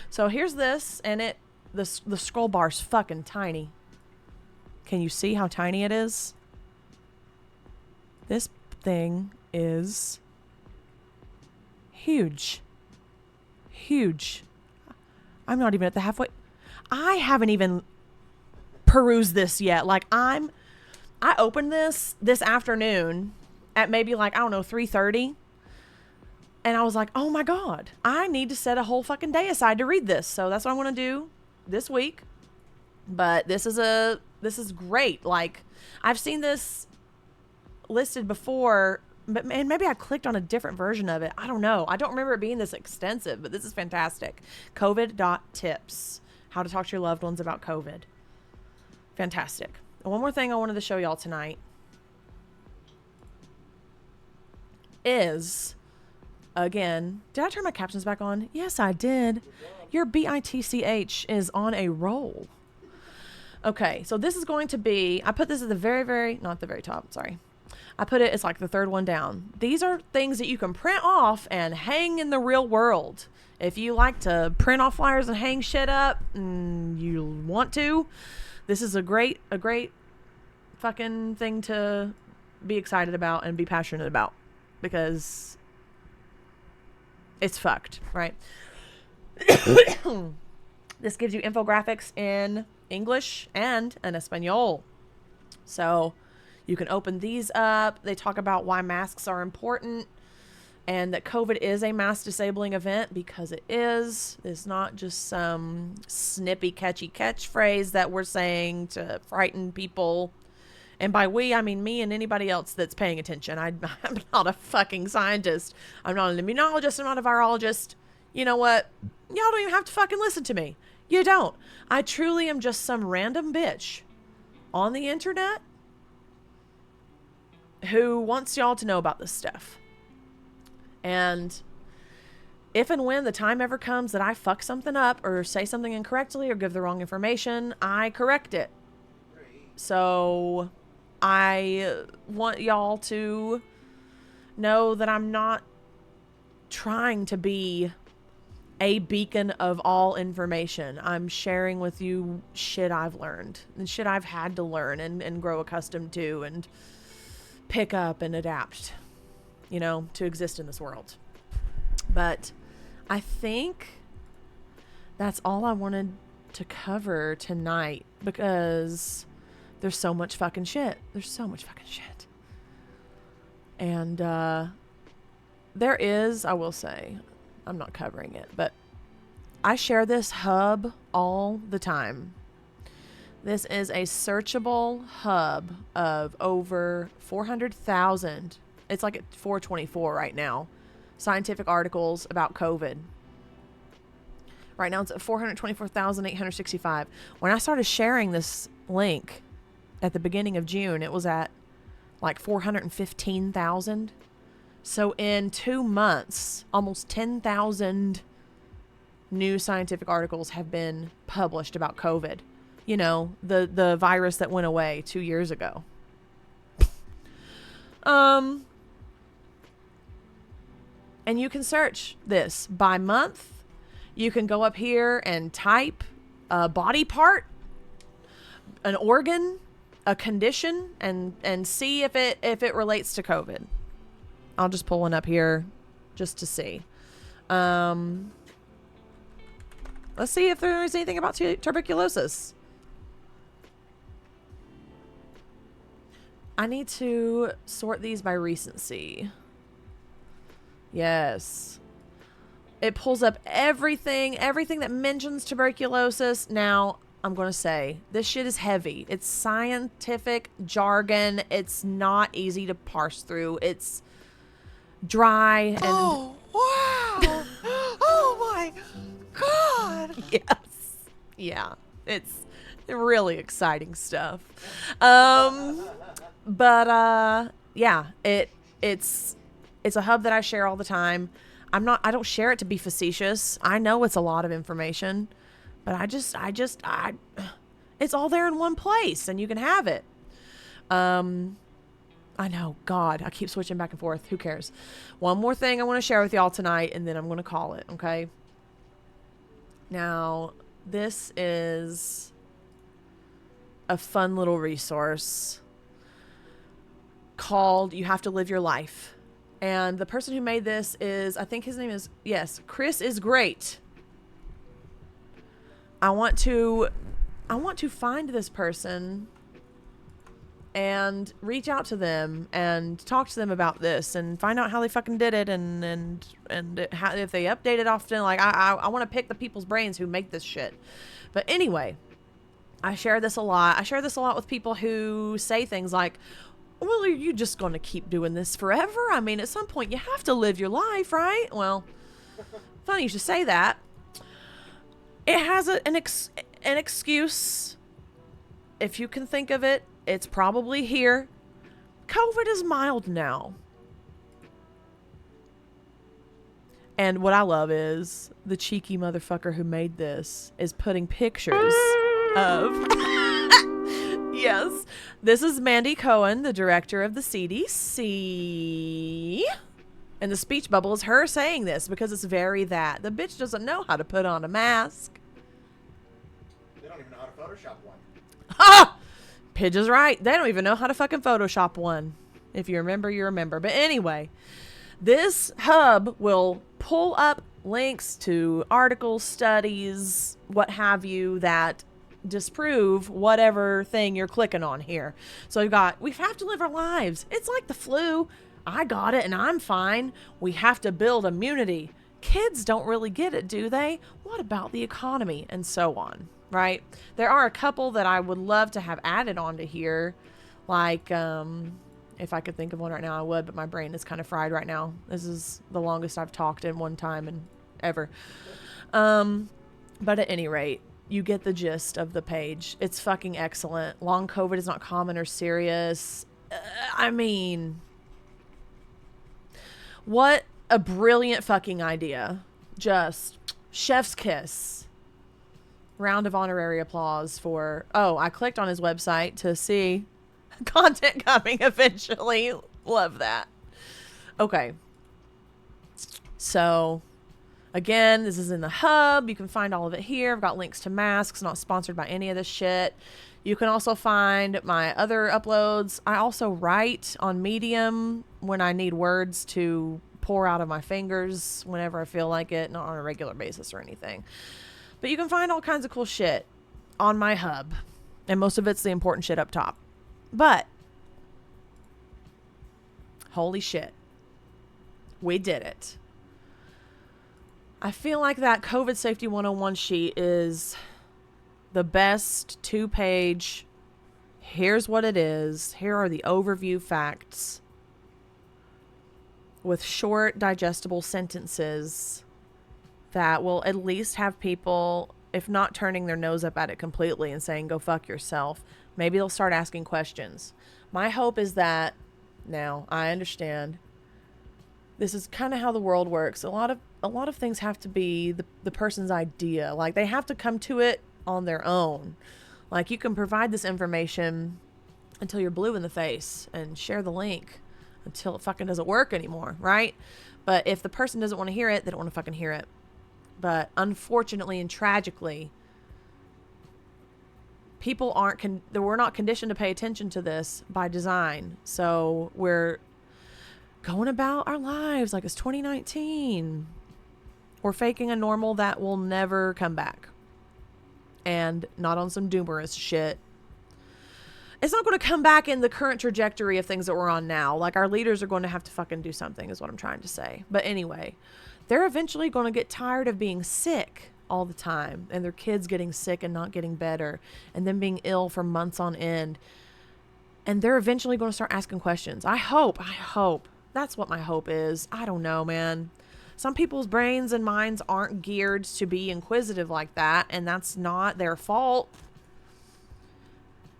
So here's this, and the scroll bar's fucking tiny. Can you see how tiny it is? This thing is huge. Huge. I'm not even at the halfway. I haven't even perused this yet. Like I opened this afternoon at maybe like, I don't know, 3:30. And I was like, oh my God, I need to set a whole fucking day aside to read this. So that's what I'm going to do this week. But this is great. Like I've seen this listed before, but and maybe I clicked on a different version of it. I don't know. I don't remember it being this extensive, but this is fantastic. COVID.tips. How to talk to your loved ones about COVID. Fantastic. And one more thing I wanted to show y'all tonight is again, did I turn my captions back on? Yes, I did. Your BITCH is on a roll. Okay, so this is going to be, I put this at the very, not the very top, sorry. I put it, it's like the third one down. These are things that you can print off and hang in the real world. If you like to print off flyers and hang shit up, and you want to, this is a great fucking thing to be excited about and be passionate about, because it's fucked, right? This gives you infographics in English and in Espanol. So you can open these up. They talk about why masks are important and that COVID is a mass disabling event, because it is. It's not just some snippy, catchy catchphrase that we're saying to frighten people. And by we, I mean me and anybody else that's paying attention. I'm not a fucking scientist. I'm not an immunologist. I'm not a virologist. You know what? Y'all don't even have to fucking listen to me. You don't. I truly am just some random bitch on the internet who wants y'all to know about this stuff. And if and when the time ever comes that I fuck something up or say something incorrectly or give the wrong information, I correct it. So I want y'all to know that I'm not trying to be a beacon of all information. I'm sharing with you shit I've learned and shit I've had to learn and grow accustomed to and pick up and adapt, you know, to exist in this world. But I think that's all I wanted to cover tonight, because there's so much fucking shit. There's so much fucking shit. And there is, I will say, I'm not covering it, but I share this hub all the time. This is a searchable hub of over 400,000. It's like at 424 right now. Scientific articles about COVID. Right now it's at 424,865. When I started sharing this link at the beginning of June, it was at like 415,000. So in 2 months, almost 10,000 new scientific articles have been published about COVID. You know, the virus that went away 2 years ago. And you can search this by month. You can go up here and type a body part, an organ, a condition, and see if it relates to COVID. I'll just pull one up here just to see. Let's see if there's anything about tuberculosis. I need to sort these by recency. Yes. It pulls up everything that mentions tuberculosis. Now, I'm going to say, this shit is heavy. It's scientific jargon. It's not easy to parse through. It's dry and... Oh, wow. Oh, my God. Yes. Yeah. It's really exciting stuff. Yeah, it's a hub that I share all the time. I don't share it to be facetious. I know it's a lot of information, but it's all there in one place and you can have it. I know, God, I keep switching back and forth. Who cares? One more thing I want to share with y'all tonight, and then I'm going to call it, okay? Now, this is a fun little resource called You Have to Live Your Life. And the person who made this is, I think his name is, yes, Chris is Great. I want to find this person and reach out to them and talk to them about this and find out how they fucking did it and how, if they update it often. Like, I want to pick the people's brains who make this shit. But anyway, I share this a lot. I share this a lot with people who say things like, well, are you just going to keep doing this forever? I mean, at some point you have to live your life, right? Well, funny you should say that. It has an excuse. If you can think of it, it's probably here. COVID is mild now. And what I love is the cheeky motherfucker who made this is putting pictures of... Yes. This is Mandy Cohen, the director of the CDC. And the speech bubble is her saying this because it's very that. The bitch doesn't know how to put on a mask. They don't even know how to Photoshop one. Ha! Pidge is right. They don't even know how to fucking Photoshop one. If you remember, you remember. But anyway, this hub will pull up links to articles, studies, what have you, that disprove whatever thing you're clicking on here. So we have to live our lives. It's like the flu. I got it and I'm fine. We have to build immunity. Kids don't really get it, do they? What about the economy? And so on, right? There are a couple that I would love to have added onto here. Like, if I could think of one right now, I would, but my brain is kind of fried right now. This is the longest I've talked in one time and ever. But at any rate, you get the gist of the page. It's fucking excellent. Long COVID is not common or serious. I mean... What a brilliant fucking idea. Just chef's kiss. Round of honorary applause for... Oh, I clicked on his website to see content coming eventually. Love that. Okay. So, again, this is in the hub. You can find all of it here. I've got links to masks. Not sponsored by any of this shit. You can also find my other uploads. I also write on Medium when I need words to pour out of my fingers whenever I feel like it, not on a regular basis or anything. But you can find all kinds of cool shit on my hub. And most of it's the important shit up top. But, holy shit. We did it. I feel like that COVID Safety 101 sheet is the best 2-page, here's what it is, here are the overview facts, with short, digestible sentences that will at least have people, if not turning their nose up at it completely and saying, go fuck yourself, maybe they'll start asking questions. My hope is that, now, I understand, this is kind of how the world works. A lot of things have to be the person's idea. Like, they have to come to it on their own. Like, you can provide this information until you're blue in the face and share the link until it fucking doesn't work anymore, right? But if the person doesn't want to hear it, they don't want to fucking hear it. But unfortunately and tragically, people we're not conditioned to pay attention to this by design. So we're going about our lives like it's 2019. We're faking a normal that will never come back. And not on some doomerous shit. It's not going to come back in the current trajectory of things that we're on now. Like, our leaders are going to have to fucking do something, is what I'm trying to say. But anyway, they're eventually going to get tired of being sick all the time. And their kids getting sick and not getting better. And them being ill for months on end. And they're eventually going to start asking questions. I hope. That's what my hope is. I don't know, man. Some people's brains and minds aren't geared to be inquisitive like that, and that's not their fault.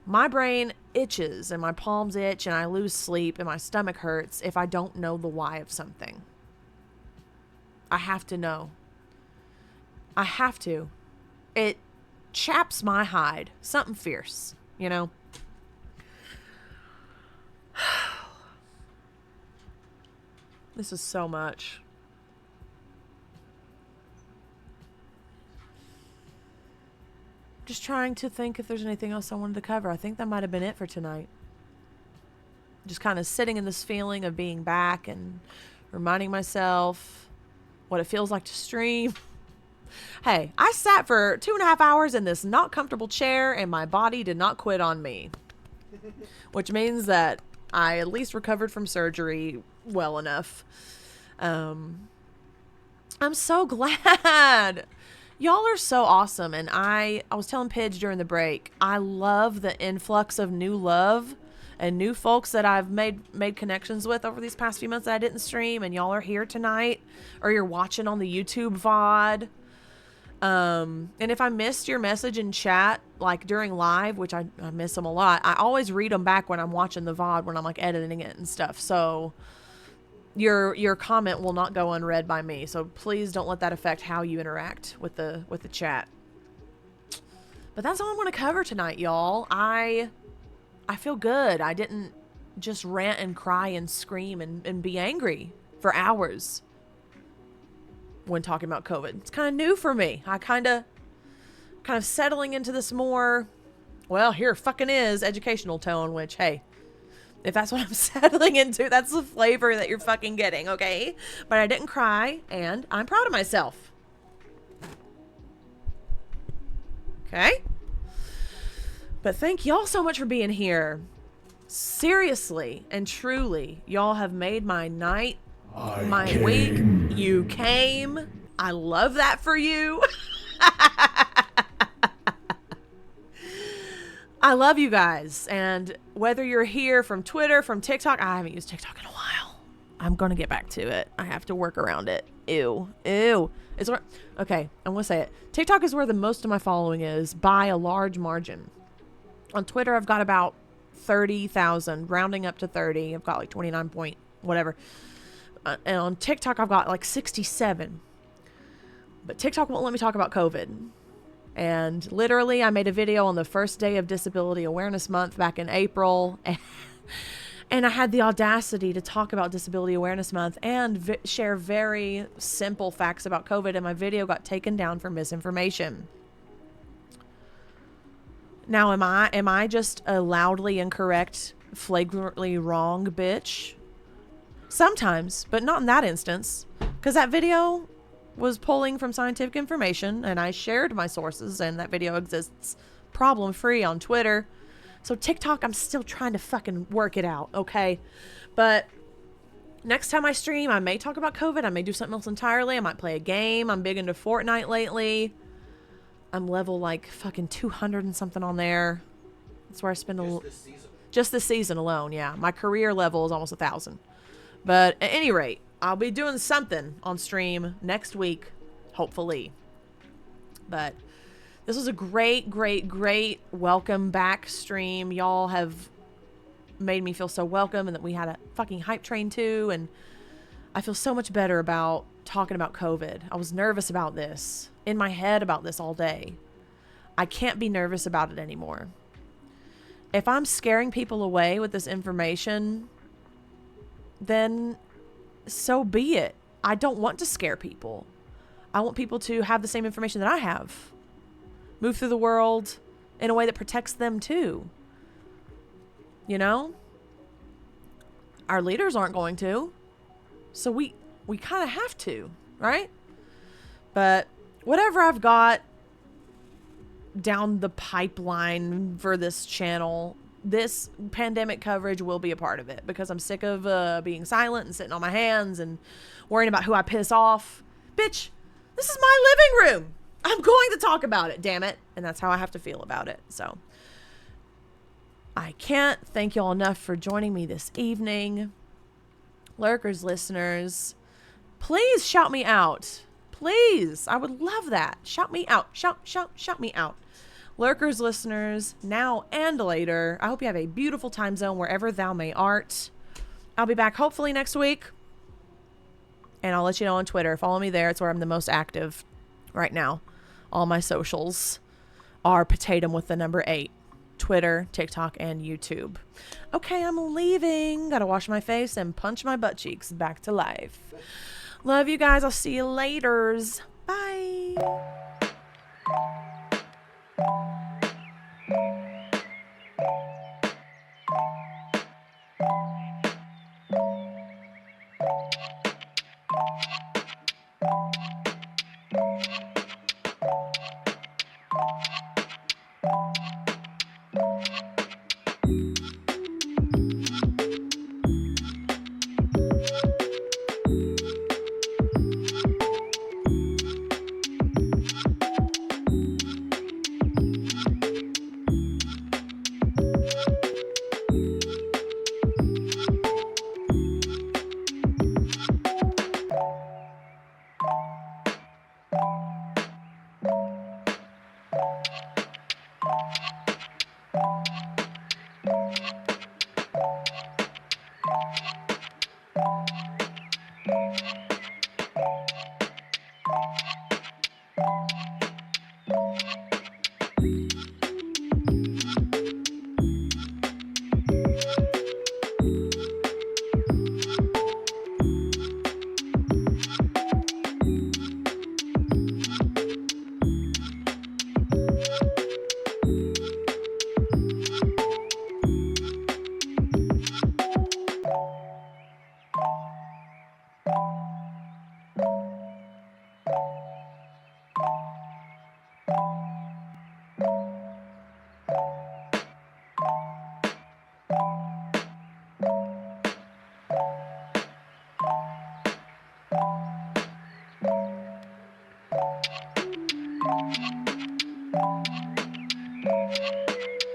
My brain itches, and my palms itch, and I lose sleep, and my stomach hurts if I don't know the why of something. I have to know. I have to. It chaps my hide. Something fierce, you know? This is so much. Just trying to think if there's anything else I wanted to cover. I think that might have been it for tonight. Just kind of sitting in this feeling of being back and reminding myself what it feels like to stream. Hey, I sat for 2.5 hours in this not comfortable chair and my body did not quit on me. Which means that I at least recovered from surgery well enough. I'm so glad. Y'all are so awesome. And I was telling Pidge during the break, I love the influx of new love and new folks that I've made connections with over these past few months that I didn't stream. And y'all are here tonight, or you're watching on the YouTube VOD. And if I missed your message in chat, like during live, which I miss them a lot, I always read them back when I'm watching the VOD, when I'm like editing it and stuff. So your comment will not go unread by me. So please don't let that affect how you interact with the chat. But that's all I'm going to cover tonight, y'all. I feel good. I didn't just rant and cry and scream and be angry for hours when talking about COVID. It's kind of new for me. I kind of settling into this more, well, here fucking is educational tone, which, hey, if that's what I'm settling into, that's the flavor that you're fucking getting, okay? But I didn't cry, and I'm proud of myself. Okay? But thank y'all so much for being here. Seriously and truly, y'all have made my night, my week. You came. I love that for you. I love you guys. And whether you're here from Twitter, from TikTok, I haven't used TikTok in a while. I'm going to get back to it. I have to work around it. Ew. It's where, okay, I'm going to say it. TikTok is where the most of my following is by a large margin. On Twitter, I've got about 30,000, rounding up to 30. I've got like 29 point whatever. And on TikTok, I've got like 67. But TikTok won't let me talk about COVID. And literally, I made a video on the first day of Disability Awareness Month back in April. And I had the audacity to talk about Disability Awareness Month and share very simple facts about COVID. And my video got taken down for misinformation. Now, am I just a loudly incorrect, flagrantly wrong bitch? Sometimes, but not in that instance. Because that video was pulling from scientific information, and I shared my sources, and that video exists problem-free on Twitter. So TikTok, I'm still trying to fucking work it out, okay? But next time I stream, I may talk about COVID. I may do something else entirely. I might play a game. I'm big into Fortnite lately. I'm level like fucking 200 and something on there. That's where I spend just this season alone. Yeah, my career level is almost 1,000. But at any rate, I'll be doing something on stream next week, hopefully. But this was a great welcome back stream. Y'all have made me feel so welcome, and that we had a fucking hype train too. And I feel so much better about talking about COVID. I was nervous about this, in my head about this all day. I can't be nervous about it anymore. If I'm scaring people away with this information, then so be it. I don't want to scare people. I want people to have the same information that I have. Move through the world in a way that protects them too. You know? Our leaders aren't going to. So we kind of have to, right? But whatever I've got down the pipeline for this channel, this pandemic coverage will be a part of it, because I'm sick of being silent and sitting on my hands and worrying about who I piss off. Bitch, this is my living room. I'm going to talk about it, damn it. And that's how I have to feel about it. So I can't thank y'all enough for joining me this evening. Lurkers, listeners, please shout me out. Please. I would love that. Shout me out. Shout me out. Lurkers, listeners, now and later, I hope you have a beautiful time zone wherever thou may art. I'll be back hopefully next week. And I'll let you know on Twitter. Follow me there. It's where I'm the most active right now. All my socials are potatum with the number 8. Twitter, TikTok, and YouTube. Okay, I'm leaving. Gotta wash my face and punch my butt cheeks back to life. Love you guys. I'll see you laters. Bye.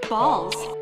Balls.